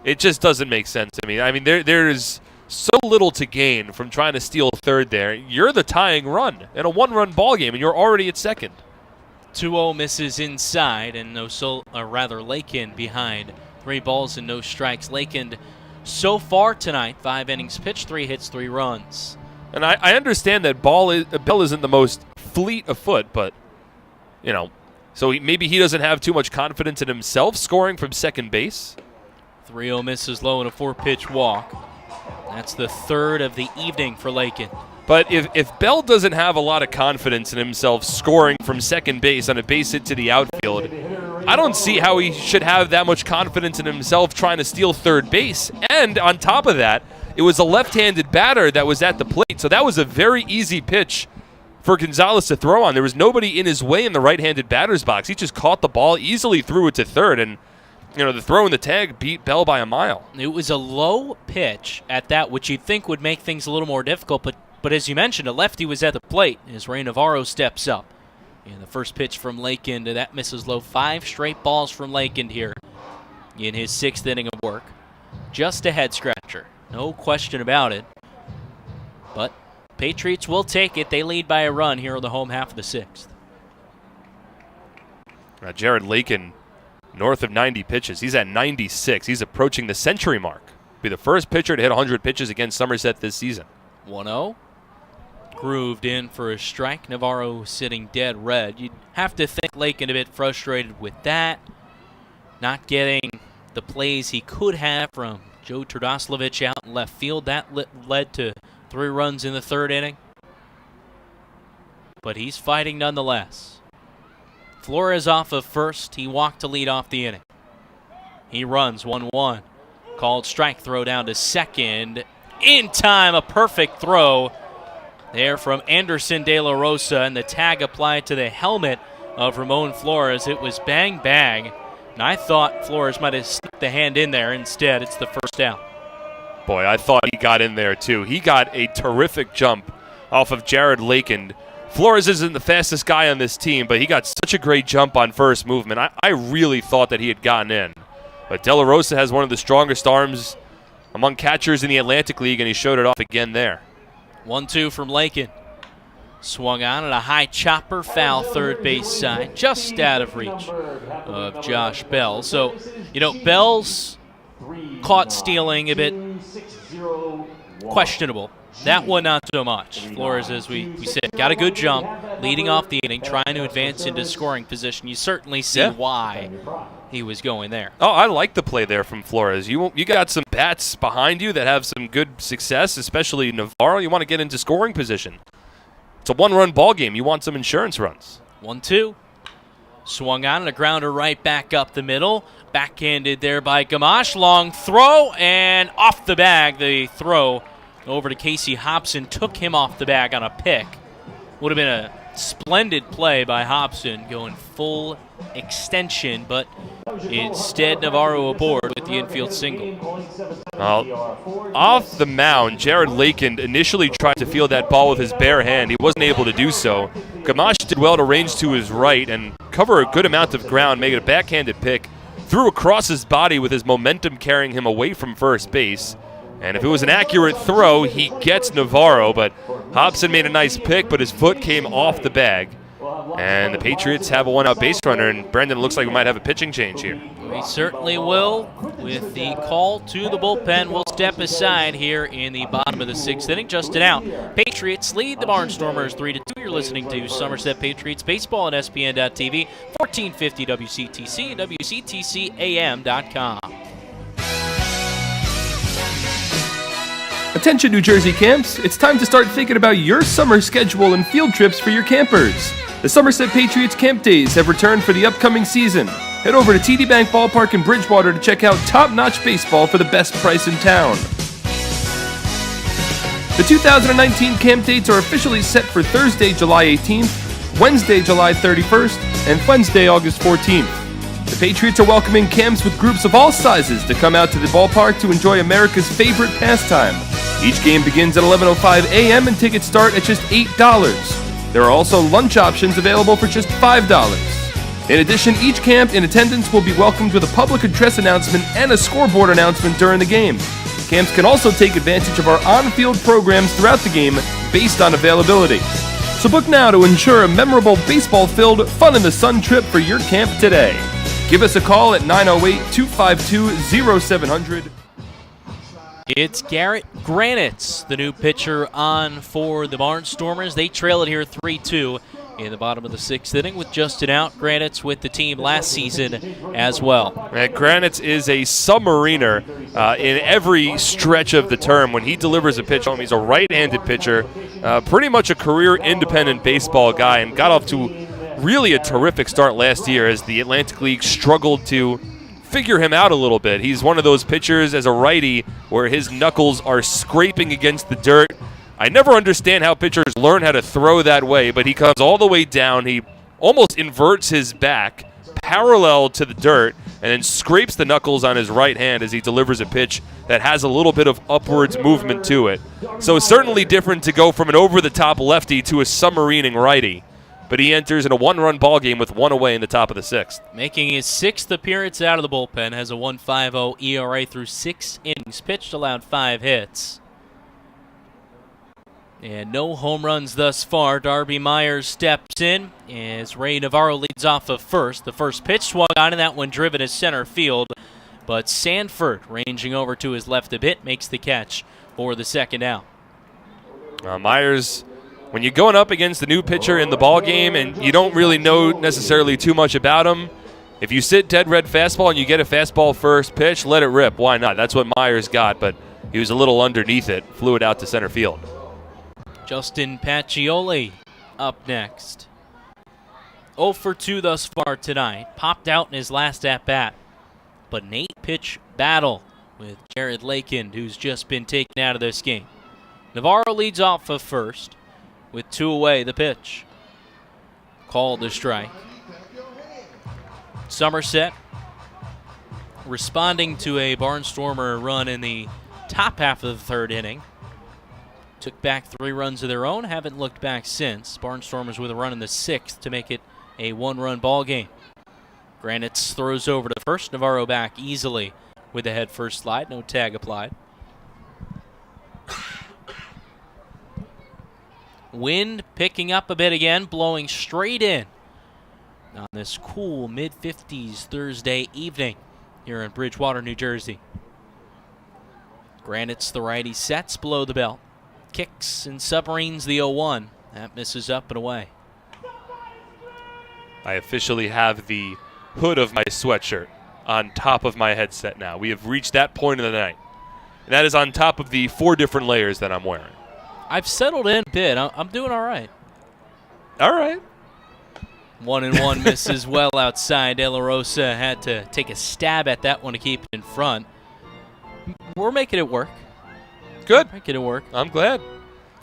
It just doesn't make sense to me. I mean, there is so little to gain from trying to steal third there. You're the tying run in a one-run ball game, and you're already at second. 2-0 misses inside, and Lakin behind. 3 balls and no strikes. Lakin so far tonight, 5 innings pitched, 3 hits, 3 runs. And I understand that Bell isn't the most fleet of foot, but, so maybe he doesn't have too much confidence in himself scoring from second base. 3-0 misses low and a 4-pitch walk. That's the third of the evening for Lakin. But if Bell doesn't have a lot of confidence in himself scoring from second base on a base hit to the outfield, I don't see how he should have that much confidence in himself trying to steal third base. And on top of that, it was a left-handed batter that was at the plate, so that was a very easy pitch for Gonzalez to throw on. There was nobody in his way in the right-handed batter's box. He just caught the ball, easily threw it to third, and the throw in the tag beat Bell by a mile. It was a low pitch at that, which you'd think would make things a little more difficult, but as you mentioned, a lefty was at the plate as Ray Navarro steps up. And the first pitch from Lakin, that misses low. 5 straight balls from Lakin here in his 6th inning of work. Just a head-scratcher. No question about it. But Patriots will take it. They lead by a run here in the home half of the 6th. Jared Lakin, north of 90 pitches. He's at 96. He's approaching the century mark. Be the first pitcher to hit 100 pitches against Somerset this season. 1-0. Grooved in for a strike. Navarro sitting dead red. You'd have to think Lakin a bit frustrated with that. Not getting the plays he could have from Joe Turdoslavich out in left field. That led to 3 runs in the 3rd inning. But he's fighting nonetheless. Flores off of first. He walked to lead off the inning. He runs 1-1. Called strike, throw down to second. In time, a perfect throw there from Anderson De La Rosa, and the tag applied to the helmet of Ramon Flores. It was bang, bang. And I thought Flores might have slipped the hand in there. Instead, it's the first out. Boy, I thought he got in there, too. He got a terrific jump off of Jared Lakin. Flores isn't the fastest guy on this team, but he got such a great jump on first movement. I really thought that he had gotten in. But De La Rosa has one of the strongest arms among catchers in the Atlantic League, and he showed it off again there. 1-2 from Lakin. Swung on at a high chopper, foul third base side, just out of reach of Josh Bell. So, Bell's caught stealing a bit questionable. That one not so much. Flores, as we said, got a good jump, leading off the inning, trying to advance into scoring position. You certainly see why he was going there. Oh, I like the play there from Flores. You got some bats behind you that have some good success, especially Navarro. You want to get into scoring position. It's a one-run ball game. You want some insurance runs. 1-2. Swung on and a grounder right back up the middle. Backhanded there by Gamache. Long throw and off the bag. The throw over to Casey Hobson took him off the bag on a pick. Would have been a splendid play by Hobson going full extension, but instead Navarro aboard with the infield single. Off the mound, Jared Lakin initially tried to field that ball with his bare hand. He wasn't able to do so. Gamache did well to range to his right and cover a good amount of ground, make it a backhanded pick. Threw across his body with his momentum carrying him away from first base. And if it was an accurate throw, he gets Navarro, but Hobson made a nice pick, but his foot came off the bag. And the Patriots have a one-out base runner, and Brendan, looks like we might have a pitching change here. We certainly will. With the call to the bullpen, we'll step aside here in the bottom of the 6th inning. Just an out. Patriots lead the Barnstormers 3-2. You're listening to Somerset Patriots Baseball on SPN.TV, 1450 WCTC, and WCTCAM.com. Attention New Jersey camps, it's time to start thinking about your summer schedule and field trips for your campers. The Somerset Patriots Camp Days have returned for the upcoming season. Head over to TD Bank Ballpark in Bridgewater to check out top-notch baseball for the best price in town. The 2019 camp dates are officially set for Thursday, July 18th, Wednesday, July 31st, and Wednesday, August 14th. The Patriots are welcoming camps with groups of all sizes to come out to the ballpark to enjoy America's favorite pastime. Each game begins at 11:05 a.m. and tickets start at just $8. There are also lunch options available for just $5. In addition, each camp in attendance will be welcomed with a public address announcement and a scoreboard announcement during the game. Camps can also take advantage of our on-field programs throughout the game based on availability. So book now to ensure a memorable baseball-filled, fun-in-the-sun trip for your camp today. Give us a call at 908-252-0700. It's Garrett Granitz, the new pitcher on for the Barnstormers. They trail it here 3-2 in the bottom of the 6th inning with just an out. Granitz with the team last season as well. Granitz is a submariner in every stretch of the term. When he delivers a pitch home, he's a right-handed pitcher, pretty much a career independent baseball guy, and got off to really a terrific start last year as the Atlantic League struggled to figure him out a little bit. He's one of those pitchers as a righty where his knuckles are scraping against the dirt. I never understand how pitchers learn how to throw that way, but he comes all the way down. He almost inverts his back parallel to the dirt and then scrapes the knuckles on his right hand as he delivers a pitch that has a little bit of upwards movement to it. So it's certainly different to go from an over-the-top lefty to a submarining righty. But he enters in a one-run ball game with one away in the top of the 6th. Making his 6th appearance out of the bullpen, has a 1.50 ERA through 6 innings, pitched, allowed 5 hits. And no home runs thus far. Darby Myers steps in as Ray Navarro leads off of first. The first pitch swung on, and that one driven to center field. But Sanford, ranging over to his left a bit, makes the catch for the second out. Myers, when you're going up against the new pitcher in the ball game and you don't really know necessarily too much about him, if you sit dead red fastball and you get a fastball first pitch, let it rip. Why not? That's what Myers got, but he was a little underneath it, flew it out to center field. Justin Pacioli up next. 0 for 2 thus far tonight. Popped out in his last at-bat. But an 8-pitch battle with Jared Lakin, who's just been taken out of this game. Navarro leads off of first. With 2 away, the pitch. Called a strike. Somerset responding to a Barnstormer run in the top half of the 3rd inning. Took back 3 runs of their own, haven't looked back since. Barnstormers with a run in the 6th to make it a 1-run ball game. Granitz throws over to first. Navarro back easily with the head first slide, no tag applied. Wind picking up a bit again, blowing straight in on this cool mid-50s Thursday evening here in Bridgewater, New Jersey. Granitz, the righty, sets below the belt. Kicks and submarines the 0-1. That misses up and away. I officially have the hood of my sweatshirt on top of my headset now. We have reached that point of the night. And that is on top of the 4 different layers that I'm wearing. I've settled in a bit. I'm doing all right. All right. 1-1 misses well outside. De La Rosa had to take a stab at that one to keep it in front. We're making it work. Good. Making it work. I'm glad.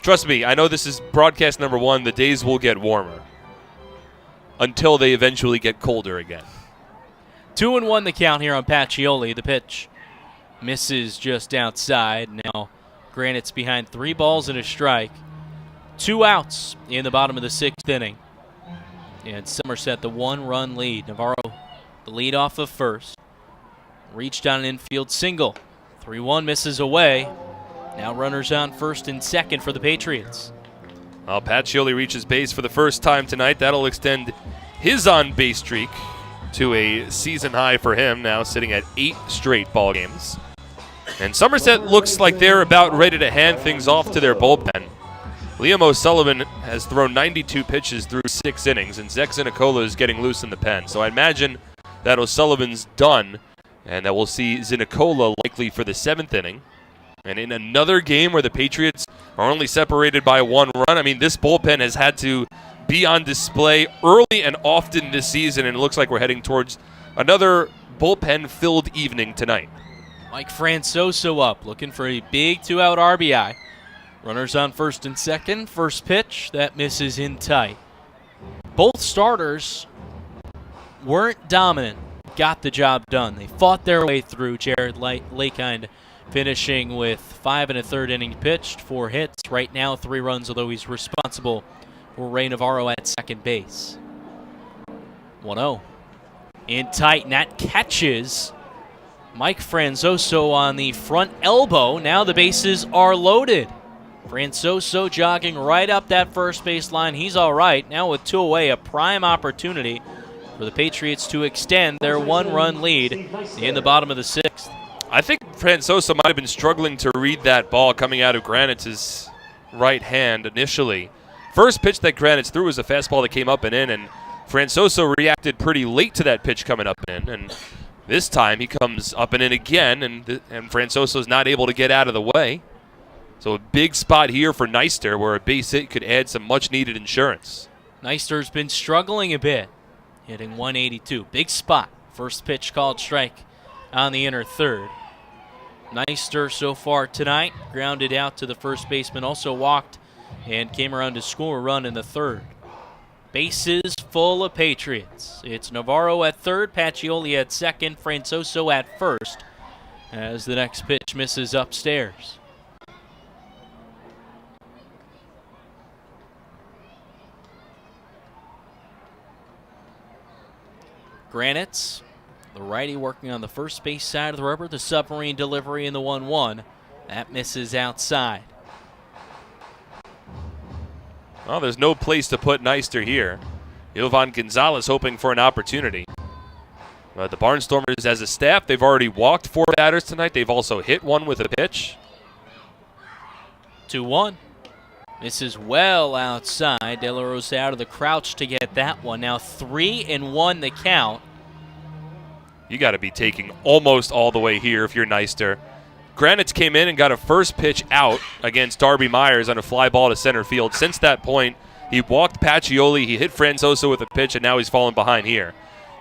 Trust me, I know this is broadcast number 1. The days will get warmer until they eventually get colder again. 2-1 the count here on Pacioli. The pitch misses just outside. Now Granitz behind 3 balls and a strike. 2 outs in the bottom of the 6th inning. And Somerset the 1-run lead. Navarro the lead off of first. Reached on an infield single. 3-1 misses away. Now runners on first and second for the Patriots. Well, Pacioli reaches base for the first time tonight. That'll extend his on-base streak to a season high for him, now sitting at 8 straight ball games. And Somerset looks like they're about ready to hand things off to their bullpen. Liam O'Sullivan has thrown 92 pitches through 6 innings, and Zach Zinicola is getting loose in the pen. So I imagine that O'Sullivan's done, and that we'll see Zinicola likely for the 7th inning. And in another game where the Patriots are only separated by 1 run, I mean, this bullpen has had to be on display early and often this season, and it looks like we're heading towards another bullpen-filled evening tonight. Mike Francoso up, looking for a big 2-out RBI. Runners on first and second. First pitch, that misses in tight. Both starters weren't dominant, got the job done. They fought their way through. Jared Lakind finishing with 5 1/3 innings pitched, 4 hits. Right now, 3 runs, although he's responsible for Ray Navarro at second base. 1-0 in tight, and that catches Mike Franzoso on the front elbow. Now the bases are loaded. Franzoso jogging right up that first base line. He's all right. Now with 2 away, a prime opportunity for the Patriots to extend their 1-run lead in the bottom of the 6th. I think Franzoso might have been struggling to read that ball coming out of Granite's right hand initially. First pitch that Granite threw was a fastball that came up and in, and Franzoso reacted pretty late to that pitch coming up and in. And this time he comes up and in again, and Franzoso's not able to get out of the way. So a big spot here for Neister where a base hit could add some much-needed insurance. Neister's been struggling a bit, hitting 182. Big spot. First pitch called strike on the inner third. Neister so far tonight grounded out to the first baseman, also walked and came around to score a run in the third. Bases full of Patriots. It's Navarro at third, Pacioli at second, Franzoso at first as the next pitch misses upstairs. Granites, the righty working on the first base side of the rubber, the submarine delivery in the 1-1. That misses outside. Well, there's no place to put Neister here. Jovan Gonzalez hoping for an opportunity. But the Barnstormers as a staff, they've already walked 4 batters tonight. They've also hit 1 with a pitch. 2-1. Misses well outside. De La Rosa out of the crouch to get that one. Now 3-1 the count. You got to be taking almost all the way here if you're Neister. Granite's came in and got a first pitch out against Darby Myers on a fly ball to center field. Since that point, he walked Pacioli, he hit Franzoso with a pitch, and now he's falling behind here.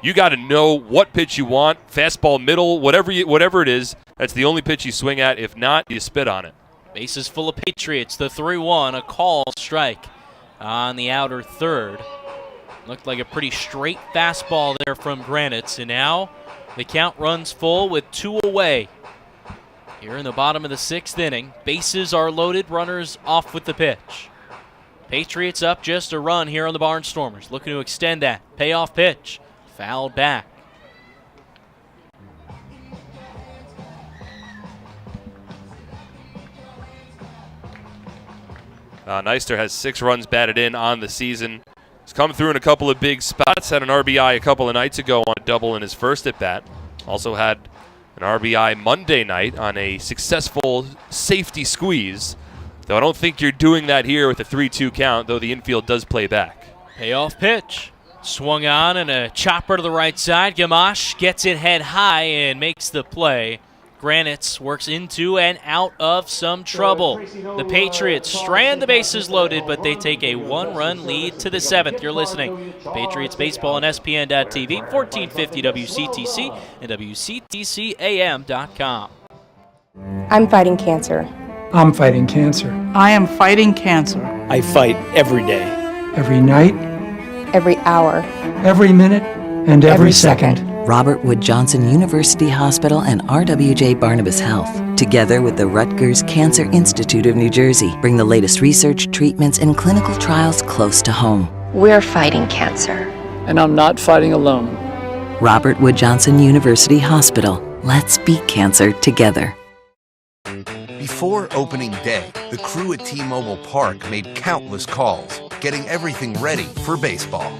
You got to know what pitch you want, fastball, middle, whatever it is. That's the only pitch you swing at. If not, you spit on it. Bases full of Patriots. The 3-1, a call strike on the outer third. Looked like a pretty straight fastball there from Granite. And now the count runs full with 2 away. Here in the bottom of the 6th inning, bases are loaded, runners off with the pitch. Patriots up just a run here on the Barnstormers, looking to extend that. Payoff pitch, fouled back. Neister has 6 runs batted in on the season. He's come through in a couple of big spots, had an RBI a couple of nights ago on a double in his first at-bat. Also had an RBI Monday night on a successful safety squeeze. Though I don't think you're doing that here with a 3-2 count, though the infield does play back. Payoff pitch. Swung on and a chopper to the right side. Gamache gets it head high and makes the play. Granite works into and out of some trouble. The Patriots strand the bases loaded, but they take a 1-run lead to the 7th. You're listening to Patriots Baseball on SPN.TV, 1450 WCTC, and WCTCAM.com. I'm fighting cancer. I'm fighting cancer. I am fighting cancer. I fight every day. Every night, Every hour. every minute, and every second. Robert Wood Johnson University Hospital and RWJ Barnabas Health, together with the Rutgers Cancer Institute of New Jersey, bring the latest research, treatments, and clinical trials close to home. We're fighting cancer. And I'm not fighting alone. Robert Wood Johnson University Hospital. Let's beat cancer together. Before opening day, the crew at T-Mobile Park made countless calls, getting everything ready for baseball.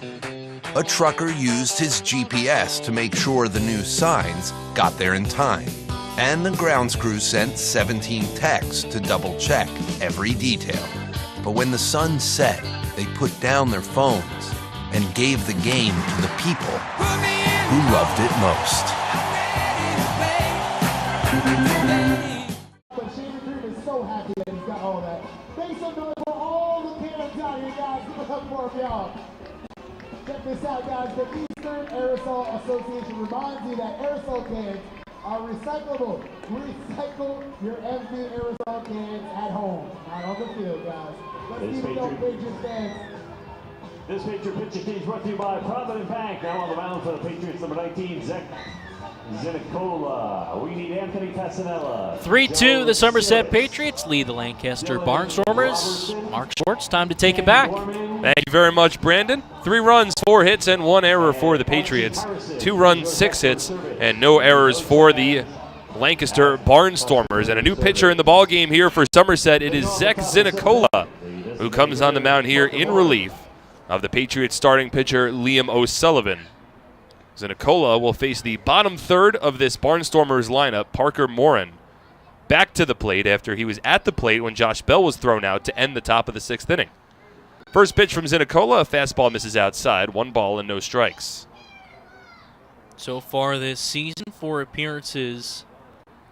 A trucker used his GPS to make sure the new signs got there in time. And the grounds crew sent 17 texts to double-check every detail. But when the sun set, they put down their phones and gave the game to the people who loved it most. But Shane Green is so happy that he's got all that. Make some noise for all the cans out here, guys. Give it up for them, y'all. Check this out, guys. The Eastern Aerosol Association reminds you that aerosol cans are recyclable. Recycle your empty aerosol cans at home, not on the field, guys. Let's keep it up, Patriots fans. This Patriot pitch exchange brought to you by Provident Bank. Now on the mound for the Patriots, number 19, Zach Zinicola. We need Anthony Passanella. 3-2, the Somerset Patriots lead the Lancaster Barnstormers. Mark Schwartz, time to take it back. Thank you very much, Brandon. 3 runs, 4 hits, and 1 error for the Patriots. 2 runs, 6 hits, and no errors for the Lancaster Barnstormers. And a new pitcher in the ballgame here for Somerset. It is Zach Zinicola, who comes on the mound here in relief of the Patriots starting pitcher Liam O'Sullivan. Zinicola will face the bottom third of this Barnstormers lineup, Parker Morin, back to the plate after he was at the plate when Josh Bell was thrown out to end the top of the 6th inning. First pitch from Zinicola, a fastball misses outside, 1 ball and no strikes. So far this season, 4 appearances,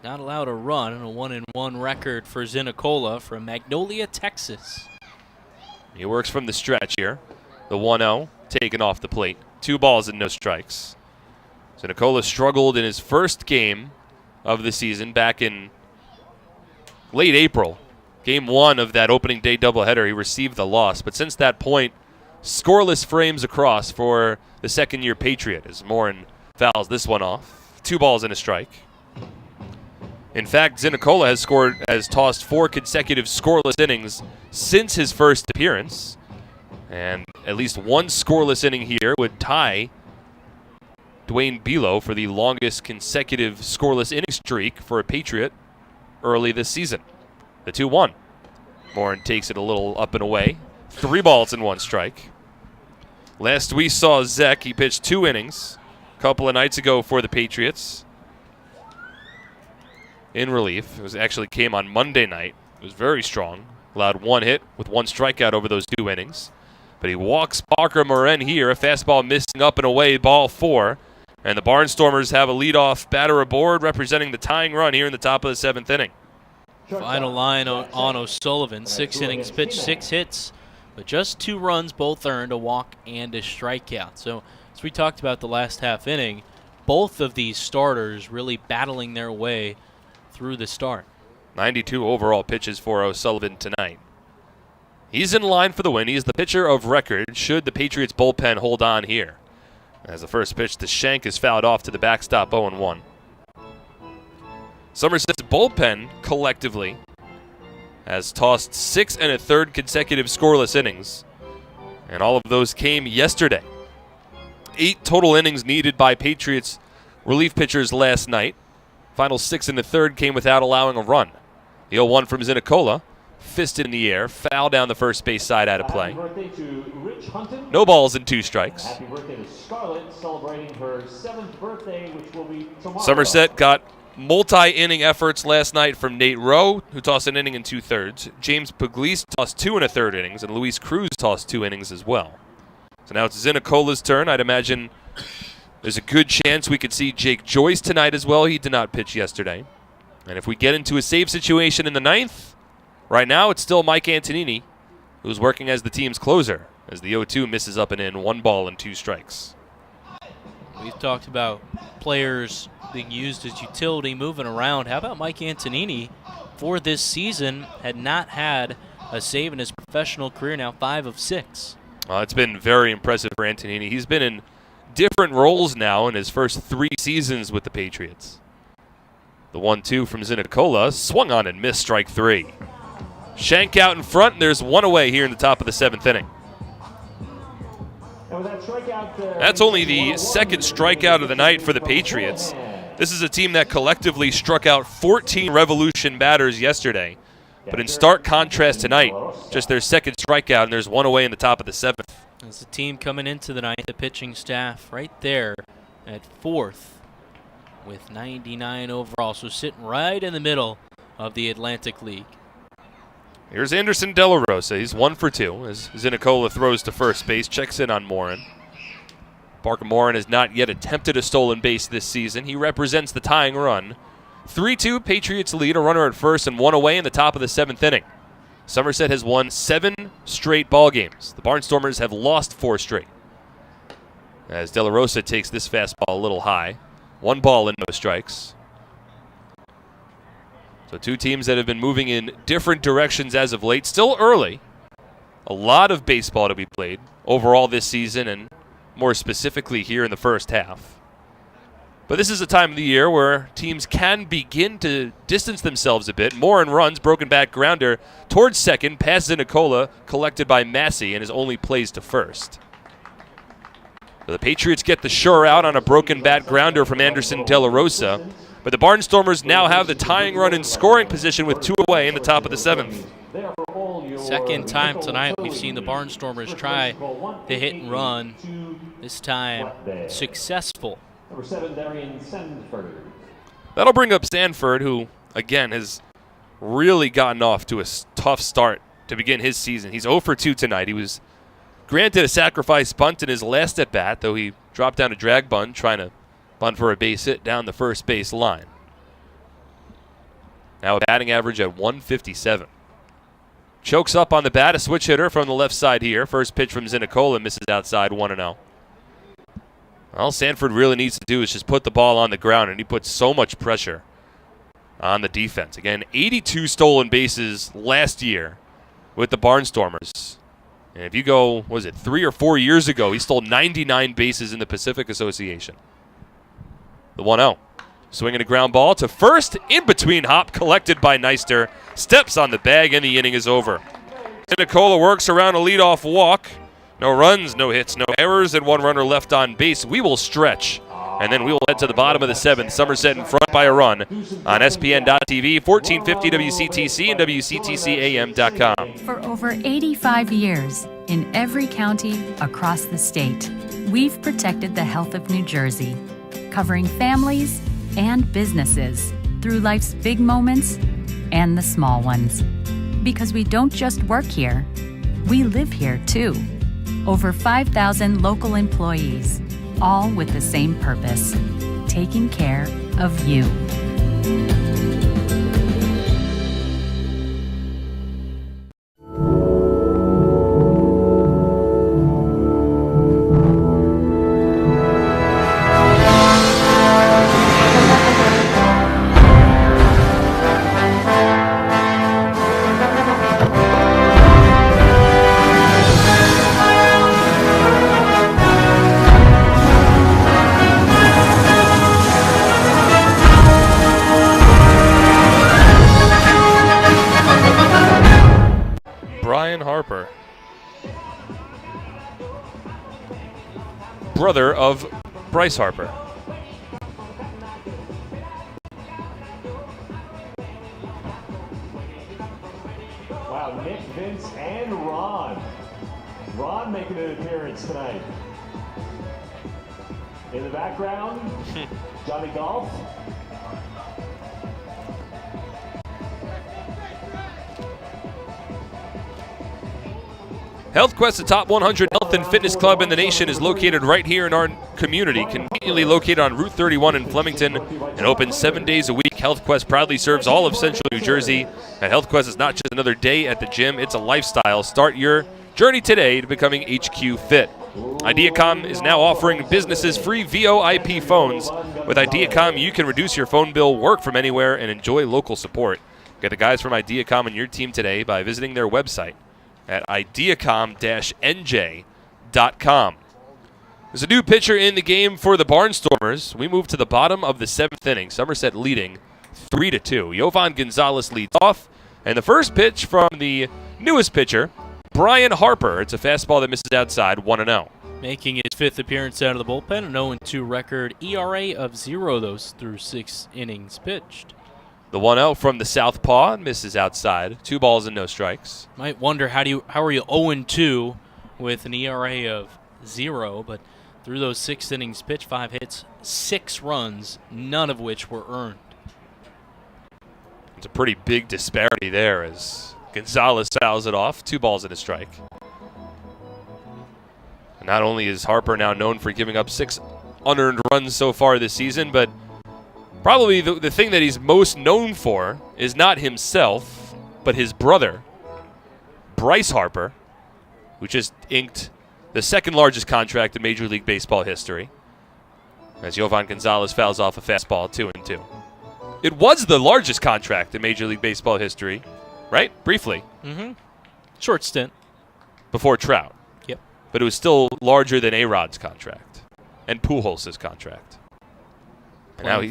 not allowed a run, and a 1-1 record for Zinicola from Magnolia, Texas. He works from the stretch here. The 1-0 taken off the plate. 2 balls and no strikes. Zinicola struggled in his first game of the season back in late April. Game 1 of that opening day doubleheader, he received the loss. But since that point, scoreless frames across for the second-year Patriot as Morin fouls this one off. 2 balls and a strike. In fact, Zinicola has tossed 4 consecutive scoreless innings since his first appearance. And at least 1 scoreless inning here would tie Dwayne Bilo for the longest consecutive scoreless inning streak for a Patriot early this season. The 2-1. Morin takes it a little up and away. 3 balls and 1 strike. Last we saw Zek, he pitched 2 innings a couple of nights ago for the Patriots in relief. It actually came on Monday night. It was very strong. Allowed 1 hit with 1 strikeout over those 2 innings. But he walks Parker Morin here. A fastball missing up and away, ball 4. And the Barnstormers have a leadoff batter aboard representing the tying run here in the top of the 7th inning. Final line on O'Sullivan. 6 innings pitched, 6 hits, but just 2 runs, both earned, a walk and a strikeout. So as we talked about the last half inning, both of these starters really battling their way through the start. 92 overall pitches for O'Sullivan tonight. He's in line for the win. He is the pitcher of record should the Patriots bullpen hold on here. As the first pitch to Shank is fouled off to the backstop, 0-1. Somerset's bullpen collectively has tossed 6 1/3 consecutive scoreless innings, and all of those came yesterday. 8 total innings needed by Patriots relief pitchers last night. Final 6 1/3 came without allowing a run. The 0-1 from Zinicola, fisted in the air, foul down the first base side out of play. Happy birthday to Rich Hunton. No balls and 2 strikes. Happy birthday to Scarlett, celebrating her 7th birthday, which will be tomorrow. Somerset got multi-inning efforts last night from Nate Rowe, who tossed an inning and 2/3. James Puglisi tossed 2 1/3 innings, and Luis Cruz tossed 2 innings as well. So now it's Zinicola's turn. I'd imagine there's a good chance we could see Jake Joyce tonight as well. He did not pitch yesterday. And if we get into a save situation in the 9th, right now it's still Mike Antonini, who's working as the team's closer, as the 0-2 misses up and in, 1 ball and 2 strikes. We've talked about players being used as utility, moving around. How about Mike Antonini? For this season, had not had a save in his professional career, now 5 of 6. It's been very impressive for Antonini. He's been in different roles now in his first 3 seasons with the Patriots. The 1-2 from Zinicola, swung on and missed, strike 3. Shank out in front, and there's 1 away here in the top of the 7th inning. That's only the 2nd strikeout of the night for the Patriots. This is a team that collectively struck out 14 Revolution batters yesterday. But in stark contrast tonight, just their 2nd strikeout, and there's 1 away in the top of the 7th. As the team coming into the ninth, the pitching staff right there at 4th with 99 overall. So sitting right in the middle of the Atlantic League. Here's Anderson De La Rosa. He's 1 for 2 as Zinicola throws to first base, checks in on Morin. Parker Morin has not yet attempted a stolen base this season. He represents the tying run. 3-2, Patriots lead, a runner at first and 1 away in the top of the 7th inning. Somerset has won 7 straight ball games. The Barnstormers have lost 4 straight. As De La Rosa takes this fastball a little high. 1 ball and no strikes. So 2 teams that have been moving in different directions as of late. Still early. A lot of baseball to be played overall this season, and more specifically here in the first half. But this is a time of the year where teams can begin to distance themselves a bit. Morin runs, broken back grounder towards second, passes to Nicola, collected by Massey, and is only plays to first. So the Patriots get the sure out on a broken bat grounder from Anderson De La Rosa. But the Barnstormers now have the tying run in scoring position with 2 away in the top of the 7th. Second time tonight we've seen the Barnstormers try the hit and run. This time successful. Number 7, Darian Sanford. That'll bring up Sanford, who, again, has really gotten off to a tough start to begin his season. He's 0 for 2 tonight. He was granted a sacrifice bunt in his last at-bat, though he dropped down a drag bunt, trying to bunt for a base hit down the first base line. Now a batting average at 157. Chokes up on the bat, a switch hitter from the left side here. First pitch from Zinicola misses outside, 1-0. All Sanford really needs to do is just put the ball on the ground, and he puts so much pressure on the defense. Again, 82 stolen bases last year with the Barnstormers. And if you go, 3 or 4 years ago, he stole 99 bases in the Pacific Association. The 1-0. Swinging a ground ball to first, in between hop, collected by Neister. Steps on the bag, and the inning is over. Nicola works around a leadoff walk. No runs, no hits, no errors, and 1 runner left on base. We will stretch, and then we will head to the bottom of the 7th. Somerset in front by a run on SPN.TV, 1450 WCTC, and WCTCAM.com. For over 85 years, in every county across the state, we've protected the health of New Jersey, covering families and businesses through life's big moments and the small ones. Because we don't just work here, we live here too. Over 5,000 local employees, all with the same purpose, taking care of you. Harper, brother of Bryce Harper. Wow, Nick, Vince, and Ron. Ron making an appearance tonight. In the background, Johnny Golf. HealthQuest, the top 100 health and fitness club in the nation, is located right here in our community, conveniently located on Route 31 in Flemington and open 7 days a week. HealthQuest proudly serves all of Central New Jersey, and HealthQuest is not just another day at the gym, it's a lifestyle. Start your journey today to becoming HQ Fit. Ideacom is now offering businesses free VoIP phones. With Ideacom, you can reduce your phone bill, work from anywhere, and enjoy local support. Get the guys from Ideacom on your team today by visiting their website at ideacom-nj.com. There's a new pitcher in the game for the Barnstormers. We move to the bottom of the 7th inning. Somerset leading 3-2. Jovan Gonzalez leads off, and the first pitch from the newest pitcher, Brian Harper. It's a fastball that misses outside, 1-0. Making his 5th appearance out of the bullpen, an 0-2 record, ERA of 0 those through 6 innings pitched. The 1-0 from the southpaw misses outside. 2 balls and no strikes. Might wonder how are you 0-2 with an ERA of 0, but through those 6 innings pitched, 5 hits, 6 runs, none of which were earned. It's a pretty big disparity there as Gonzalez fouls it off. 2 balls and a strike. And not only is Harper now known for giving up 6 unearned runs so far this season, but probably the thing that he's most known for is not himself, but his brother, Bryce Harper, who just inked the 2nd largest contract in Major League Baseball history, as Jovan Gonzalez fouls off a fastball, 2-2. It was the largest contract in Major League Baseball history, right? Briefly. Mm-hmm. Short stint. Before Trout. Yep. But it was still larger than A-Rod's contract and Pujols' contract. And now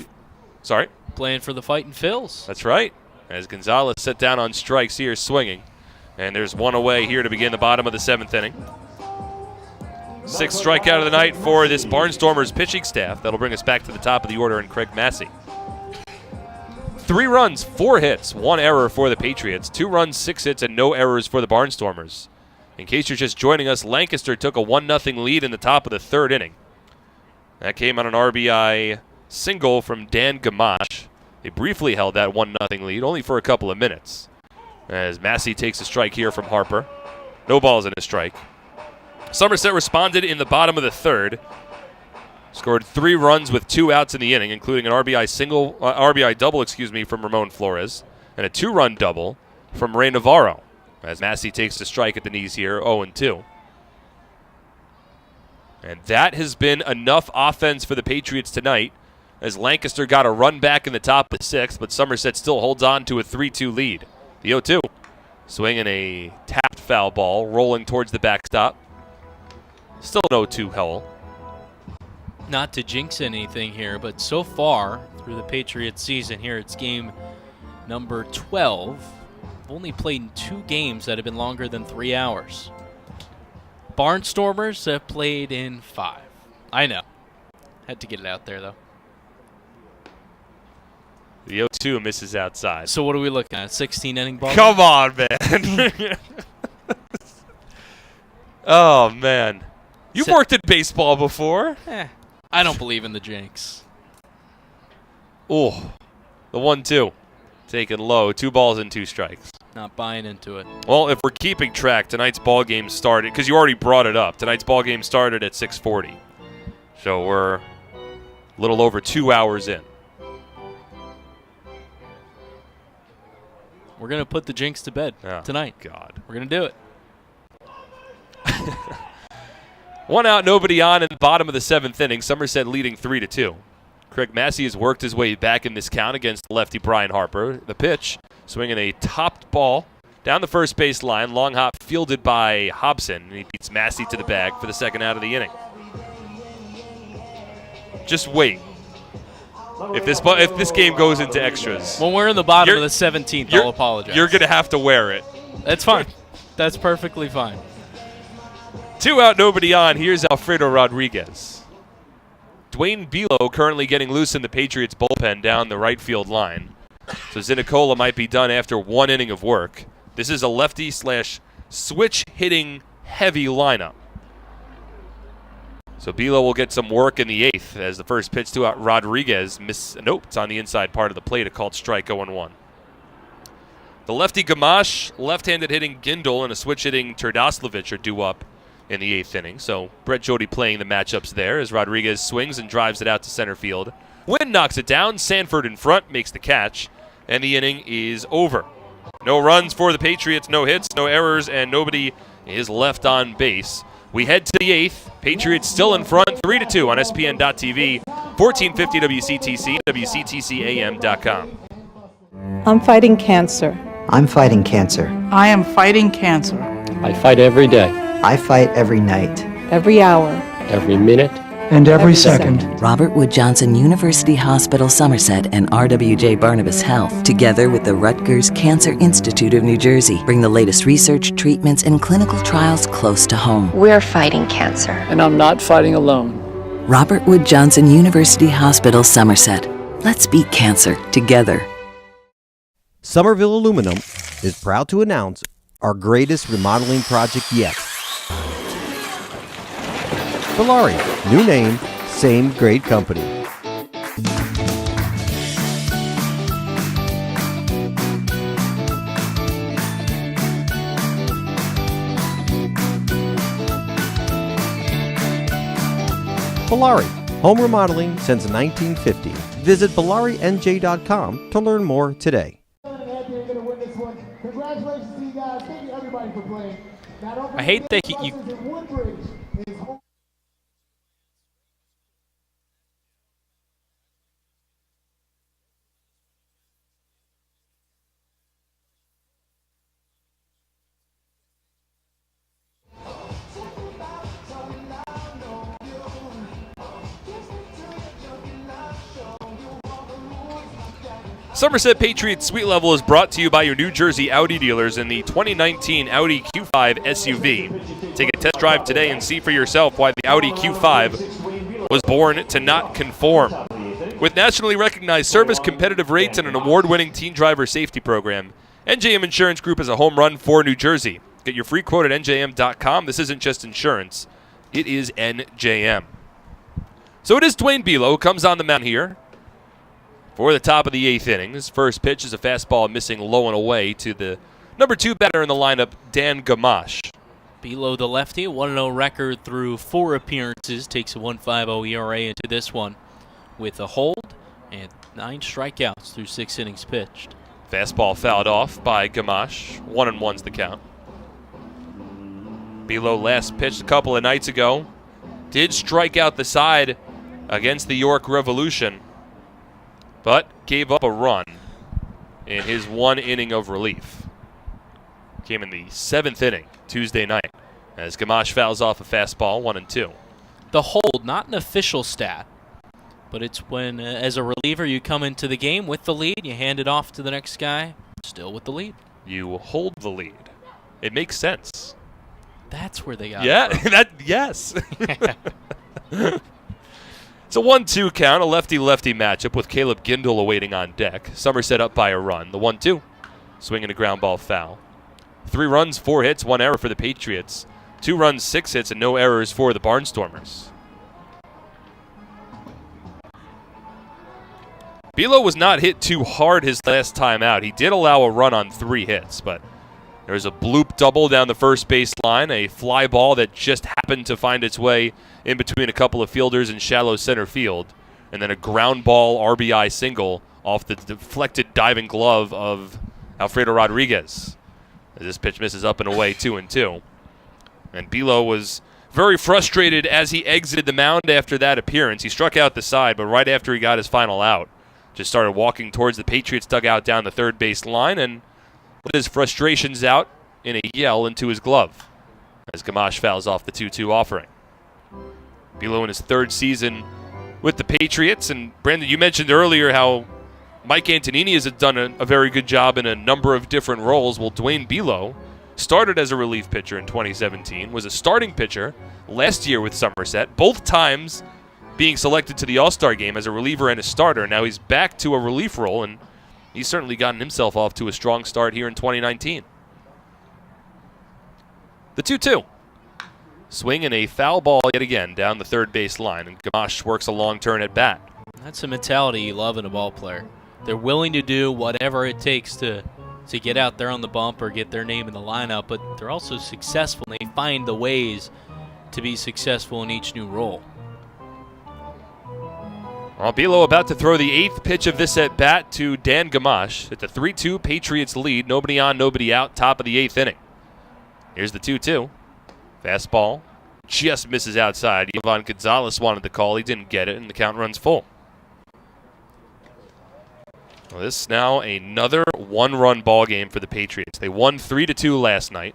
sorry? Playing for the Fightin' Phils. That's right. As Gonzalez set down on strikes here, swinging. And there's one away here to begin the bottom of the 7th inning. 6th strikeout of the night for this Barnstormers pitching staff. That'll bring us back to the top of the order and Craig Massey. 3 runs, 4 hits, 1 error for the Patriots. 2 runs, 6 hits, and no errors for the Barnstormers. In case you're just joining us, Lancaster took a 1-0 lead in the top of the 3rd inning. That came on an RBI single from Dan Gamache. They briefly held that 1-0 lead, only for a couple of minutes. As Massey takes a strike here from Harper. No balls in a strike. Somerset responded in the bottom of the 3rd. Scored 3 runs with 2 outs in the inning, including an RBI double from Ramon Flores, and a 2-run double from Ray Navarro. As Massey takes a strike at the knees here, 0-2. And that has been enough offense for the Patriots tonight, as Lancaster got a run back in the top of the 6th, but Somerset still holds on to a 3-2 lead. The 0-2. Swinging a tapped foul ball, rolling towards the backstop. Still an 0-2 hole. Not to jinx anything here, but so far through the Patriots season here, it's game number 12. We've only played in 2 games that have been longer than 3 hours. Barnstormers have played in 5. I know. Had to get it out there, though. The 0-2 misses outside. So what are we looking at? 16-inning ball? Come on, man. Oh, man. You've worked in baseball before. I don't believe in the jinx. Oh, the 1-2. Taken low. 2 balls and 2 strikes. Not buying into it. Well, if we're keeping track, tonight's ball game started, because you already brought it up. Tonight's ball game started at 6:40. So we're a little over 2 hours in. We're going to put the jinx to bed tonight. God. We're going to do it. 1 out, nobody on in the bottom of the 7th inning. Somerset leading 3-2. Craig Massey has worked his way back in this count against lefty Brian Harper. The pitch, swinging a topped ball down the first base line. Long hop fielded by Hobson, and he beats Massey to the bag for the 2nd out of the inning. Just wait. If this game goes into extras. When we're in the bottom of the 17th, I'll apologize. You're going to have to wear it. That's fine. That's perfectly fine. 2 out, nobody on. Here's Alfredo Rodriguez. Dwayne Bilo currently getting loose in the Patriots bullpen down the right field line. So Zinicola might be done after 1 inning of work. This is a lefty/switch hitting heavy lineup. So Bilo will get some work in the 8th as the first pitch to Rodriguez. It's on the inside part of the plate. A called strike, 0-1. The lefty Gamache, left-handed hitting Gindel, and a switch hitting Turdoslavich are due up in the 8th inning. So Brett Jody playing the matchups there as Rodriguez swings and drives it out to center field. Wynn knocks it down. Sanford in front makes the catch, and the inning is over. No runs for the Patriots, no hits, no errors, and nobody is left on base. We head to the 8th. Patriots still in front, 3-2 on SPN.TV, 1450 WCTC, WCTCAM.com. I'm fighting cancer. I'm fighting cancer. I am fighting cancer. I fight every day, I fight every night. Every hour. every minute, and every second. Robert Wood Johnson University Hospital Somerset and RWJ Barnabas Health, together with the Rutgers Cancer Institute of New Jersey, bring the latest research, treatments, and clinical trials close to home. We're fighting cancer. and I'm not fighting alone. Robert Wood Johnson University Hospital Somerset. Let's beat cancer together. Somerville Aluminum is proud to announce our greatest remodeling project yet. Valari, new name, same great company. Valari, home remodeling since 1950. Visit ValariNJ.com to learn more today. Congratulations to you guys. Thank you everybody for playing. I hate that you Somerset Patriots Suite Level is brought to you by your New Jersey Audi dealers in the 2019 Audi Q5 SUV. Take a test drive today and see for yourself why the Audi Q5 was born to not conform. With nationally recognized service, competitive rates, and an award-winning teen driver safety program, NJM Insurance Group is a home run for New Jersey. Get your free quote at njm.com. This isn't just insurance. It is NJM. So it is Dwayne Bilo who comes on the mound here for the top of the 8th inning. His first pitch is a fastball missing low and away to the number 2 batter in the lineup, Dan Gamache. Bilo, the lefty, 1-0 record through 4 appearances, takes a 1.50 ERA into this one with a hold and 9 strikeouts through 6 innings pitched. Fastball fouled off by Gamache. 1-1's the count. Bilo last pitched a couple of nights ago. Did strike out the side against the York Revolution, but gave up a run in his 1 inning of relief. Came in the 7th inning, Tuesday night, as Gamache fouls off a fastball, 1-2. The hold, not an official stat, but it's when, as a reliever, you come into the game with the lead, you hand it off to the next guy, still with the lead. You hold the lead. It makes sense. That's where they got it from. Yes. It's a 1-2 count, a lefty-lefty matchup with Caleb Gindle awaiting on deck. Somerset up by a run. The 1-2. Swinging a ground ball foul. 3 runs, 4 hits, 1 error for the Patriots. 2 runs, 6 hits, and no errors for the Barnstormers. Bilo was not hit too hard his last time out. He did allow a run on 3 hits, but there's a bloop double down the first base line, a fly ball that just happened to find its way in between a couple of fielders in shallow center field, and then a ground ball RBI single off the deflected diving glove of Alfredo Rodriguez. This pitch misses up and away, 2-2. And Bilo was very frustrated as he exited the mound after that appearance. He struck out the side, but right after he got his final out, just started walking towards the Patriots dugout down the third base line and let his frustrations out in a yell into his glove as Gamache fouls off the 2-2 offering. Bilo in his 3rd season with the Patriots. And Brandon, you mentioned earlier how Mike Antonini has done a very good job in a number of different roles. Well, Dwayne Bilo started as a relief pitcher in 2017, was a starting pitcher last year with Somerset, both times being selected to the All-Star game as a reliever and a starter. Now he's back to a relief role, and he's certainly gotten himself off to a strong start here in 2019. The 2-2. Swing and a foul ball yet again down the third base line, and Gamache works a long turn at bat. That's a mentality you love in a ball player. They're willing to do whatever it takes to get out there on the bump or get their name in the lineup, but they're also successful. They find the ways to be successful in each new role. Well, Bilo about to throw the 8th pitch of this at bat to Dan Gamache. It's a 3-2 Patriots lead. Nobody on, nobody out, top of the 8th inning. Here's the 2-2. Fastball just misses outside. Ivan Gonzalez wanted the call. He didn't get it, and the count runs full. Well, this is now another 1-run ball game for the Patriots. They won 3-2 last night,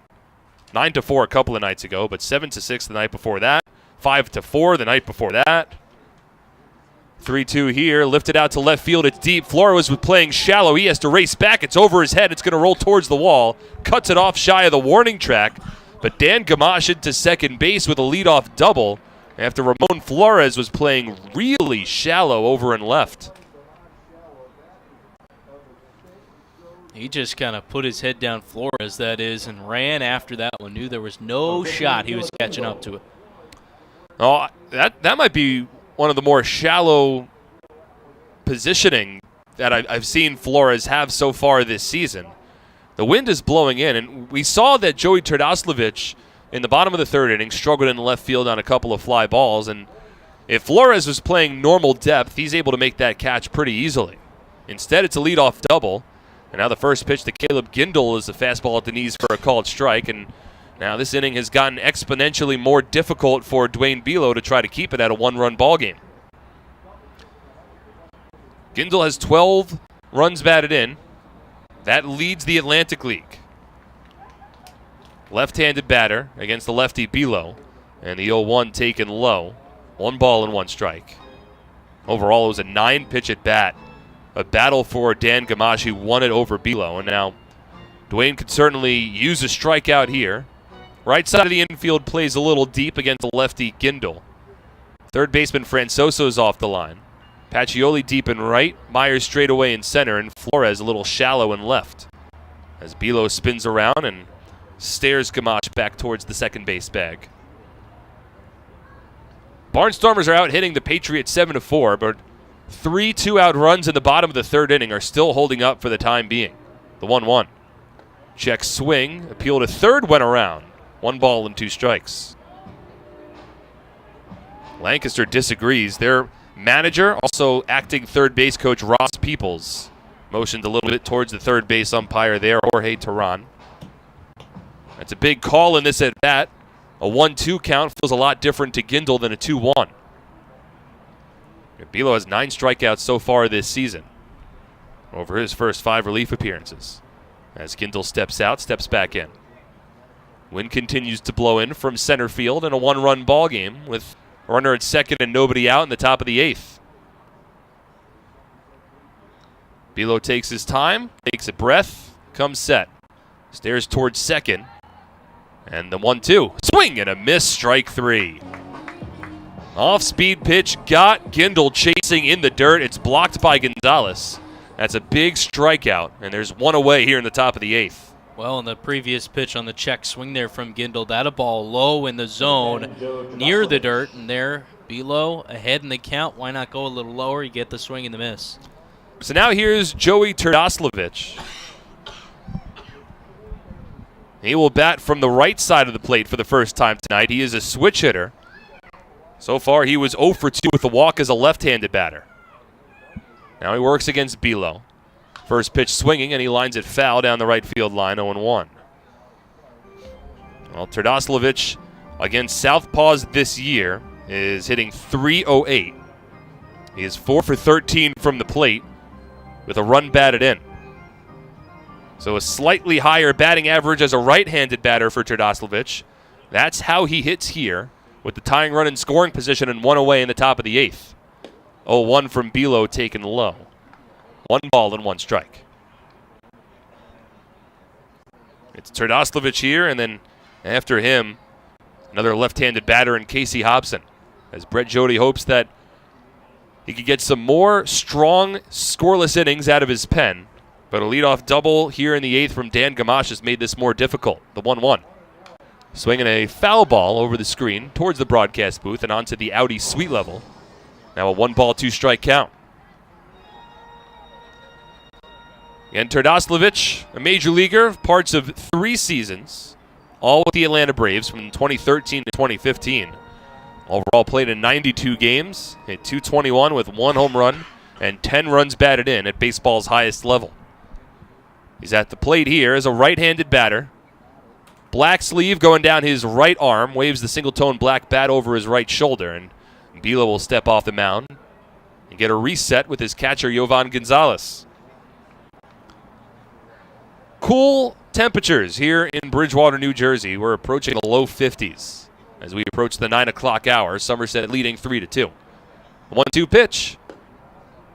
9-4 a couple of nights ago, but 7-6 the night before that, 5-4 the night before that. 3-2 here, lifted out to left field. It's deep. Flores was playing shallow. He has to race back. It's over his head. It's going to roll towards the wall. Cuts it off shy of the warning track. But Dan Gamache into second base with a leadoff double after Ramon Flores was playing really shallow over and left. He just kind of put his head down, Flores, that is, and ran after that one. Knew there was no shot he was catching up to it. Oh, that might be one of the more shallow positioning that I've seen Flores have so far this season. The wind is blowing in, and we saw that Joey Terdoslavich in the bottom of the 3rd inning struggled in the left field on a couple of fly balls, and if Flores was playing normal depth, he's able to make that catch pretty easily. Instead, it's a leadoff double, and now the first pitch to Caleb Gindle is a fastball at the knees for a called strike, and now this inning has gotten exponentially more difficult for Dwayne Bilo to try to keep it at a 1-run ball game. Gindle has 12 runs batted in. That leads the Atlantic League. Left-handed batter against the lefty Bilo, and the 0-1 taken low. 1 ball and 1 strike. Overall, it was a 9-pitch at bat a battle for Dan Gamache, who won it over Bilo. And now Dwayne could certainly use a strikeout here. Right side of the infield plays a little deep against the lefty Gindel. Third baseman Francoso's off the line. Pacioli deep in right, Myers straight away in center, and Flores a little shallow in left. As Bilo spins around and stares Gamache back towards the second base bag. Barnstormers are out hitting the Patriots 7-4, but 3 2-out runs in the bottom of the third inning are still holding up for the time being. The 1-1. Check swing, appeal to third went around. 1 ball and 2 strikes. Lancaster disagrees. Their manager, also acting third base coach Ross Peoples, motioned a little bit towards the third base umpire there, Jorge Terran. That's a big call in this at bat. A 1-2 count feels a lot different to Gindel than a 2-1. Bilo has 9 strikeouts so far this season over his first 5 relief appearances. As Gindel steps out, steps back in. Wind continues to blow in from center field in a 1-run ball game with a runner at second and nobody out in the top of the 8th. Bilo takes his time, takes a breath, comes set. Stares towards second. And the 1-2. Swing and a miss, strike 3. Off-speed pitch got Gindel chasing in the dirt. It's blocked by Gonzalez. That's a big strikeout, and there's 1 away here in the top of the 8th. Well, in the previous pitch on the check swing there from Gindel, that a ball low in the zone near the dirt, and there, Bilo ahead in the count. Why not go a little lower? You get the swing and the miss. So now here's Joey Turdoslavich. He will bat from the right side of the plate for the first time tonight. He is a switch hitter. So far, he was 0 for 2 with a walk as a left-handed batter. Now he works against Bilo. First pitch swinging, and he lines it foul down the right field line, 0-1. Well, Turdoslavich against Southpaws this year is hitting .308. He is 4 for 13 from the plate with a run batted in. So a slightly higher batting average as a right-handed batter for Turdoslavich. That's how he hits here with the tying run in scoring position and 1 away in the top of the 8th. 0-1 from Bilo taken low. 1 ball and 1 strike. It's Turdoslavich here, and then after him, another left-handed batter in Casey Hobson. As Brett Jody hopes that he could get some more strong, scoreless innings out of his pen. But a leadoff double here in the 8th from Dan Gamache has made this more difficult. The 1-1. Swinging a foul ball over the screen towards the broadcast booth and onto the Audi suite level. Now a 1 ball, 2 strike count. And Turdoslavich, a major leaguer, parts of 3 seasons, all with the Atlanta Braves from 2013 to 2015. Overall played in 92 games, hit .221 with 1 home run and 10 runs batted in at baseball's highest level. He's at the plate here as a right-handed batter. Black sleeve going down his right arm, waves the single-tone black bat over his right shoulder, and Bilo will step off the mound and get a reset with his catcher, Yovan Gonzalez. Cool temperatures here in Bridgewater, New Jersey. We're approaching the low 50s as we approach the 9 o'clock hour. Somerset leading 3-2. 1-2 pitch.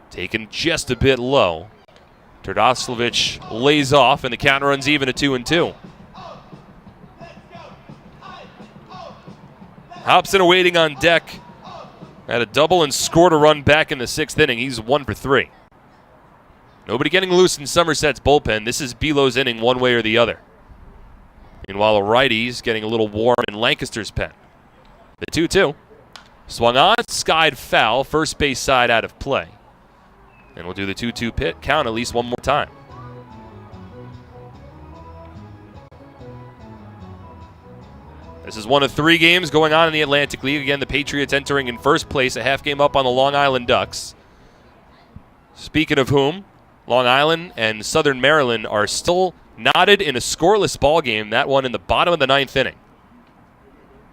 Taken just a bit low. Turdoslavich lays off, and the count runs even at 2-2. Hobson awaiting on deck. Had a double and scored a run back in the 6th inning. He's 1 for 3. Nobody getting loose in Somerset's bullpen. This is Bilo's inning one way or the other. Meanwhile, a righty's getting a little warm in Lancaster's pen. The 2-2. Swung on, skied foul, first base side out of play. And we'll do the 2-2 pit count at least one more time. This is one of 3 games going on in the Atlantic League. Again, the Patriots entering in first place, a half game up on the Long Island Ducks. Speaking of whom, Long Island and Southern Maryland are still knotted in a scoreless ball game, that one in the bottom of the 9th inning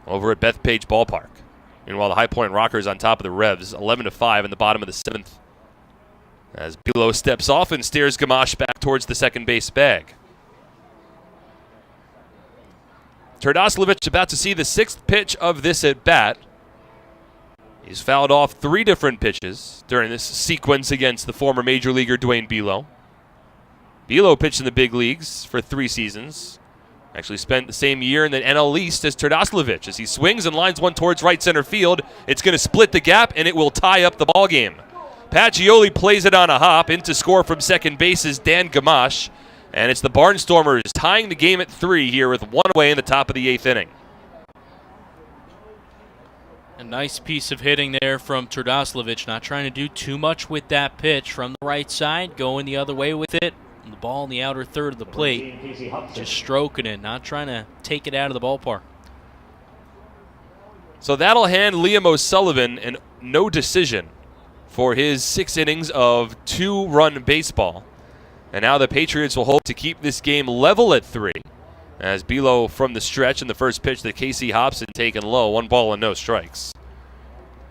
over at Bethpage Ballpark. Meanwhile, the High Point Rockers on top of the Revs, 11-5 in the bottom of the 7th. As Bilo steps off and steers Gamache back towards the second base bag. Turdoslavich about to see the 6th pitch of this at bat. He's fouled off 3 different pitches during this sequence against the former major leaguer Dwayne Bilo. Bilo pitched in the big leagues for 3 seasons. Actually spent the same year in the NL East as Turdoslavich. As he swings and lines one towards right center field, it's going to split the gap, and it will tie up the ball game. Pacioli plays it on a hop. In to score from second base is Dan Gamache. And it's the Barnstormers tying the game at 3 here with 1 away in the top of the 8th inning. A nice piece of hitting there from Turdoslavich, not trying to do too much with that pitch from the right side, going the other way with it. The ball in the outer third of the plate, just stroking it, not trying to take it out of the ballpark. So that'll hand Liam O'Sullivan a no decision for his 6 innings of 2-run baseball. And now the Patriots will hope to keep this game level at 3. As Bilo from the stretch in the first pitch to Casey Hobson taken low, 1 ball and no strikes.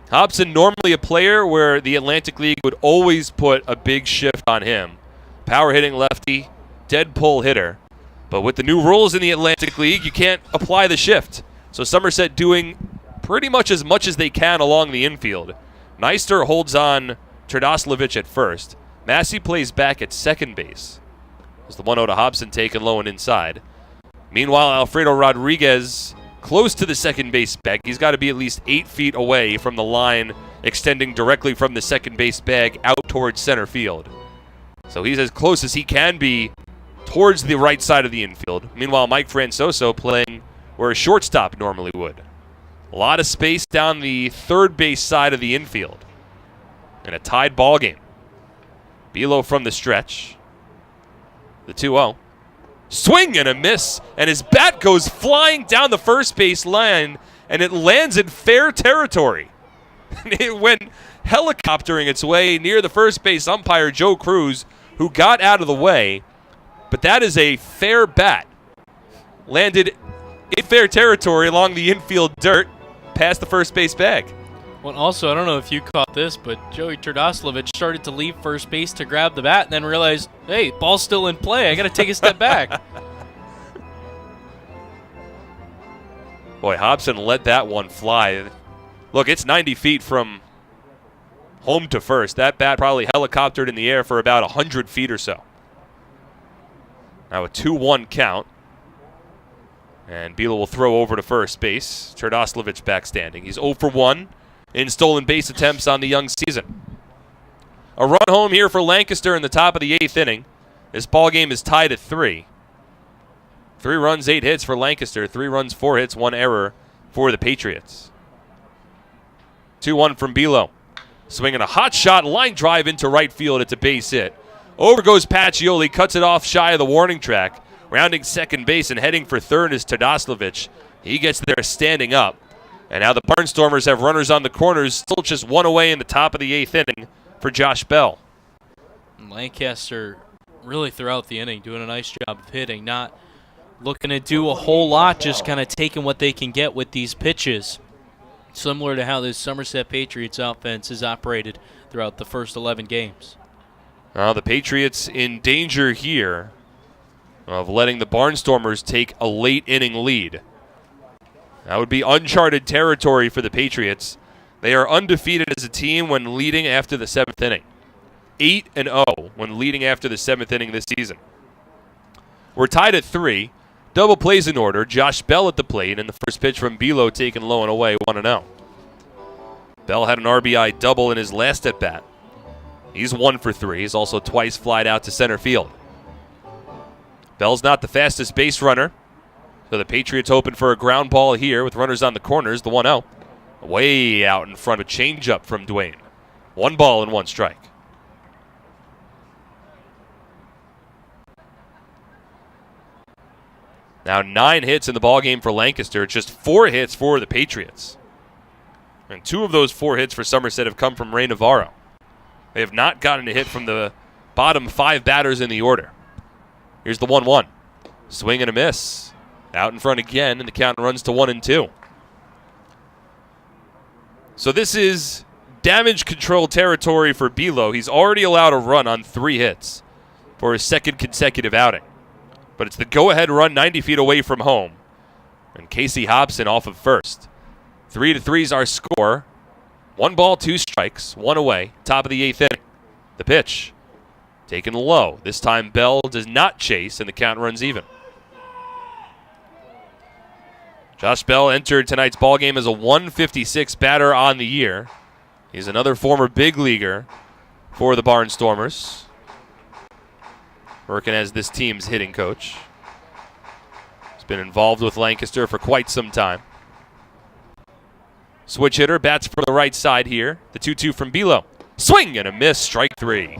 Hobson normally a player where the Atlantic League would always put a big shift on him. Power hitting lefty, dead pull hitter. But with the new rules in the Atlantic League, you can't apply the shift. So Somerset doing pretty much as they can along the infield. Neister holds on Turdoslavich at first. Massey plays back at second base. As the 1-0 to Hobson taken low and inside. Meanwhile, Alfredo Rodriguez close to the second base bag. He's got to be at least 8 feet away from the line extending directly from the second base bag out towards center field. So he's as close as he can be towards the right side of the infield. Meanwhile, Mike Francoso playing where a shortstop normally would. A lot of space down the third base side of the infield. And a tied ball game. Bilo from the stretch. The 2-0. Swing and a miss, and his bat goes flying down the first base line, and it lands in fair territory. It went helicoptering its way near the first base umpire, Joe Cruz, who got out of the way. But that is a fair bat. Landed in fair territory along the infield dirt past the first base bag. Well, also, I don't know if you caught this, but Joey Turdoslavich started to leave first base to grab the bat and then realized, hey, ball's still in play. I got to take a step back. Boy, Hobson let that one fly. Look, it's 90 feet from home to first. That bat probably helicoptered in the air for about 100 feet or so. Now a 2-1 count. And Bilo will throw over to first base. Turdoslavich back standing. He's 0 for 1 in stolen base attempts on the young season. A run home here for Lancaster in the top of the 8th inning. This ball game is tied at 3. 3 runs, 8 hits for Lancaster. 3 runs, 4 hits, 1 error for the Patriots. 2-1 from Bilo. Swinging a hot shot, line drive into right field. It's a base hit. Over goes Pacioli, cuts it off shy of the warning track. Rounding second base and heading for third is Turdoslavich. He gets there standing up. And now the Barnstormers have runners on the corners, still just 1 away in the top of the 8th inning for Josh Bell. Lancaster really throughout the inning doing a nice job of hitting, not looking to do a whole lot, just kind of taking what they can get with these pitches. Similar to how this Somerset Patriots offense has operated throughout the first 11 games. Now the Patriots in danger here of letting the Barnstormers take a late inning lead. That would be uncharted territory for the Patriots. They are undefeated as a team when leading after the 7th inning. 8-0 when leading after the 7th inning this season. We're tied at 3. Double plays in order. Josh Bell at the plate, and the first pitch from Bilo taken low and away, 1-0. Bell had an RBI double in his last at-bat. He's 1 for 3. He's also twice flied out to center field. Bell's not the fastest base runner, so the Patriots hoping for a ground ball here with runners on the corners, the 1-0. Way out in front of a changeup from Dwayne. 1 ball and 1 strike. Now 9 hits in the ballgame for Lancaster, just 4 hits for the Patriots. And 2 of those 4 hits for Somerset have come from Ray Navarro. They have not gotten a hit from the bottom 5 batters in the order. Here's the 1-1. Swing and a miss. Out in front again, and the count runs to 1-2. So this is damage control territory for Bilo. He's already allowed a run on 3 hits for his 2nd consecutive outing. But it's the go-ahead run 90 feet away from home. And Casey Hobson off of first. 3-3 is our score. 1 ball, 2 strikes, 1 away. Top of the 8th inning. The pitch taken low. This time Bell does not chase, and the count runs even. Josh Bell entered tonight's ballgame as a 156 batter on the year. He's another former big leaguer for the Barnstormers, working as this team's hitting coach. He's been involved with Lancaster for quite some time. Switch hitter bats for the right side here. The 2-2 from Bilo. Swing and a miss, strike 3.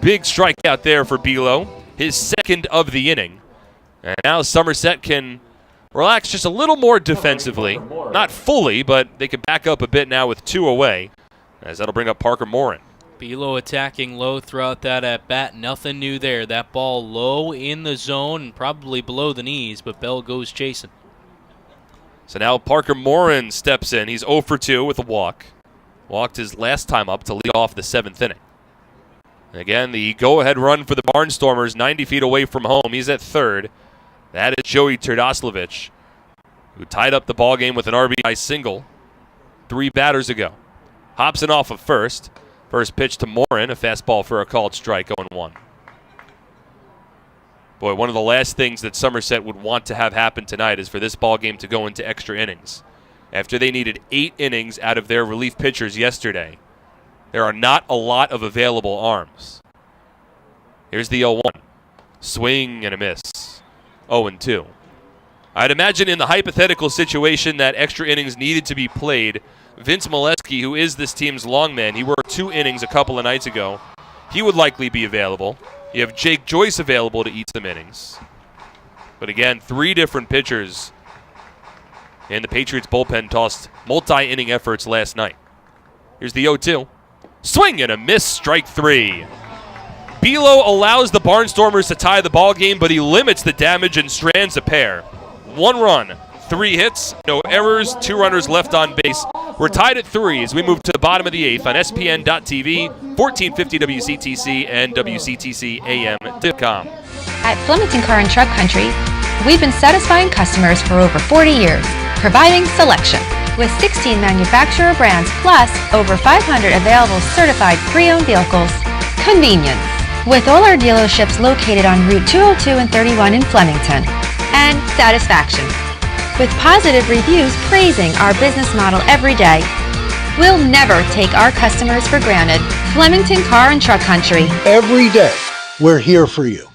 Big strikeout there for Bilo, his second of the inning. And now Somerset can relax just a little more defensively. Not fully, but they can back up a bit now with 2 away, as that'll bring up Parker Morin. Bilo attacking low throughout that at-bat. Nothing new there. That ball low in the zone and probably below the knees, but Bell goes chasing. So now Parker Morin steps in. He's 0 for 2 with a walk. Walked his last time up to lead off the 7th inning. And again, the go-ahead run for the Barnstormers, 90 feet away from home. He's at third. That is Joey Turdoslavich, who tied up the ballgame with an RBI single 3 batters ago. Hobson off of first. First pitch to Morin, a fastball for a called strike, 0-1. Boy, one of the last things that Somerset would want to have happen tonight is for this ballgame to go into extra innings. After they needed 8 innings out of their relief pitchers yesterday, there are not a lot of available arms. Here's the 0-1. Swing and a miss. 0-2. I'd imagine in the hypothetical situation that extra innings needed to be played, Vince Molesky, who is this team's longman, he worked 2 innings a couple of nights ago. He would likely be available. You have Jake Joyce available to eat some innings. But again, 3 different pitchers in the Patriots bullpen tossed multi-inning efforts last night. Here's the 0-2. Swing and a miss, strike 3. Bilo allows the Barnstormers to tie the ball game, but he limits the damage and strands a pair. 1 run, 3 hits, no errors, 2 runners left on base. We're tied at 3 as we move to the bottom of the 8th on SPN.TV, 1450 WCTC, and WCTCAM.com. At Flemington Car and Truck Country, we've been satisfying customers for over 40 years, providing selection. With 16 manufacturer brands plus over 500 available certified pre-owned vehicles. Convenience. With all our dealerships located on Route 202 and 31 in Flemington. And satisfaction. With positive reviews praising our business model every day. We'll never take our customers for granted. Flemington Car and Truck Country. Every day, we're here for you.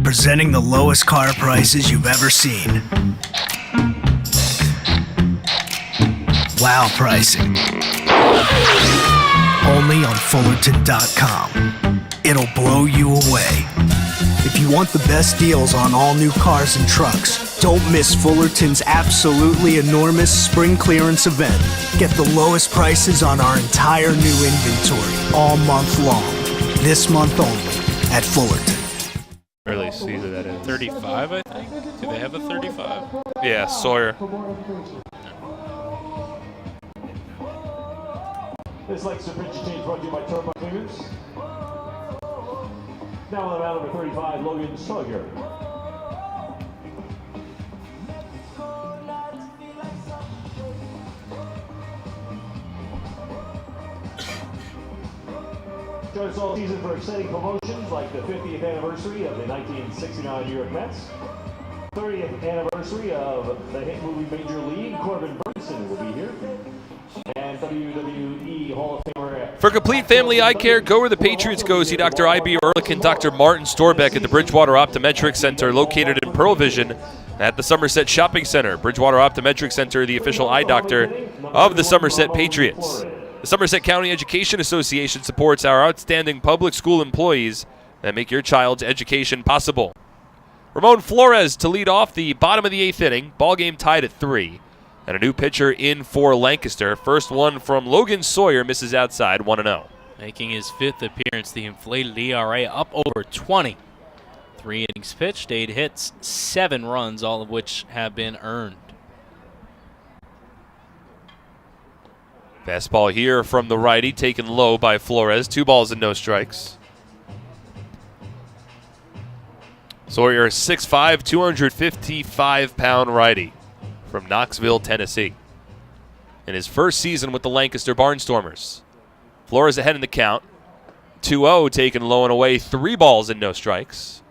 Presenting the lowest car prices you've ever seen. Wow pricing. Only on Fullerton.com. It'll blow you away. If you want the best deals on all new cars and trucks, don't miss Fullerton's absolutely enormous spring clearance event. Get the lowest prices on our entire new inventory all month long. This month only at Fullerton. Early season, that is. 35, I think. Do they have a 35? Yeah, Sawyer. This Lancaster pitch change brought to you by Turbo Cleaners. Now on the mound, number 35, Logan Sawyer. Join us all season for exciting promotions like the 50th anniversary of the 1969 New York Mets, 30th anniversary of the hit movie Major League. Corbin Burnson will be here. And WWE Hall of Famer. For complete family eye care, go where the Patriots go. See Dr. I.B. Ehrlich and Dr. Martin Storbeck at the Bridgewater Optometric Center, located in Pearl Vision at the Somerset Shopping Center. Bridgewater Optometric Center, the official eye doctor of the Somerset Patriots. The Somerset County Education Association supports our outstanding public school employees that make your child's education possible. Ramon Flores to lead off the bottom of the 8th inning. Ball game tied at 3. And a new pitcher in for Lancaster. First one from Logan Sawyer, misses outside, 1-0. Making his 5th appearance, the inflated ERA up over 20. 3 innings pitched, 8 hits, 7 runs, all of which have been earned. Fastball here from the righty, taken low by Flores. 2 balls and no strikes. Sawyer, 6'5", 255-pound righty from Knoxville, Tennessee. in his first season with the Lancaster Barnstormers. Flores ahead in the count. 2-0 taken low and away. 3 balls and no strikes.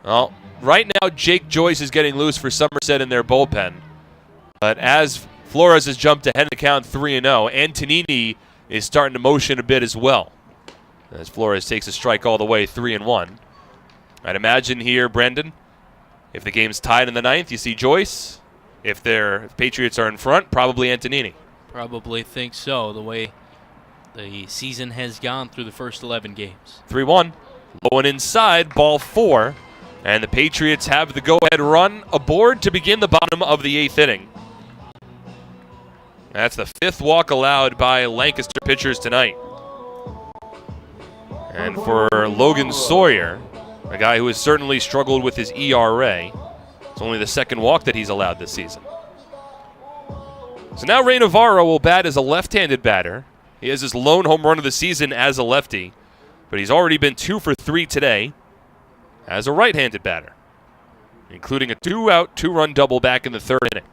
Well, right now Jake Joyce is getting loose for Somerset in their bullpen. But as Flores has jumped ahead in the count 3-0, Antonini is starting to motion a bit as well. As Flores takes a strike all the way, 3-1. I'd imagine here, Brendan, if the game's tied in the 9th, you see Joyce. If Patriots are in front, probably Antonini. Probably think so, the way the season has gone through the first 11 games. 3-1. Low and inside, ball 4. And the Patriots have the go-ahead run aboard to begin the bottom of the 8th inning. That's the 5th walk allowed by Lancaster pitchers tonight. And for Logan Sawyer, a guy who has certainly struggled with his ERA, it's only the 2nd walk that he's allowed this season. So now Ray Navarro will bat as a left-handed batter. He has his lone home run of the season as a lefty, but he's already been 2 for 3 today as a right-handed batter, including a 2-out, 2-run double back in the 3rd inning.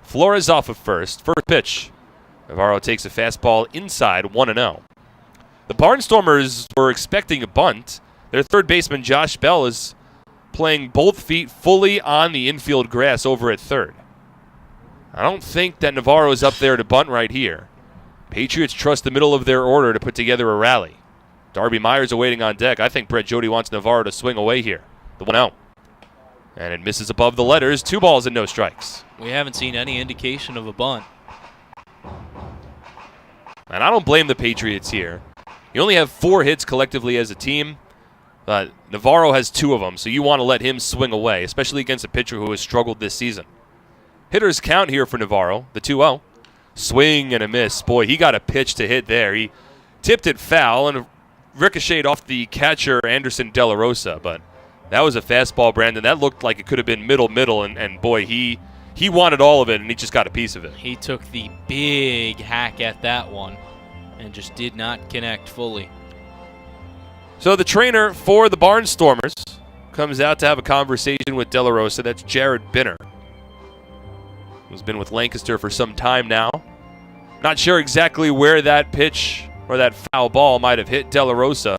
Flores off of first. First pitch. Navarro takes a fastball inside, 1-0. The Barnstormers were expecting a bunt. Their third baseman, Josh Bell, is playing both feet fully on the infield grass over at third. I don't think that Navarro is up there to bunt right here. Patriots trust the middle of their order to put together a rally. Darby Myers awaiting on deck. I think Brett Jody wants Navarro to swing away here. The 1-0. And it misses above the letters. 2 balls and no strikes. We haven't seen any indication of a bunt. And I don't blame the Patriots here. You only have 4 hits collectively as a team, but Navarro has 2 of them, so you want to let him swing away, especially against a pitcher who has struggled this season. Hitters count here for Navarro, the 2-0. Swing and a miss. Boy, he got a pitch to hit there. He tipped it foul and ricocheted off the catcher, Anderson De La Rosa, but that was a fastball, Brandon. That looked like it could have been middle, and boy, he wanted all of it, and he just got a piece of it. He took the big hack at that one and just did not connect fully. So the trainer for the Barnstormers comes out to have a conversation with De La Rosa. That's Jared Binner, who's been with Lancaster for some time now. Not sure exactly where that pitch or that foul ball might have hit De La Rosa.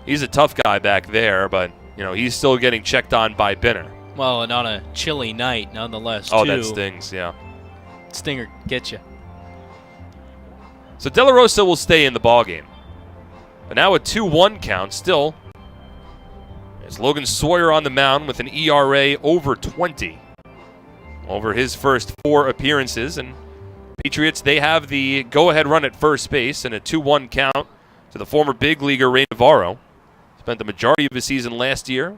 He's a tough guy back there, but he's still getting checked on by Binner. Well, and on a chilly night, nonetheless, Oh, too. that stings, yeah. Stinger gets you. So De La Rosa will stay in the ballgame. But now a 2-1 count still. It's Logan Sawyer on the mound with an ERA over 20 over his first 4 appearances. And Patriots, they have the go-ahead run at first base and a 2-1 count to the former big leaguer Ray Navarro. Spent the majority of his season last year,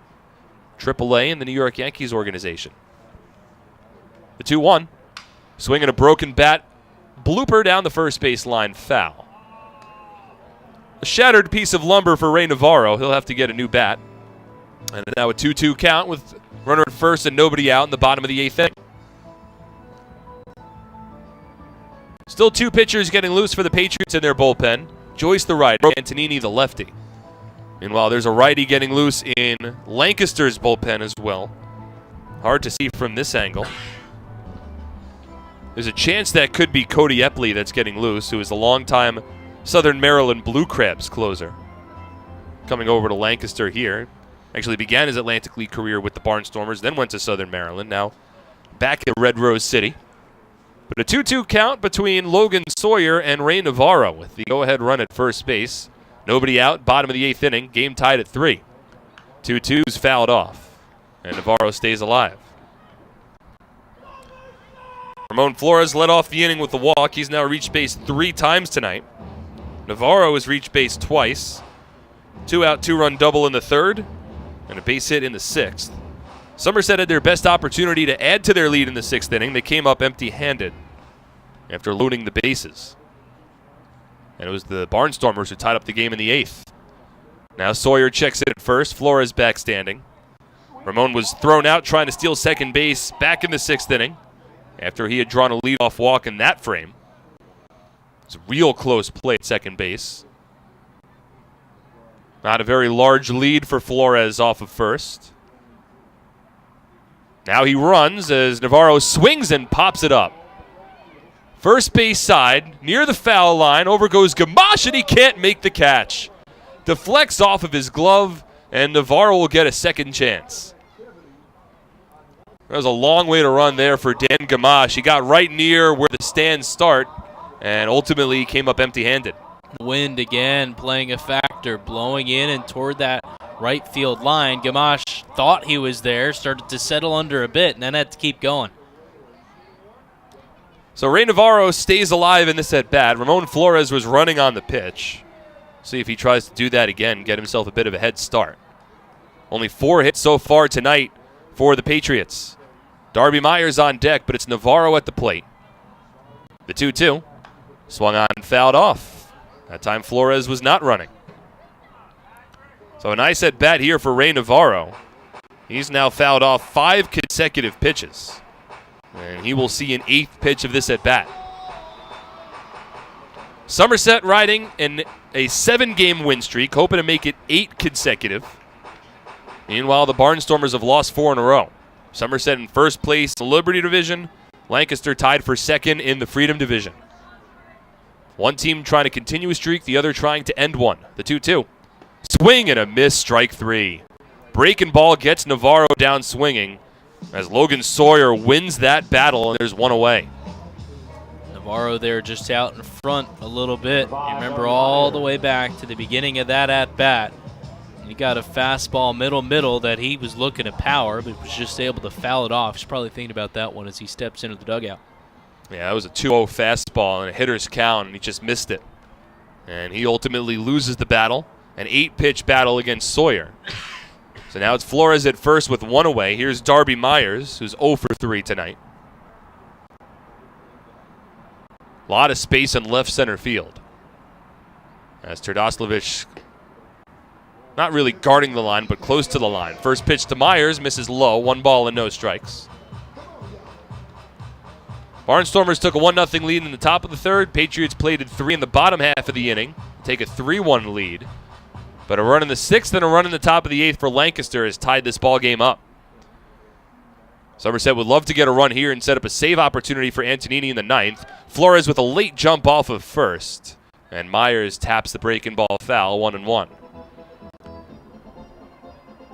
AAA in the New York Yankees organization. The 2-1. Swinging a broken bat. Blooper down the first base line, foul. A shattered piece of lumber for Ray Navarro. He'll have to get a new bat. And now a 2-2 count with runner at first and nobody out in the bottom of the 8th inning. Still 2 pitchers getting loose for the Patriots in their bullpen. Joyce the righty, Antonini the lefty. Meanwhile, there's a righty getting loose in Lancaster's bullpen as well. Hard to see from this angle. There's a chance that could be Cody Epley that's getting loose, who is a longtime Southern Maryland Blue Crabs closer. Coming over to Lancaster here. Actually began his Atlantic League career with the Barnstormers, then went to Southern Maryland, now back in Red Rose City. But a 2-2 count between Logan Sawyer and Ray Navarro with the go-ahead run at first base. Nobody out, bottom of the 8th inning, game tied at 3. 2-2's fouled off, and Navarro stays alive. Ramon Flores led off the inning with the walk. He's now reached base 3 times tonight. Navarro has reached base twice. 2-out, 2-run double in the 3rd, and a base hit in the 6th. Somerset had their best opportunity to add to their lead in the 6th inning. They came up empty-handed after loading the bases. And it was the Barnstormers who tied up the game in the 8th. Now Sawyer checks in at first. Flores back standing. Ramon was thrown out trying to steal second base back in the 6th inning after he had drawn a leadoff walk in that frame. It's a real close play at second base. Not a very large lead for Flores off of first. Now he runs as Navarro swings and pops it up. First base side, near the foul line, over goes Gamache, and he can't make the catch. Deflects off of his glove, and Navarro will get a second chance. That was a long way to run there for Dan Gamache. He got right near where the stands start, and ultimately came up empty-handed. Wind again playing a factor, blowing in and toward that right field line. Gamache thought he was there, started to settle under a bit, and then had to keep going. So Ray Navarro stays alive in this at-bat. Ramon Flores was running on the pitch. See if he tries to do that again, get himself a bit of a head start. Only 4 hits so far tonight for the Patriots. Darby Myers on deck, but it's Navarro at the plate. The 2-2. Swung on and fouled off. That time Flores was not running. So a nice at-bat here for Ray Navarro. He's now fouled off 5 consecutive pitches. And he will see an 8th pitch of this at-bat. Somerset riding in a 7-game win streak, hoping to make it 8 consecutive. Meanwhile, the Barnstormers have lost 4 in a row. Somerset in first place in the Liberty Division. Lancaster tied for second in the Freedom Division. One team trying to continue a streak, the other trying to end one. The 2-2. Swing and a miss, strike 3. Breaking ball gets Navarro down swinging as Logan Sawyer wins that battle, and there's 1 away. Navarro there just out in front a little bit. You remember all the way back to the beginning of that at-bat. He got a fastball middle that he was looking to power, but was just able to foul it off. He's probably thinking about that one as he steps into the dugout. Yeah, that was a 2-0 fastball and a hitter's count, and he just missed it. And he ultimately loses the battle, an 8-pitch battle against Sawyer. So now it's Flores at first with 1 away. Here's Darby Myers, who's 0 for 3 tonight. A lot of space in left center field. As Terdoslavich not really guarding the line, but close to the line. First pitch to Myers, misses low, 1 ball and no strikes. Barnstormers took a 1-0 lead in the top of the 3rd. Patriots played at 3 in the bottom half of the inning, take a 3-1 lead. But a run in the 6th and a run in the top of the 8th for Lancaster has tied this ball game up. Somerset would love to get a run here and set up a save opportunity for Antonini in the 9th. Flores with a late jump off of first. And Myers taps the breaking ball foul, 1-1.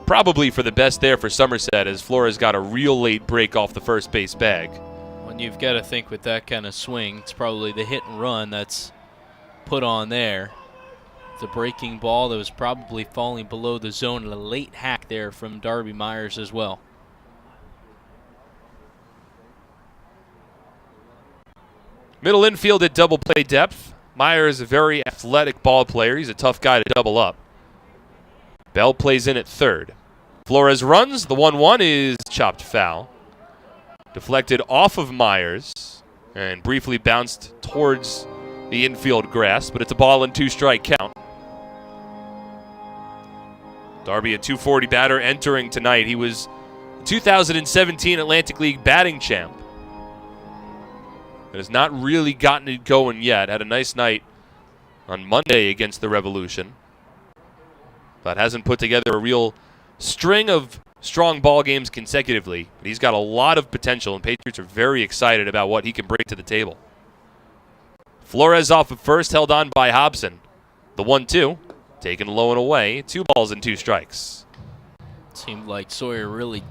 Probably for the best there for Somerset, as Flores got a real late break off the first base bag. When you've got to think with that kind of swing, it's probably the hit and run that's put on there. The breaking ball that was probably falling below the zone, and a late hack there from Darby Myers as well. Middle infield at double play depth. Myers is a very athletic ball player. He's a tough guy to double up. Bell plays in at 3rd. Flores runs. The 1-1 is chopped foul. Deflected off of Myers and briefly bounced towards the infield grass, but it's a ball and 2-strike count. Darby, a .240 batter entering tonight. He was 2017 Atlantic League batting champ. But has not really gotten it going yet. Had a nice night on Monday against the Revolution, but hasn't put together a real string of strong ball games consecutively. But he's got a lot of potential, and Patriots are very excited about what he can bring to the table. Flores off of first, held on by Hobson. The 1-2, taken low and away. 2 balls and 2 strikes. Seemed like Sawyer really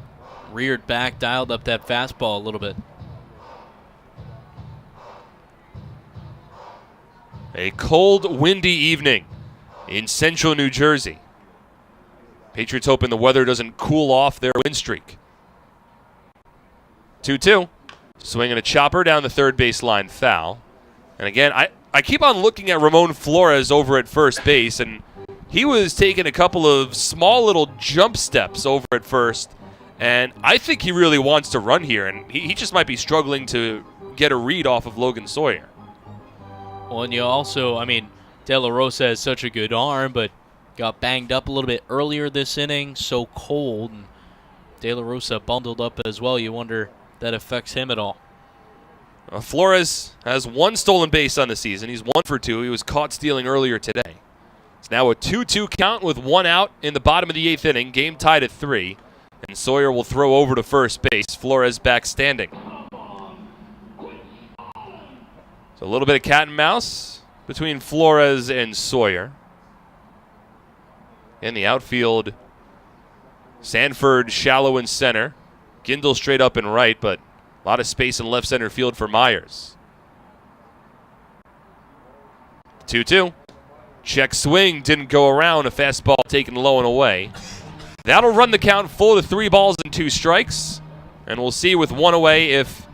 reared back, dialed up that fastball a little bit. A cold, windy evening in central New Jersey. Patriots hoping the weather doesn't cool off their win streak. 2-2. Swinging a chopper down the 3rd base line, foul. And again, I keep on looking at Ramon Flores over at first base, and he was taking a couple of small little jump steps over at first, and I think he really wants to run here, and he just might be struggling to get a read off of Logan Sawyer. Well, and you also, I mean, De La Rosa has such a good arm, but got banged up a little bit earlier this inning, so cold, and De La Rosa bundled up as well. You wonder if that affects him at all. Flores has 1 stolen base on the season. He's 1 for 2. He was caught stealing earlier today. It's now a 2-2 count with 1 out in the bottom of the 8th inning. Game tied at 3. And Sawyer will throw over to first base. Flores back standing. So a little bit of cat and mouse between Flores and Sawyer. In the outfield, Sanford shallow in center. Gindel straight up and right, but a lot of space in left center field for Myers. 2-2. Check swing, didn't go around. A fastball taken low and away. That'll run the count full to 3 balls and 2 strikes. And we'll see with 1 away if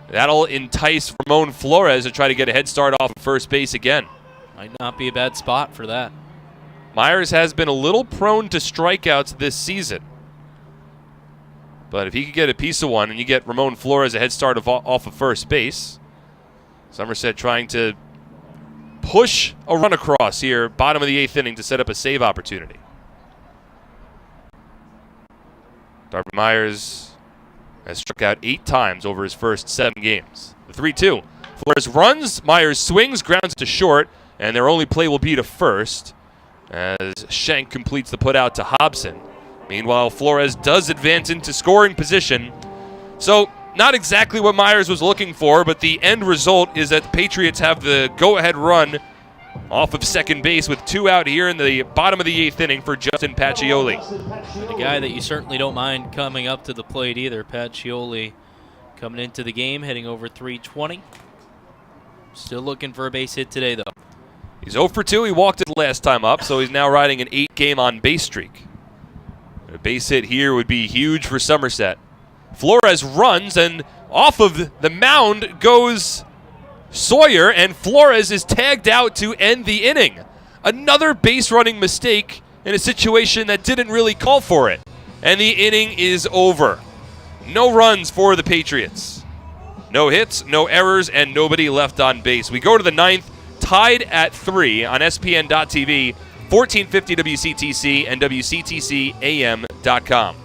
that'll entice Ramon Flores to try to get a head start off of first base again. Might not be a bad spot for that. Myers has been a little prone to strikeouts this season. But if he could get a piece of one and you get Ramon Flores a head start off of first base, Somerset trying to push a run across here, bottom of the 8th inning to set up a save opportunity. Darby Myers has struck out 8 times over his first 7 games. The 3-2. Flores runs, Myers swings, grounds to short, and their only play will be to first as Schenk completes the putout to Hobson. Meanwhile, Flores does advance into scoring position. So, not exactly what Myers was looking for, but the end result is that the Patriots have the go-ahead run off of second base with 2 out here in the bottom of the 8th inning for Justin Pacioli. A guy that you certainly don't mind coming up to the plate either. Pacioli coming into the game, hitting over .320. Still looking for a base hit today, though. He's 0 for 2. He walked it last time up, so he's now riding an 8-game on-base streak. A base hit here would be huge for Somerset. Flores runs, and off of the mound goes Sawyer, and Flores is tagged out to end the inning. Another base-running mistake in a situation that didn't really call for it. And the inning is over. No runs for the Patriots. No hits, no errors, and nobody left on base. We go to the 9th, tied at 3 on SPN.TV, 1450 WCTC, and WCTCAM.com.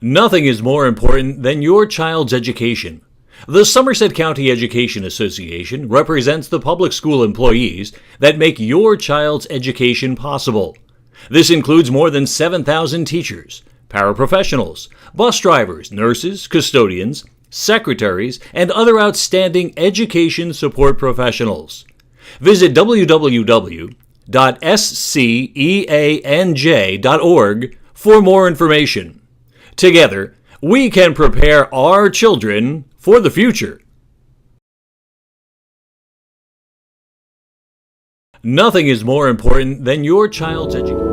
Nothing is more important than your child's education. The Somerset County Education Association represents the public school employees that make your child's education possible. This includes more than 7,000 teachers, paraprofessionals, bus drivers, nurses, custodians, secretaries, and other outstanding education support professionals. Visit www.sceanj.org for more information. Together, we can prepare our children for the future. Nothing is more important than your child's education.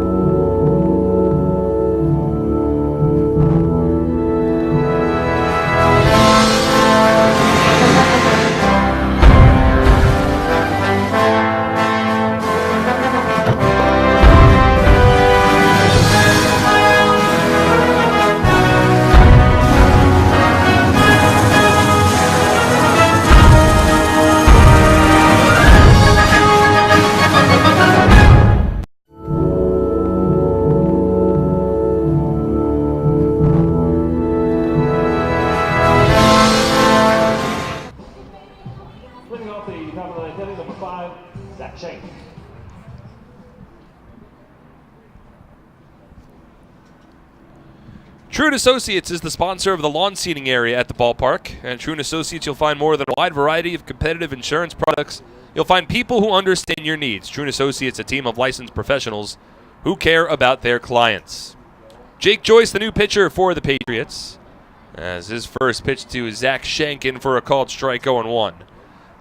Trune Associates is the sponsor of the lawn seating area at the ballpark. And at Trune Associates, you'll find more than a wide variety of competitive insurance products. You'll find people who understand your needs. Trune Associates, a team of licensed professionals who care about their clients. Jake Joyce, the new pitcher for the Patriots, as his first pitch to Zach Schenk in for a called strike 0-1.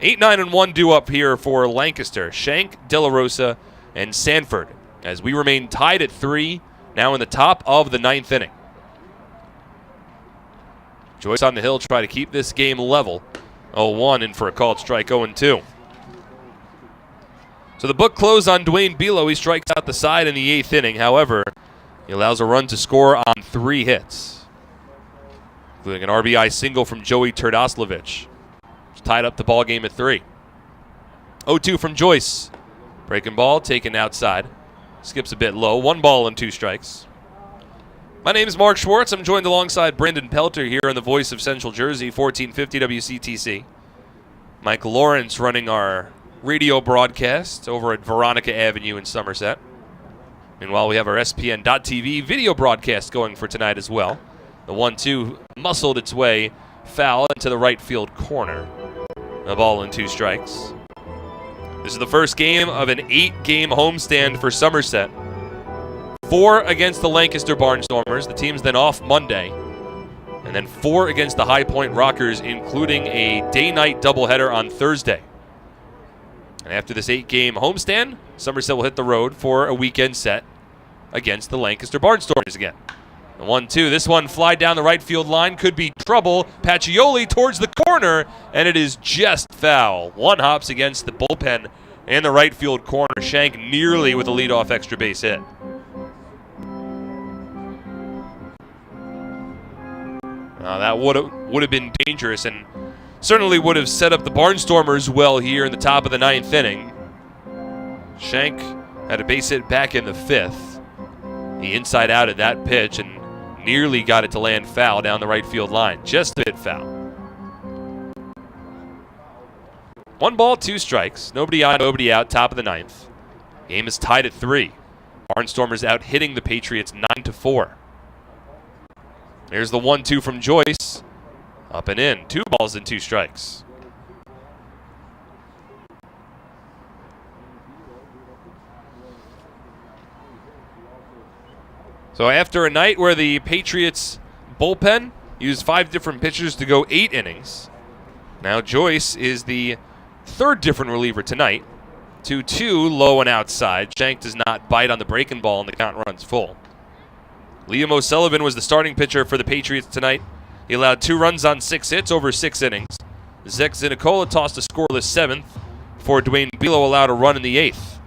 8-9-1 due up here for Lancaster. Schenk, De La Rosa, and Sanford, as we remain tied at 3, now in the top of the 9th inning. Joyce on the hill try to keep this game level. 0-1 in for a called strike 0-2. So the book closed on Dwayne Bilo. He strikes out the side in the 8th inning. However, he allows a run to score on 3 hits, including an RBI single from Joey Turdoslavich, which tied up the ball game at 3. 0-2 from Joyce. Breaking ball taken outside. Skips a bit low. 1 ball and 2 strikes. My name is Mark Schwartz. I'm joined alongside Brandon Pelter here on the voice of Central Jersey, 1450 WCTC. Mike Lawrence running our radio broadcast over at Veronica Avenue in Somerset. Meanwhile, we have our SPN.TV video broadcast going for tonight as well. The 1-2 muscled its way foul into the right field corner. A ball and 2 strikes. This is the first game of an 8-game homestand for Somerset. 4 against the Lancaster Barnstormers. The team's then off Monday. And then 4 against the High Point Rockers, including a day-night doubleheader on Thursday. And after this 8-game homestand, Somerset will hit the road for a weekend set against the Lancaster Barnstormers again. The 1-2, this one fly down the right field line, could be trouble. Pacioli towards the corner, and it is just foul. One hops against the bullpen in the right field corner. Shank nearly with a leadoff extra base hit. That would have been dangerous and certainly would have set up the Barnstormers well here in the top of the 9th inning. Shank had a base hit back in the 5th. He inside out at that pitch and nearly got it to land foul down the right field line. Just a bit foul. 1 ball, 2 strikes. Nobody on, nobody out, top of the 9th. Game is tied at 3. Barnstormers out hitting the Patriots 9-4. There's the 1-2 from Joyce. Up and in. 2 balls and 2 strikes. So after a night where the Patriots bullpen used 5 different pitchers to go 8 innings, now Joyce is the 3rd different reliever tonight. 2-2, low and outside. Shank does not bite on the breaking ball and the count runs full. Liam O'Sullivan was the starting pitcher for the Patriots tonight. He allowed 2 runs on 6 hits over 6 innings. Zach Zinicola tossed a scoreless 7th before Dwayne Bilo allowed a run in the 8th.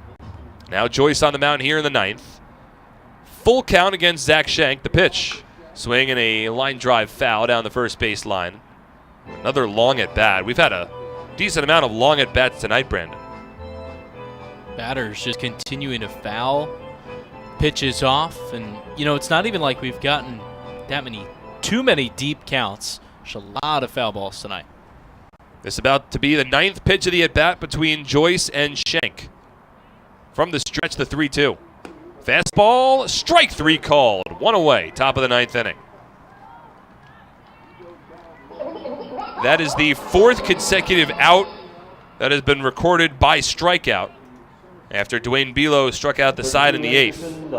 Now Joyce on the mound here in the 9th. Full count against Zach Shank, the pitch. Swing and a line drive foul down the first base line. Another long at bat. We've had a decent amount of long at bats tonight, Brandon. Batters just continuing to foul. Pitches off, and it's not even like we've gotten too many deep counts. There's a lot of foul balls tonight. This is about to be the 9th pitch of the at-bat between Joyce and Shank. From the stretch, the 3-2. Fastball, strike 3 called. 1 away, top of the 9th inning. That is the 4th consecutive out that has been recorded by strikeout after Dwayne Bilo struck out the side in the 8th.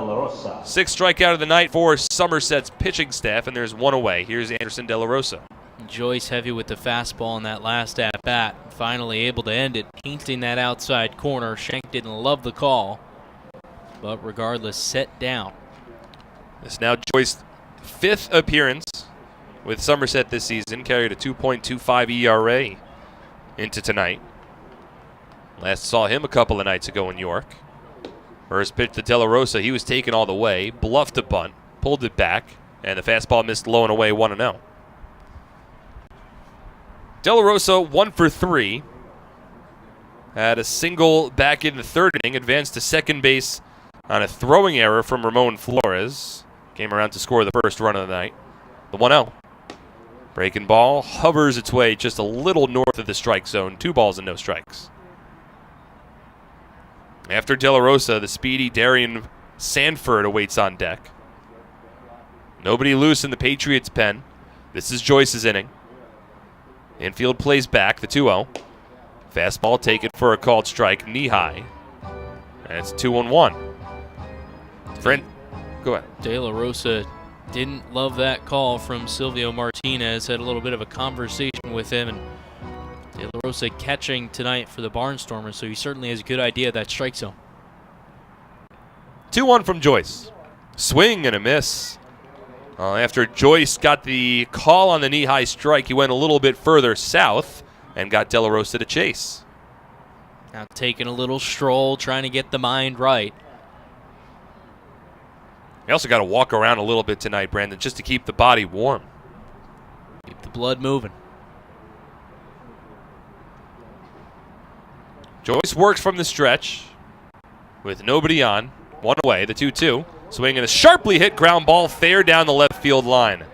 6th strikeout of the night for Somerset's pitching staff, and there's 1 away. Here's Anderson De La Rosa. Joyce heavy with the fastball in that last at-bat. Finally able to end it, painting that outside corner. Shank didn't love the call, but regardless, set down. This is now Joyce's 5th appearance with Somerset this season. Carried a 2.25 ERA into tonight. Last saw him a couple of nights ago in York. First pitch to De La Rosa, he was taken all the way, bluffed a bunt, pulled it back, and the fastball missed low and away, 1-0. De La Rosa 1 for 3. Had a single back in the 3rd inning, advanced to second base on a throwing error from Ramon Flores. Came around to score the first run of the night. The 1-0. Breaking ball hovers its way just a little north of the strike zone. 2 balls and no strikes. After De La Rosa, the speedy Darian Sanford awaits on deck. Nobody loose in the Patriots' pen. This is Joyce's inning. Infield plays back, the 2-0. Fastball taken for a called strike, knee high. And it's 2-1. Go ahead. De La Rosa didn't love that call from Silvio Martinez. Had a little bit of a conversation with him, and De La Rosa catching tonight for the Barnstormers, so he certainly has a good idea of that strike zone. 2-1 from Joyce. Swing and a miss. After Joyce got the call on the knee-high strike, he went a little bit further south and got De La Rosa to chase. Now taking a little stroll, trying to get the mind right. You also got to walk around a little bit tonight, Brandon, just to keep the body warm. Keep the blood moving. Joyce works from the stretch with nobody on. 1 away, the 2-2. Swing and a sharply hit ground ball fair down the left field line.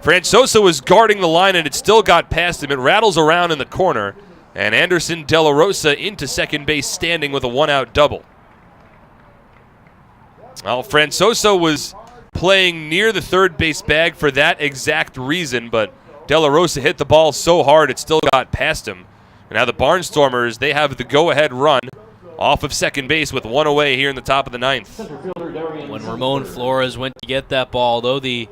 Francosa was guarding the line and it still got past him. It rattles around in the corner. And Anderson De La Rosa into second base standing with a 1-out double. Well, Francoso was playing near the third base bag for that exact reason, but De La Rosa hit the ball so hard it still got past him. And now the Barnstormers, they have the go-ahead run off of second base with one away here in the top of the ninth. When Ramon Flores went to get that ball, though the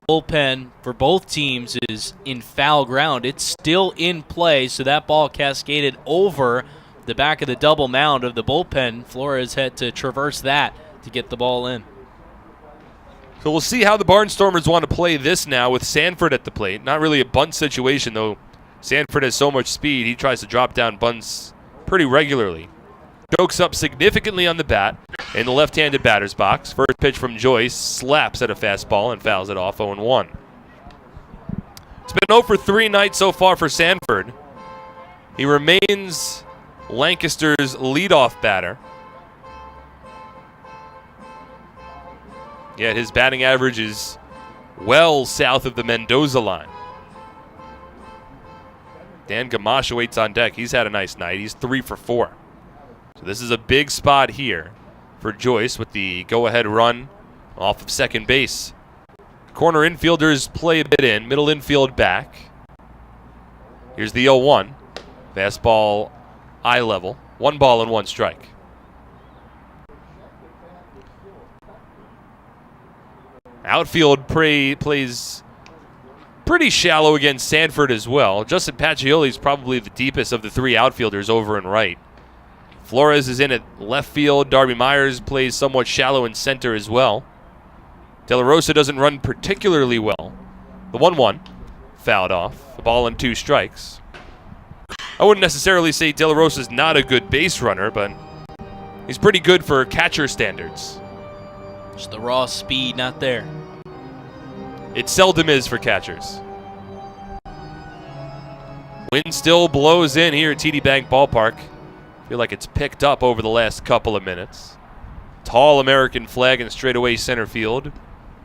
bullpen for both teams is in foul ground, it's still in play, so that ball cascaded over the back of the double mound of the bullpen. Flores had to traverse that to get the ball in. So we'll see how the Barnstormers want to play this now with Sanford at the plate. Not really a bunt situation, though. Sanford has so much speed, he tries to drop down bunts pretty regularly. Chokes up significantly on the bat in the left-handed batter's box. First pitch from Joyce, slaps at a fastball and fouls it off 0-1. It's been 0 for 3 night so far for Sanford. He remains Lancaster's leadoff batter. Yet his batting average is well south of the Mendoza line. Dan Gamache waits on deck. He's had a nice night. He's 3 for 4. So this is a big spot here for Joyce with the go-ahead run off of second base. Corner infielders play a bit in. Middle infield back. Here's the 0-1. Fastball eye level. 1 ball and 1 strike. Outfield plays pretty shallow against Sanford as well. Justin Pacioli is probably the deepest of the 3 outfielders over and right. Flores is in at left field. Darby Myers plays somewhat shallow in center as well. De La Rosa doesn't run particularly well. The 1-1 fouled off. A ball and 2 strikes. I wouldn't necessarily say De La Rosa's not a good base runner, but he's pretty good for catcher standards. Just the raw speed not there. It seldom is for catchers. Wind still blows in here at TD Bank Ballpark. Feel like it's picked up over the last couple of minutes. Tall American flag in straightaway center field,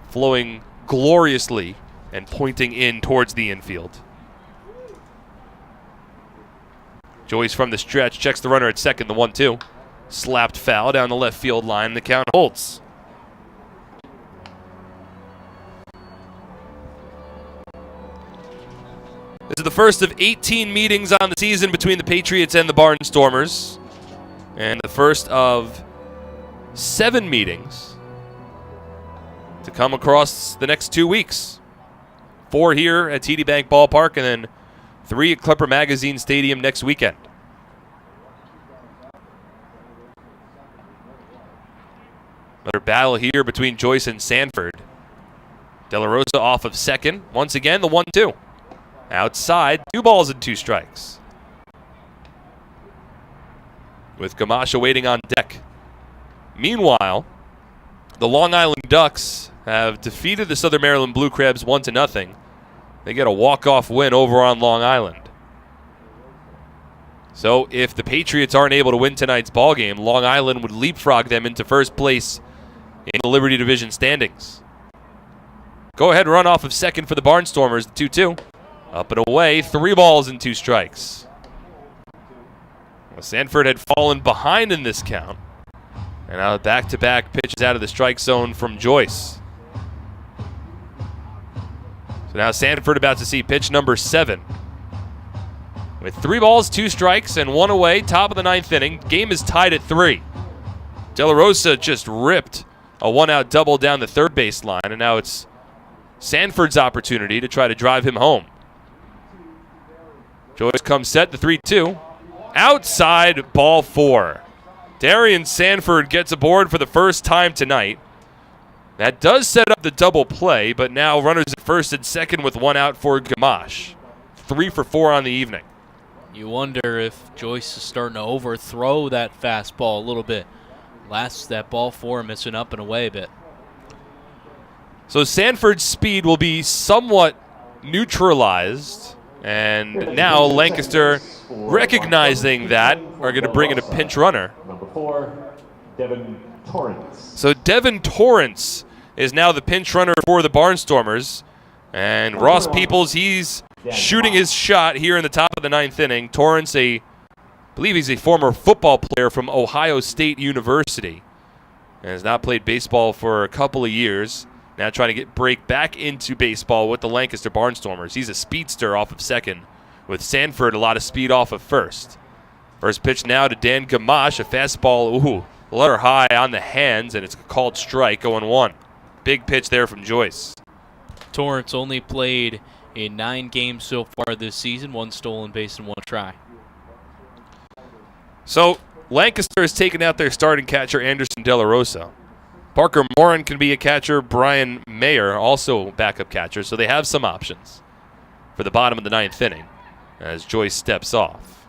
flowing gloriously and pointing in towards the infield. Joyce from the stretch checks the runner at second, the 1-2. Slapped foul down the left field line. The count holds. This is the first of 18 meetings on the season between the Patriots and the Barnstormers, and the first of 7 meetings to come across the next 2 weeks. 4 here at TD Bank Ballpark, and then 3 at Clipper Magazine Stadium next weekend. Another battle here between Joyce and Sanford. De La Rosa off of second. Once again, the 1-2. Outside, 2 balls and 2 strikes. With Gamache waiting on deck. Meanwhile, the Long Island Ducks have defeated the Southern Maryland Blue Crabs 1-0. They get a walk-off win over on Long Island. So if the Patriots aren't able to win tonight's ballgame, Long Island would leapfrog them into first place in the Liberty Division standings. Go ahead run off of second for the Barnstormers, the 2-2. Up and away, 3 balls and 2 strikes. Well, Sanford had fallen behind in this count. And now back-to-back pitches out of the strike zone from Joyce. So now Sanford about to see pitch number 7. With 3 balls, 2 strikes, and 1 away, top of the 9th inning. Game is tied at 3. De La Rosa just ripped a 1-out double down the third base line, and now it's Sanford's opportunity to try to drive him home. Joyce comes set, the 3-2. Outside, ball 4. Darian Sanford gets aboard for the first time tonight. That does set up the double play, but now runners at first and second with 1 out for Gamache. 3 for 4 on the evening. You wonder if Joyce is starting to overthrow that fastball a little bit. Last that ball 4 missing up and away a bit. So Sanford's speed will be somewhat neutralized. And now Lancaster, recognizing that, are going to bring in a pinch runner. Number 4, Devin Torrance. So Devin Torrance is now the pinch runner for the Barnstormers. And Ross Peoples, he's shooting his shot here in the top of the 9th inning. Torrance, I believe he's a former football player from Ohio State University. and has not played baseball for a couple of years. Now trying to break back into baseball with the Lancaster Barnstormers. He's a speedster off of second, with Sanford a lot of speed off of first. First pitch now to Dan Gamache, a fastball, letter high on the hands, and it's a called strike, 0-1. Big pitch there from Joyce. Torrance only played in 9 games so far this season, 1 stolen base and 1 try. So Lancaster has taken out their starting catcher, Anderson De La Rosa. Parker Morin can be a catcher. Brian Mayer, also backup catcher. So they have some options for the bottom of the 9th inning as Joyce steps off.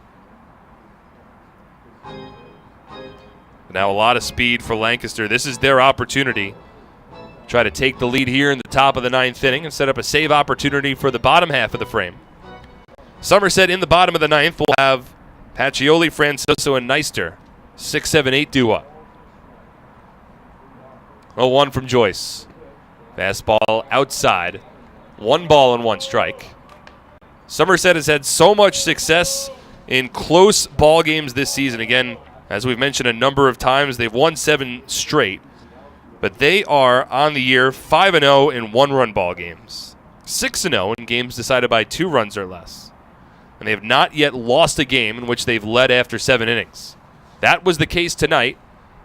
Now a lot of speed for Lancaster. This is their opportunity. Try to take the lead here in the top of the 9th inning and set up a save opportunity for the bottom half of the frame. Somerset in the bottom of the 9th will have Pacioli, Francoso, and Neister. 6, 7, 8 due up. 0-1 from Joyce. Fastball outside. 1 ball and 1 strike. Somerset has had so much success in close ball games this season. Again, as we've mentioned a number of times, they've won 7 straight. But they are on the year 5-0 in 1-run ball games. 6-0 in games decided by 2 runs or less. And they have not yet lost a game in which they've led after 7 innings. That was the case tonight.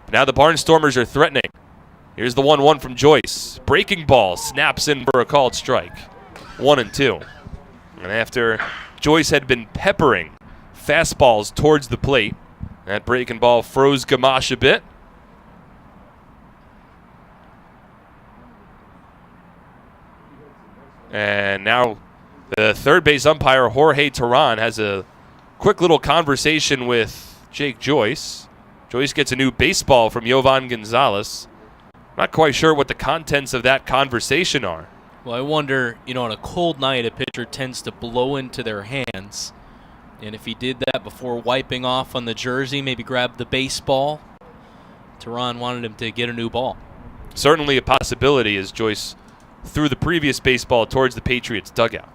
But now the Barnstormers are threatening. Here's the 1-1 from Joyce. Breaking ball snaps in for a called strike. 1-2. And after Joyce had been peppering fastballs towards the plate, that breaking ball froze Gamache a bit. And now the third base umpire, Jorge Terran, has a quick little conversation with Jake Joyce. Joyce gets a new baseball from Yovan Gonzalez. Not quite sure what the contents of that conversation are. Well, I wonder, on a cold night, a pitcher tends to blow into their hands. And if he did that before wiping off on the jersey, maybe grab the baseball, Terran wanted him to get a new ball. Certainly a possibility as Joyce threw the previous baseball towards the Patriots dugout.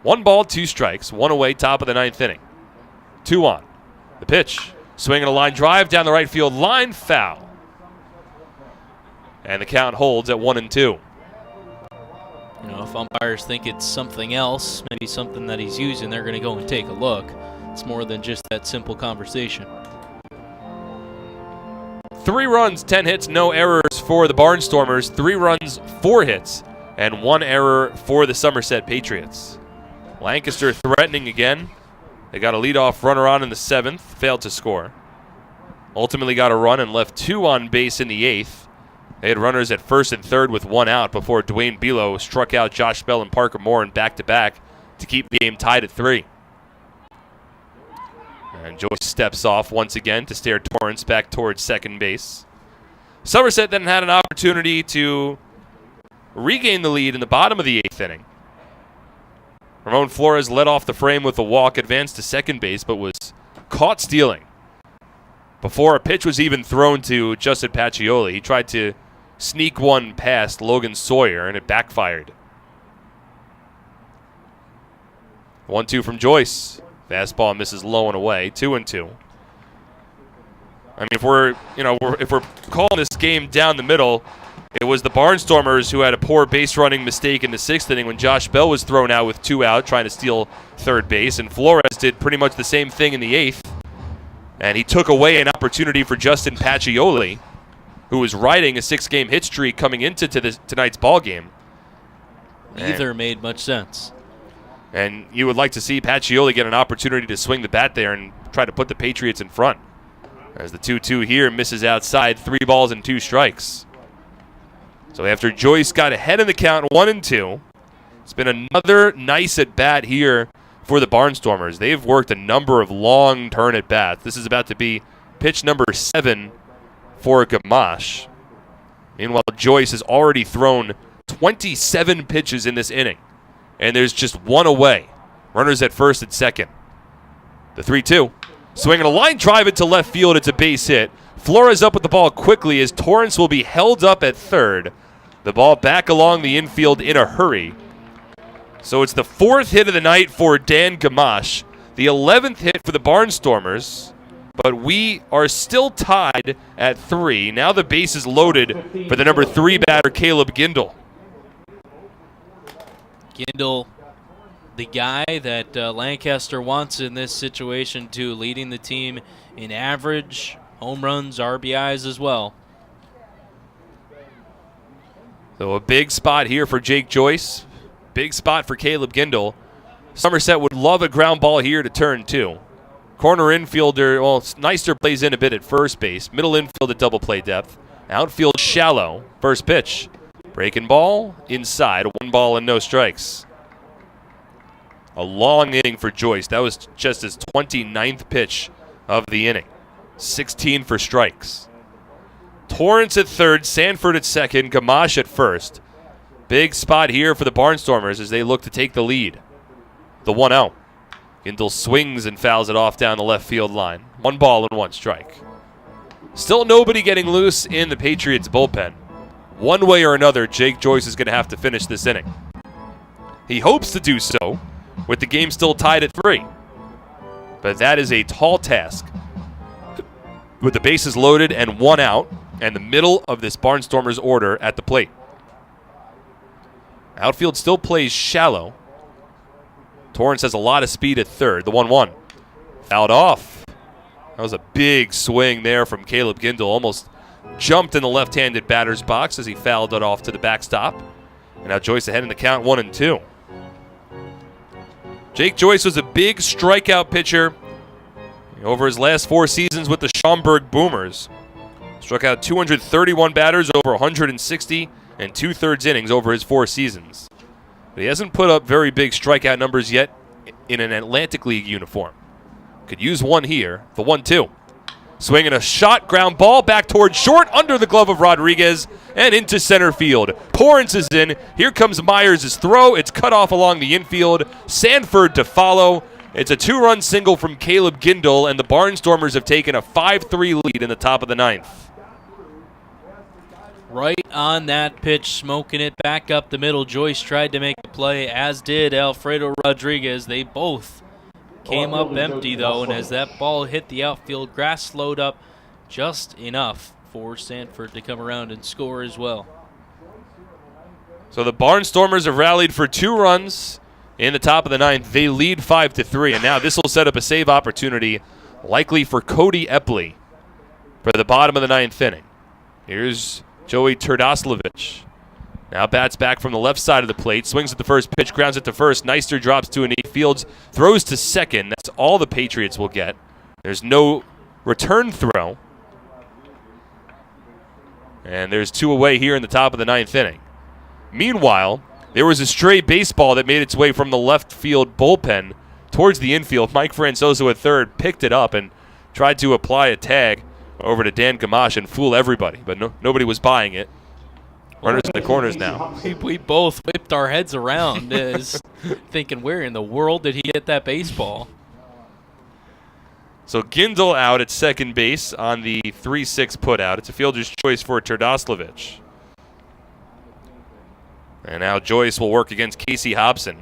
1 ball, 2 strikes, 1 away, top of the 9th inning. 2 on. The pitch, swinging a line drive down the right field line, foul. And the count holds at 1-2. If umpires think it's something else, maybe something that he's using, they're going to go and take a look. It's more than just that simple conversation. 3 runs, 10 hits, no errors for the Barnstormers. 3 runs, 4 hits, and 1 error for the Somerset Patriots. Lancaster threatening again. They got a leadoff runner on in the 7th, failed to score. Ultimately got a run and left 2 on base in the 8th. They had runners at first and third with 1 out before Dwayne Bilo struck out Josh Bell and Parker Morin back-to-back to keep the game tied at 3. And Joyce steps off once again to steer Torrance back towards second base. Somerset then had an opportunity to regain the lead in the bottom of the 8th inning. Ramon Flores led off the frame with a walk, advanced to second base, but was caught stealing before a pitch was even thrown to Justin Pacioli. He tried to sneak one past Logan Sawyer, and it backfired. 1-2 from Joyce. Fastball misses low and away. 2-2. I mean, if we're calling this game down the middle, it was the Barnstormers who had a poor base running mistake in the 6th inning when Josh Bell was thrown out with 2 out trying to steal third base, and Flores did pretty much the same thing in the 8th. And he took away an opportunity for Justin Pacioli, who was riding a 6-game hit streak coming into tonight's ball game. Neither made much sense. And you would like to see Pacioli get an opportunity to swing the bat there and try to put the Patriots in front. As the 2-2 here misses outside, 3 balls and 2 strikes. So after Joyce got ahead in the count, 1-2, it's been another nice at-bat here for the Barnstormers. They've worked a number of long turn at-bats. This is about to be pitch number 7 for Gamache. Meanwhile, Joyce has already thrown 27 pitches in this inning, and there's just 1 away. Runners at first and second. The 3-2. Swinging a line drive into left field. It's a base hit. Flores up with the ball quickly as Torrance will be held up at third. The ball back along the infield in a hurry. So it's the 4th hit of the night for Dan Gamache, the 11th hit for the Barnstormers, but we are still tied at 3. Now the base is loaded for the number 3 batter, Caleb Gindel. Gindel, the guy that Lancaster wants in this situation too, leading the team in average, home runs, RBIs as well. So a big spot here for Jake Joyce. Big spot for Caleb Gindel. Somerset would love a ground ball here to turn 2. Corner infielder, well, Neister plays in a bit at first base. Middle infield at double play depth. Outfield shallow. First pitch. Breaking ball inside. 1 ball and no strikes. A long inning for Joyce. That was just his 29th pitch of the inning. 16 for strikes. Torrance at third, Sanford at second, Gamache at first. Big spot here for the Barnstormers as they look to take the lead. The 1-0. Gindel swings and fouls it off down the left field line. 1 ball and 1 strike. Still nobody getting loose in the Patriots bullpen. One way or another, Jake Joyce is going to have to finish this inning. He hopes to do so with the game still tied at 3. But that is a tall task. With the bases loaded and 1 out, and the middle of this Barnstormers order at the plate. Outfield still plays shallow. Torrance has a lot of speed at third. The 1-1. Fouled off. That was a big swing there from Caleb Gindel. Almost jumped in the left-handed batter's box as he fouled it off to the backstop. And now Joyce ahead in the count, 1-2. Jake Joyce was a big strikeout pitcher over his last 4 seasons with the Schaumburg Boomers. Struck out 231 batters over 160 and 2/3 innings over his 4 seasons. But he hasn't put up very big strikeout numbers yet in an Atlantic League uniform. Could use one here. The 1-2. Swinging a shot, ground ball back towards short, under the glove of Rodriguez, and into center field. Torrance is in. Here comes Myers' throw. It's cut off along the infield. Sanford to follow. It's a 2-run single from Caleb Gindel, and the Barnstormers have taken a 5-3 lead in the top of the 9th. Right on that pitch, smoking it back up the middle. Joyce tried to make the play, as did Alfredo Rodriguez. They both came up empty, though, and as that ball hit the outfield, grass slowed up just enough for Sanford to come around and score as well. So the Barnstormers have rallied for 2 runs in the top of the 9th. They lead 5-3, and now this will set up a save opportunity, likely for Cody Epley for the bottom of the 9th inning. Here's Joey Turdoslavich. Now bats back from the left side of the plate, swings at the first pitch, grounds it to first. Neister drops to a knee, Fields throws to second. That's all the Patriots will get. There's no return throw. And there's 2 away here in the top of the 9th inning. Meanwhile, there was a stray baseball that made its way from the left field bullpen towards the infield. Mike Francoso at third picked it up and tried to apply a tag over to Dan Gamache and fool everybody, but nobody was buying it. Runners in the corners now. We both whipped our heads around thinking, where in the world did he get that baseball? So Gindel out at second base on the 3-6 putout. It's a fielder's choice for Turdoslavich. And now Joyce will work against Casey Hobson.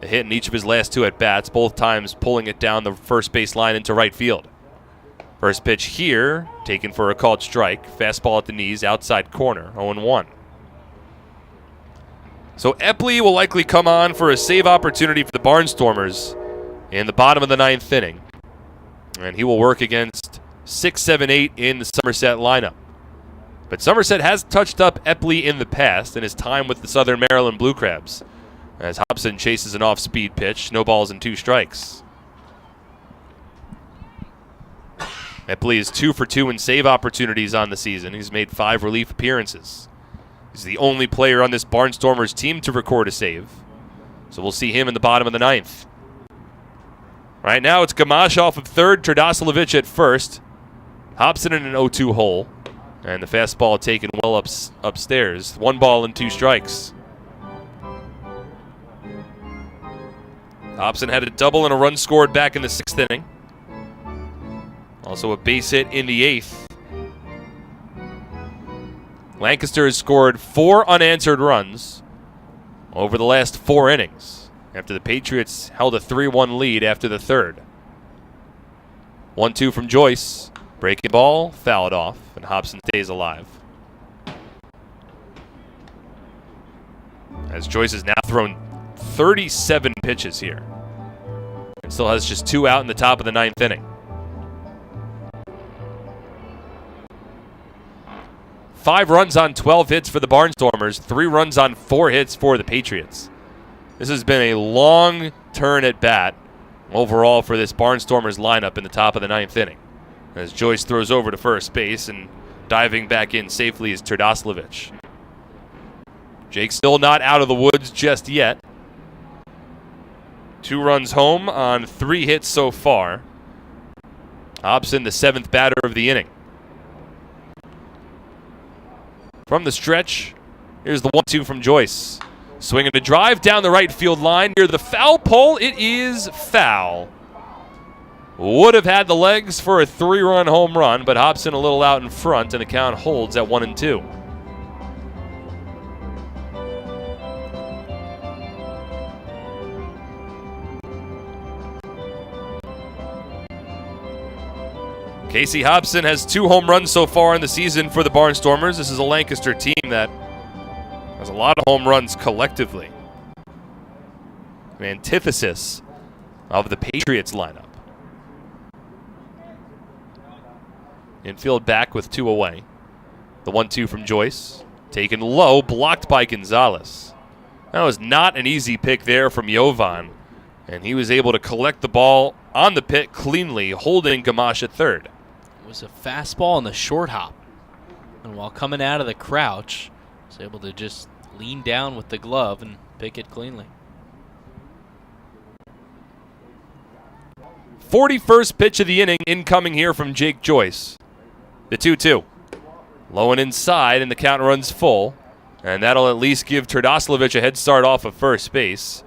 A hit in each of his last 2 at-bats, both times pulling it down the first base line into right field. First pitch here, taken for a called strike. Fastball at the knees, outside corner, 0-1. So Epley will likely come on for a save opportunity for the Barnstormers in the bottom of the 9th inning. And he will work against 6, 7, 8 in the Somerset lineup. But Somerset has touched up Epley in the past in his time with the Southern Maryland Blue Crabs, as Hobson chases an off-speed pitch, no balls and 2 strikes. Epley is 2 for 2 in save opportunities on the season. He's made 5 relief appearances. He's the only player on this Barnstormers team to record a save. So we'll see him in the bottom of the 9th. Right now it's Gamache off of third, Turdoslavich at first. Hobson in an 0-2 hole. And the fastball taken well upstairs. 1 ball and 2 strikes. Hobson had a double and a run scored back in the 6th inning. Also a base hit in the 8th. Lancaster has scored 4 unanswered runs over the last 4 innings after the Patriots held a 3-1 lead after the 3rd. 1-2 from Joyce. Breaking ball, fouled off, and Hobson stays alive. As Joyce has now thrown 37 pitches here. And still has just 2 out in the top of the 9th inning. 5 runs on 12 hits for the Barnstormers, 3 runs on 4 hits for the Patriots. This has been a long turn at bat overall for this Barnstormers lineup in the top of the 9th inning. As Joyce throws over to first base, and diving back in safely is Turdoslavich. Jake still not out of the woods just yet. 2 runs home on 3 hits so far. Hobson, the 7th batter of the inning. From the stretch, here's the 1-2 from Joyce. Swinging a drive down the right field line near the foul pole. It is foul. Would have had the legs for a 3-run home run, but Hobson a little out in front, and the count holds at 1-2. Casey Hobson has 2 home runs so far in the season for the Barnstormers. This is a Lancaster team that has a lot of home runs collectively. An antithesis of the Patriots lineup. Infield back with 2 away. The 1-2 from Joyce. Taken low, blocked by Gonzalez. That was not an easy pick there from Jovan. And he was able to collect the ball on the pit cleanly, holding Gamache at third. It was a fastball on the short hop. And while coming out of the crouch, was able to just lean down with the glove and pick it cleanly. 41st pitch of the inning incoming here from Jake Joyce. The 2-2. Low and inside, and the count runs full. And that'll at least give Turdoslavich a head start off of first base.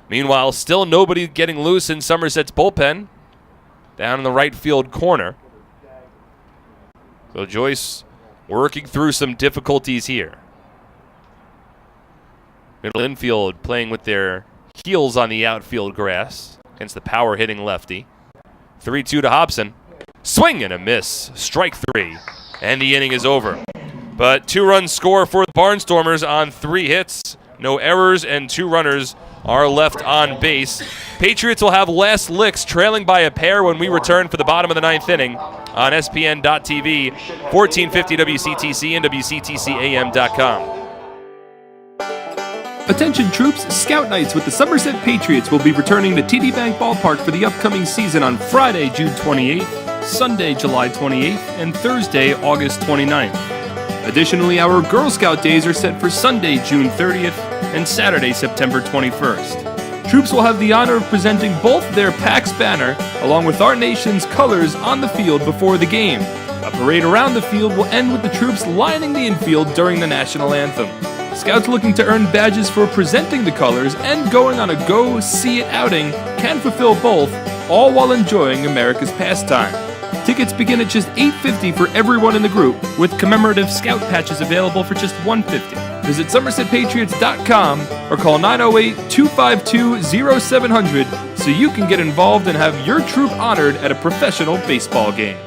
Meanwhile, still nobody getting loose in Somerset's bullpen. Down in the right field corner. So Joyce working through some difficulties here. Middle infield playing with their heels on the outfield grass against the power hitting lefty. 3-2 to Hobson. Swing and a miss. Strike 3. And the inning is over. But 2-run score for the Barnstormers on 3 hits. No errors, and 2 runners are left on base. Patriots will have last licks, trailing by a pair when we return for the bottom of the 9th inning on SPN.TV, 1450 WCTC, and WCTCAM.com. Attention troops, Scout Nights with the Somerset Patriots will be returning to TD Bank Ballpark for the upcoming season on Friday, June 28th, Sunday, July 28th, and Thursday, August 29th. Additionally, our Girl Scout days are set for Sunday, June 30th, and Saturday, September 21st. Troops will have the honor of presenting both their PAX banner along with our nation's colors on the field before the game. A parade around the field will end with the troops lining the infield during the national anthem. Scouts looking to earn badges for presenting the colors and going on a Go See It outing can fulfill both, all while enjoying America's pastime. Tickets begin at just $8.50 for everyone in the group, with commemorative Scout patches available for just $1.50. Visit SomersetPatriots.com or call 908-252-0700 so you can get involved and have your troop honored at a professional baseball game.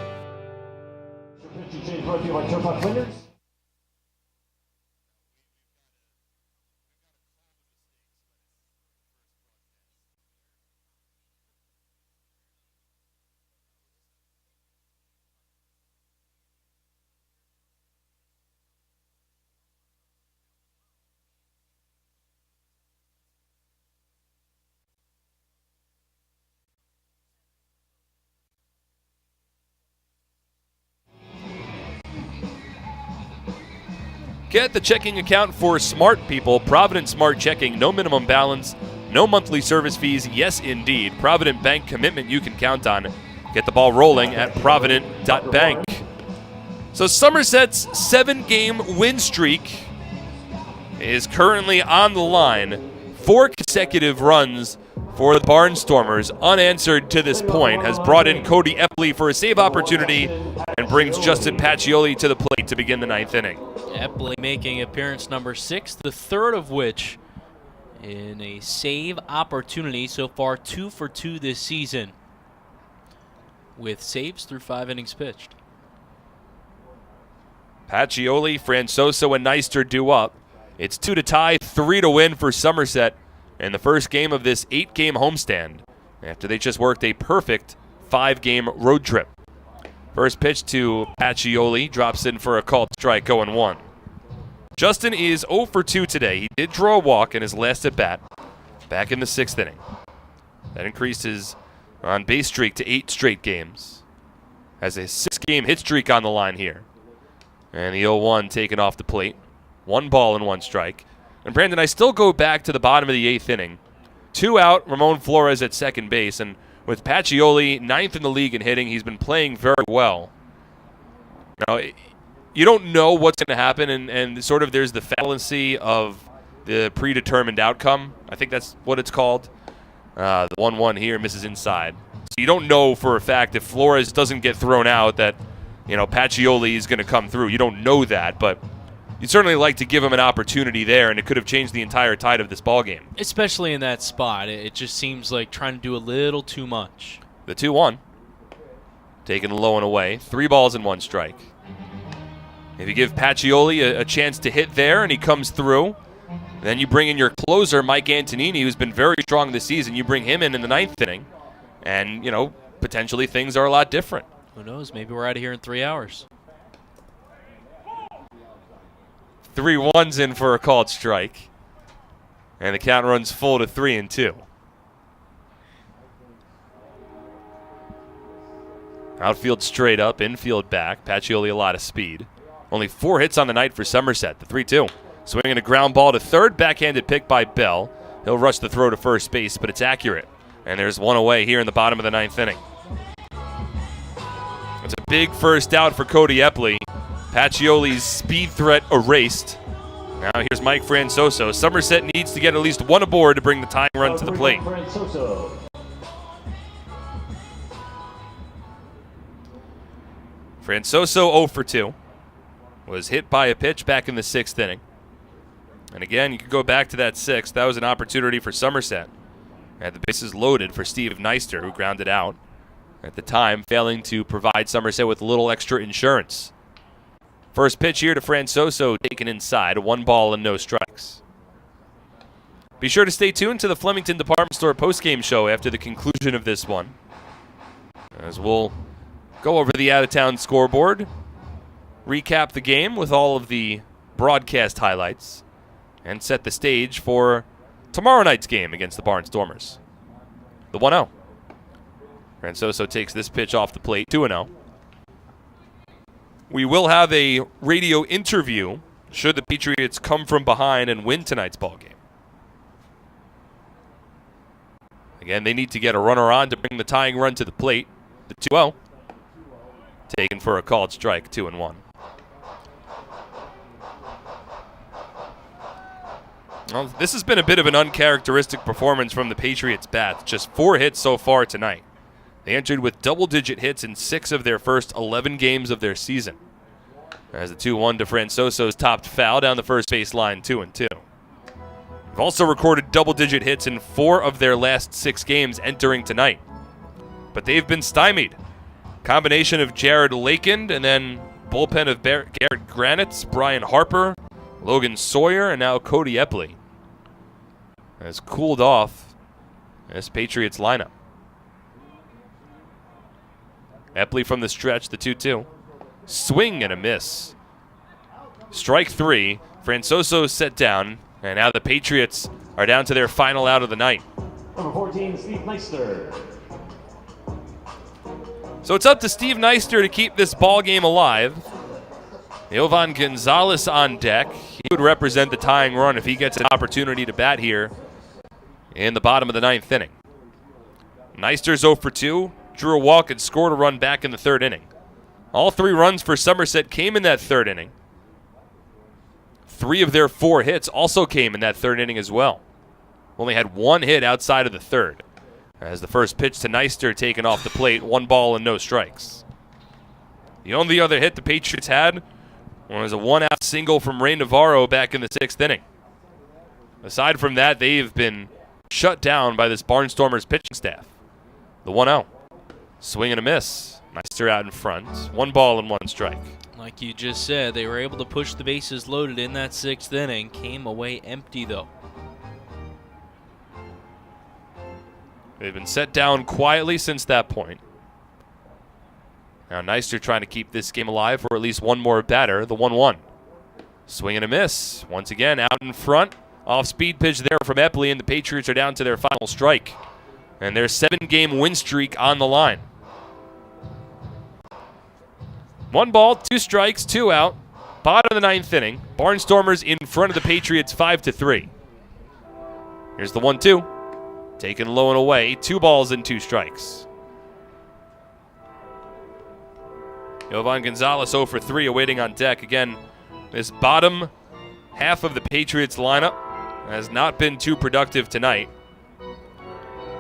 Get the checking account for smart people. Provident Smart Checking. No minimum balance, no monthly service fees. Yes, indeed. Provident Bank commitment you can count on. Get the ball rolling at provident.bank. So Somerset's 7-game win streak is currently on the line. 4 consecutive runs for the Barnstormers, unanswered to this point, has brought in Cody Epley for a save opportunity and brings Justin Pacioli to the plate to begin the 9th inning. Epley making appearance number 6, the third of which in a save opportunity. So far 2 for 2 this season. with saves through 5 innings pitched. Pacioli, Francoso, and Neister due up. It's 2 to tie, 3 to win for Somerset in the first game of this 8-game homestand after they just worked a perfect 5-game road trip. First pitch to Pacioli, drops in for a called strike, 0-1. Justin is 0 for 2 today. He did draw a walk in his last at-bat back in the 6th inning. That increased his on-base streak to 8 straight games. Has a 6-game hit streak on the line here. And the 0-1 taken off the plate. 1 ball and 1 strike. And Brandon, I still go back to the bottom of the 8th inning. 2 out, Ramon Flores at second base. And with Pacioli 9th in the league in hitting, he's been playing very well. Now, you don't know what's going to happen, and sort of there's the fallacy of the predetermined outcome. I think that's what it's called. The 1-1 here misses inside. So you don't know for a fact if Flores doesn't get thrown out that, Pacioli is going to come through. You don't know that, but you'd certainly like to give him an opportunity there, and it could have changed the entire tide of this ballgame. Especially in that spot. It just seems like trying to do a little too much. The 2-1. Taken low and away. 3 balls and 1 strike. If you give Pacioli a chance to hit there and he comes through, then you bring in your closer, Mike Antonini, who's been very strong this season. You bring him in the 9th inning, and, potentially things are a lot different. Who knows? Maybe we're out of here in 3 hours. 3 1s in for a called strike. And the count runs full to 3-2. Outfield straight up, infield back. Pacioli a lot of speed. Only 4 hits on the night for Somerset. The 3-2. Swinging a ground ball to third. Backhanded pick by Bell. He'll rush the throw to first base, but it's accurate. And there's 1 away here in the bottom of the 9th inning. It's a big first out for Cody Epley. Pacioli's speed threat erased. Now here's Mike Francoso. Somerset needs to get at least 1 aboard to bring the tying run to the plate. Francoso 0 for 2. Was hit by a pitch back in the 6th inning. And again, you could go back to that 6th. That was an opportunity for Somerset. Had the bases loaded for Steve Neister, who grounded out at the time, failing to provide Somerset with a little extra insurance. First pitch here to Francoso, taken inside. 1 ball and no strikes. Be sure to stay tuned to the Flemington Department Store postgame show after the conclusion of this one, as we'll go over the out-of-town scoreboard, recap the game with all of the broadcast highlights, and set the stage for tomorrow night's game against the Barnstormers. The 1-0. Francoso takes this pitch off the plate, 2-0. We will have a radio interview should the Patriots come from behind and win tonight's ballgame. Again, they need to get a runner on to bring the tying run to the plate. The 2-0. Taken for a called strike, 2-1. Well, this has been a bit of an uncharacteristic performance from the Patriots' bats. Just 4 hits so far tonight. They entered with double-digit hits in 6 of their first 11 games of their season. As the 2-1 to Francoso's topped foul down the first base line, 2-2. They've also recorded double-digit hits in 4 of their last 6 games entering tonight. But they've been stymied. Combination of Jared Lakin and then bullpen of Garrett Granitz, Brian Harper, Logan Sawyer, and now Cody Epley has cooled off this Patriots lineup. Epley from the stretch, the 2-2. Swing and a miss. Strike 3. Francoso set down, and now the Patriots are down to their final out of the night. Number 14, Steve Neister. So it's up to Steve Neister to keep this ball game alive. Jovan Gonzalez on deck. He would represent the tying run if he gets an opportunity to bat here in the bottom of the 9th inning. Neister's 0 for 2. Drew a walk and scored a run back in the 3rd inning. All 3 runs for Somerset came in that 3rd inning. 3 of their 4 hits also came in that 3rd inning as well. Only had 1 hit outside of the 3rd. As the first pitch to Neister taken off the plate, 1 ball and no strikes. The only other hit the Patriots had was a 1-out single from Ray Navarro back in the 6th inning. Aside from that, they've been shut down by this Barnstormers pitching staff. The 1-0. Swing and a miss. Meister out in front. 1 ball and 1 strike. Like you just said, they were able to push the bases loaded in that 6th inning. Came away empty, though. They've been set down quietly since that point. Now Neister trying to keep this game alive for at least one more batter, the 1-1. Swing and a miss. Once again, out in front. Off-speed pitch there from Epley, and the Patriots are down to their final strike. And their 7-game win streak on the line. 1 ball, 2 strikes, 2 out. Bottom of the 9th inning. Barnstormers in front of the Patriots 5-3. Here's the 1-2. Taken low and away. 2 balls and 2 strikes. Jovan Gonzalez 0 for 3 awaiting on deck. Again, this bottom half of the Patriots lineup has not been too productive tonight.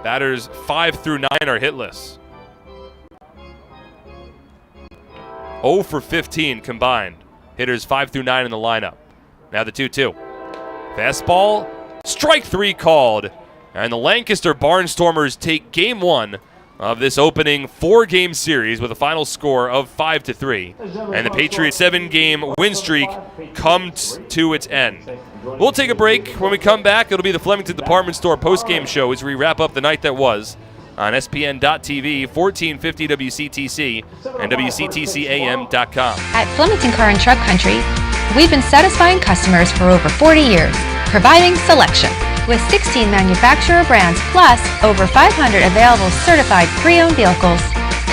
Batters 5 through 9 are hitless. 0 for 15 combined. Hitters 5 through 9 in the lineup. Now the 2-2. Fastball, strike 3 called. And the Lancaster Barnstormers take game 1 of this opening 4-game series with a final score of 5-3. And the Patriots' 7-game win streak comes to its end. We'll take a break. When we come back, it'll be the Flemington Department Store postgame show as we wrap up the night that was on SPN.TV, 1450 WCTC, and WCTCAM.com. At Flemington Car and Truck Country, we've been satisfying customers for over 40 years, providing selection. With 16 manufacturer brands plus over 500 available certified pre-owned vehicles.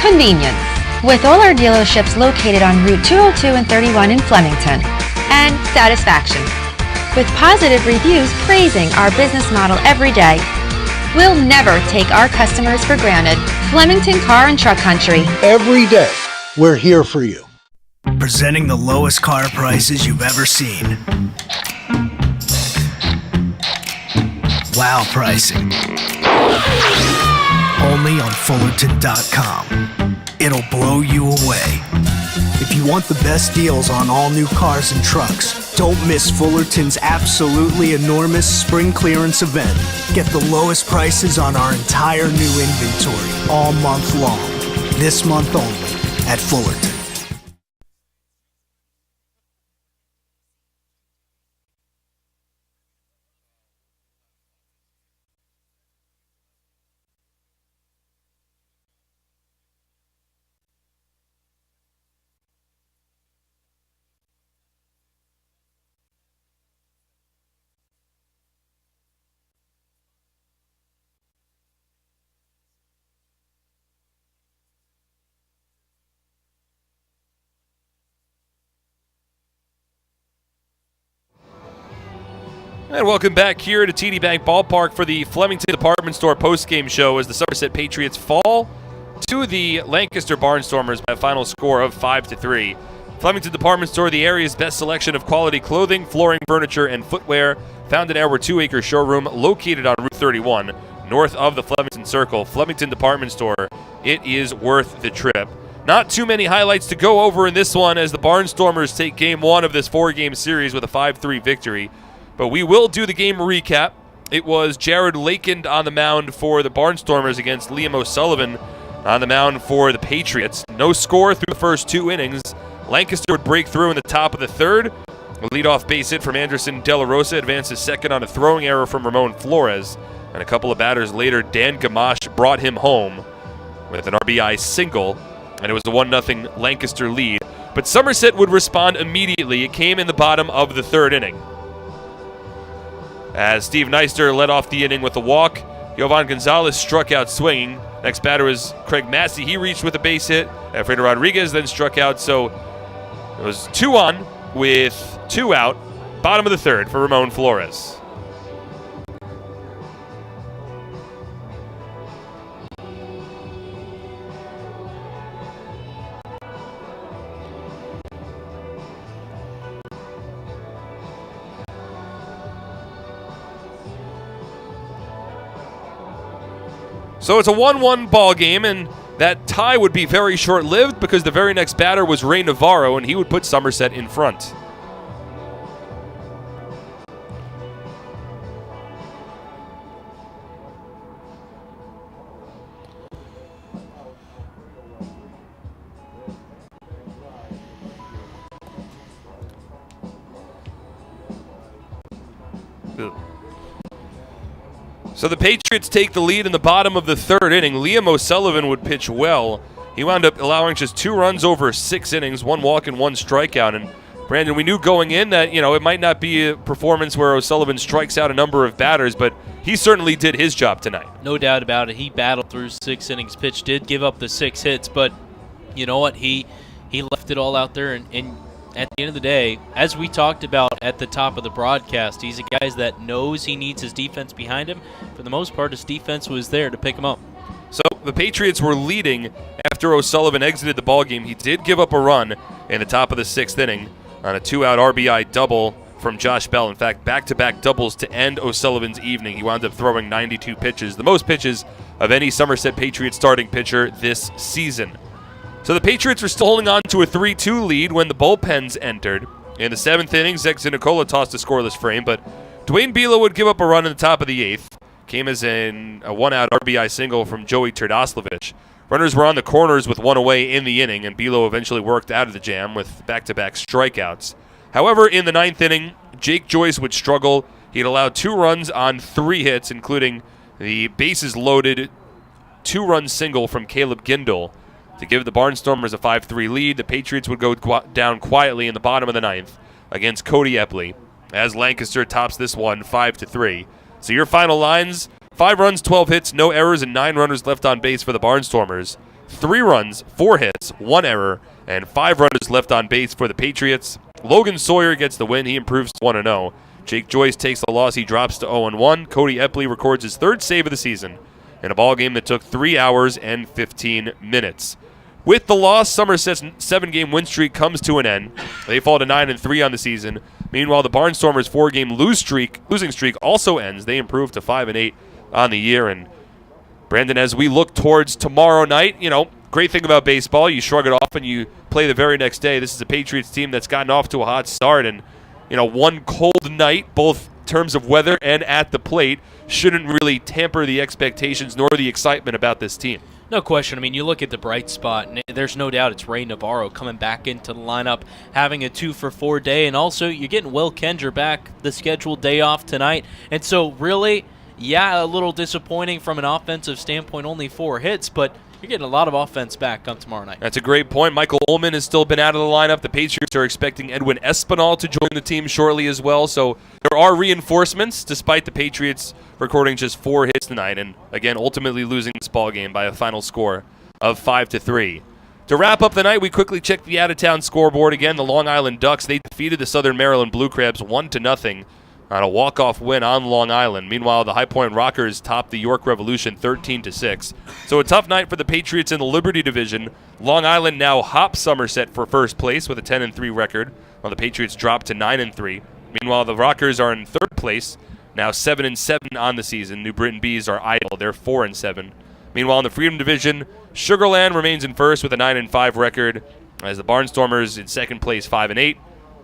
Convenience. With all our dealerships located on Route 202 and 31 in Flemington. And satisfaction. With positive reviews praising our business model every day. We'll never take our customers for granted. Flemington Car and Truck Country. Every day, we're here for you. Presenting the lowest car prices you've ever seen. Wow pricing. Only on Fullerton.com. It'll blow you away. If you want the best deals on all new cars and trucks, don't miss Fullerton's absolutely enormous spring clearance event. Get the lowest prices on our entire new inventory all month long. This month only at Fullerton. And welcome back here to TD Bank Ballpark for the Flemington Department Store postgame show as the Somerset Patriots fall to the Lancaster Barnstormers by a final score of 5-3. Flemington Department Store, the area's best selection of quality clothing, flooring, furniture, and footwear, found in our 2-acre showroom located on Route 31, north of the Flemington Circle. Flemington Department Store, it is worth the trip. Not too many highlights to go over in this one as the Barnstormers take game 1 of this 4-game series with a 5-3 victory. But we will do the game recap. It was Jared Lakeland on the mound for the Barnstormers against Liam O'Sullivan on the mound for the Patriots. No score through the first 2 innings. Lancaster would break through in the top of the 3rd. A leadoff base hit from Anderson De La Rosa advances second on a throwing error from Ramon Flores. And a couple of batters later, Dan Gamache brought him home with an RBI single. And it was a 1-0 Lancaster lead. But Somerset would respond immediately. It came in the bottom of the 3rd inning. As Steve Neister led off the inning with a walk, Jovan Gonzalez struck out swinging. Next batter was Craig Massey. He reached with a base hit. Alfredo Rodriguez then struck out, so it was 2 on with 2 out. Bottom of the 3rd for Ramon Flores. So it's a 1-1 ball game, and that tie would be very short-lived because the very next batter was Ray Navarro, and he would put Somerset in front. So the Patriots take the lead in the bottom of the third inning. Liam O'Sullivan would pitch well. He wound up allowing just 2 runs over 6 innings, 1 walk and 1 strikeout. And Brandon, we knew going in that, it might not be a performance where O'Sullivan strikes out a number of batters, but he certainly did his job tonight. No doubt about it. He battled through 6 innings pitched, did give up the 6 hits, but you know what? He left it all out there, and at the end of the day, as we talked about at the top of the broadcast, he's a guy that knows he needs his defense behind him. For the most part, his defense was there to pick him up. So the Patriots were leading after O'Sullivan exited the ballgame. He did give up a run in the top of the 6th inning on a 2-out RBI double from Josh Bell. In fact, back-to-back doubles to end O'Sullivan's evening. He wound up throwing 92 pitches, the most pitches of any Somerset Patriots starting pitcher this season. So the Patriots were still holding on to a 3-2 lead when the bullpens entered. In the 7th inning, Zach Zinicola tossed a scoreless frame, but Dwayne Bilo would give up a run in the top of the 8th. Came as in a 1-out RBI single from Joey Turdoslavich. Runners were on the corners with 1 away in the inning, and Bilo eventually worked out of the jam with back-to-back strikeouts. However, in the 9th inning, Jake Joyce would struggle. He had allowed 2 runs on 3 hits, including the bases-loaded 2-run single from Caleb Gindel. To give the Barnstormers a 5-3 lead, the Patriots would go down quietly in the bottom of the 9th against Cody Epley, as Lancaster tops this one 5-3. So your final lines: 5 runs, 12 hits, no errors, and 9 runners left on base for the Barnstormers. 3 runs, 4 hits, 1 error, and 5 runners left on base for the Patriots. Logan Sawyer gets the win. He improves to 1-0. Jake Joyce takes the loss. He drops to 0-1. Cody Epley records his 3rd save of the season in a ballgame that took 3 hours and 15 minutes. With the loss, Somerset's 7-game win streak comes to an end. They fall to 9-3 on the season. Meanwhile, the Barnstormers' 4-game losing streak also ends. They improve to 5-8 on the year. And Brandon, as we look towards tomorrow night, great thing about baseball, you shrug it off and you play the very next day. This is a Patriots team that's gotten off to a hot start, and one cold night, both in terms of weather and at the plate, shouldn't really tamper the expectations nor the excitement about this team. No question. I mean, you look at the bright spot, and there's no doubt it's Ray Navarro coming back into the lineup, having a 2-for-4 day, and also you're getting Will Kendra back, the scheduled day off tonight. And so really, yeah, a little disappointing from an offensive standpoint, only 4 hits, but you're getting a lot of offense back come tomorrow night. That's a great point. Michael Ullman has still been out of the lineup. The Patriots are expecting Edwin Espinal to join the team shortly as well. So there are reinforcements, despite the Patriots recording just 4 hits tonight, and again, ultimately losing this ball game by a final score of 5-3. To wrap up the night, we quickly checked the out-of-town scoreboard again. The Long Island Ducks, they defeated the Southern Maryland Blue Crabs 1-0 on a walk-off win on Long Island. Meanwhile, the High Point Rockers topped the York Revolution 13-6. So a tough night for the Patriots in the Liberty Division. Long Island now hops Somerset for first place with a 10-3 record, while the Patriots drop to 9-3. Meanwhile, the Rockers are in 3rd place, now 7-7 on the season. New Britain Bees are idle. They're 4-7. Meanwhile, in the Freedom Division, Sugarland remains in first with a 9-5 record, as the Barnstormers in 2nd place 5-8.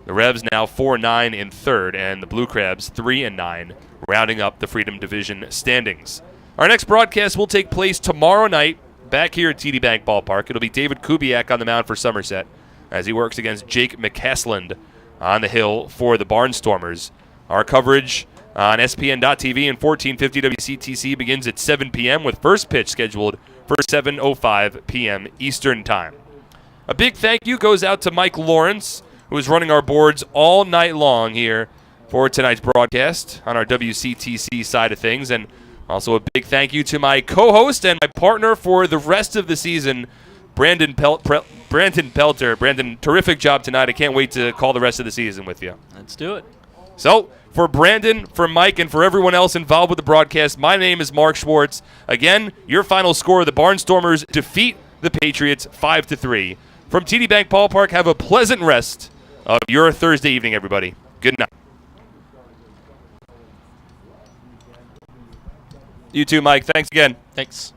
The Revs now 4-9 in 3rd, and the Blue Crabs 3-9, rounding up the Freedom Division standings. Our next broadcast will take place tomorrow night back here at TD Bank Ballpark. It'll be David Kubiak on the mound for Somerset as he works against Jake McCasland on the hill for the Barnstormers. Our coverage on SPN.TV and 1450 WCTC begins at 7 p.m. with first pitch scheduled for 7:05 p.m. Eastern Time. A big thank you goes out to Mike Lawrence, who is running our boards all night long here for tonight's broadcast on our WCTC side of things. And also a big thank you to my co-host and my partner for the rest of the season, Brandon Pelter. Brandon, terrific job tonight. I can't wait to call the rest of the season with you. Let's do it. So, for Brandon, for Mike, and for everyone else involved with the broadcast, my name is Mark Schwartz. Again, your final score: the Barnstormers defeat the Patriots 5-3. From TD Bank Ballpark, have a pleasant rest of your Thursday evening, everybody. Good night. You too, Mike. Thanks again. Thanks.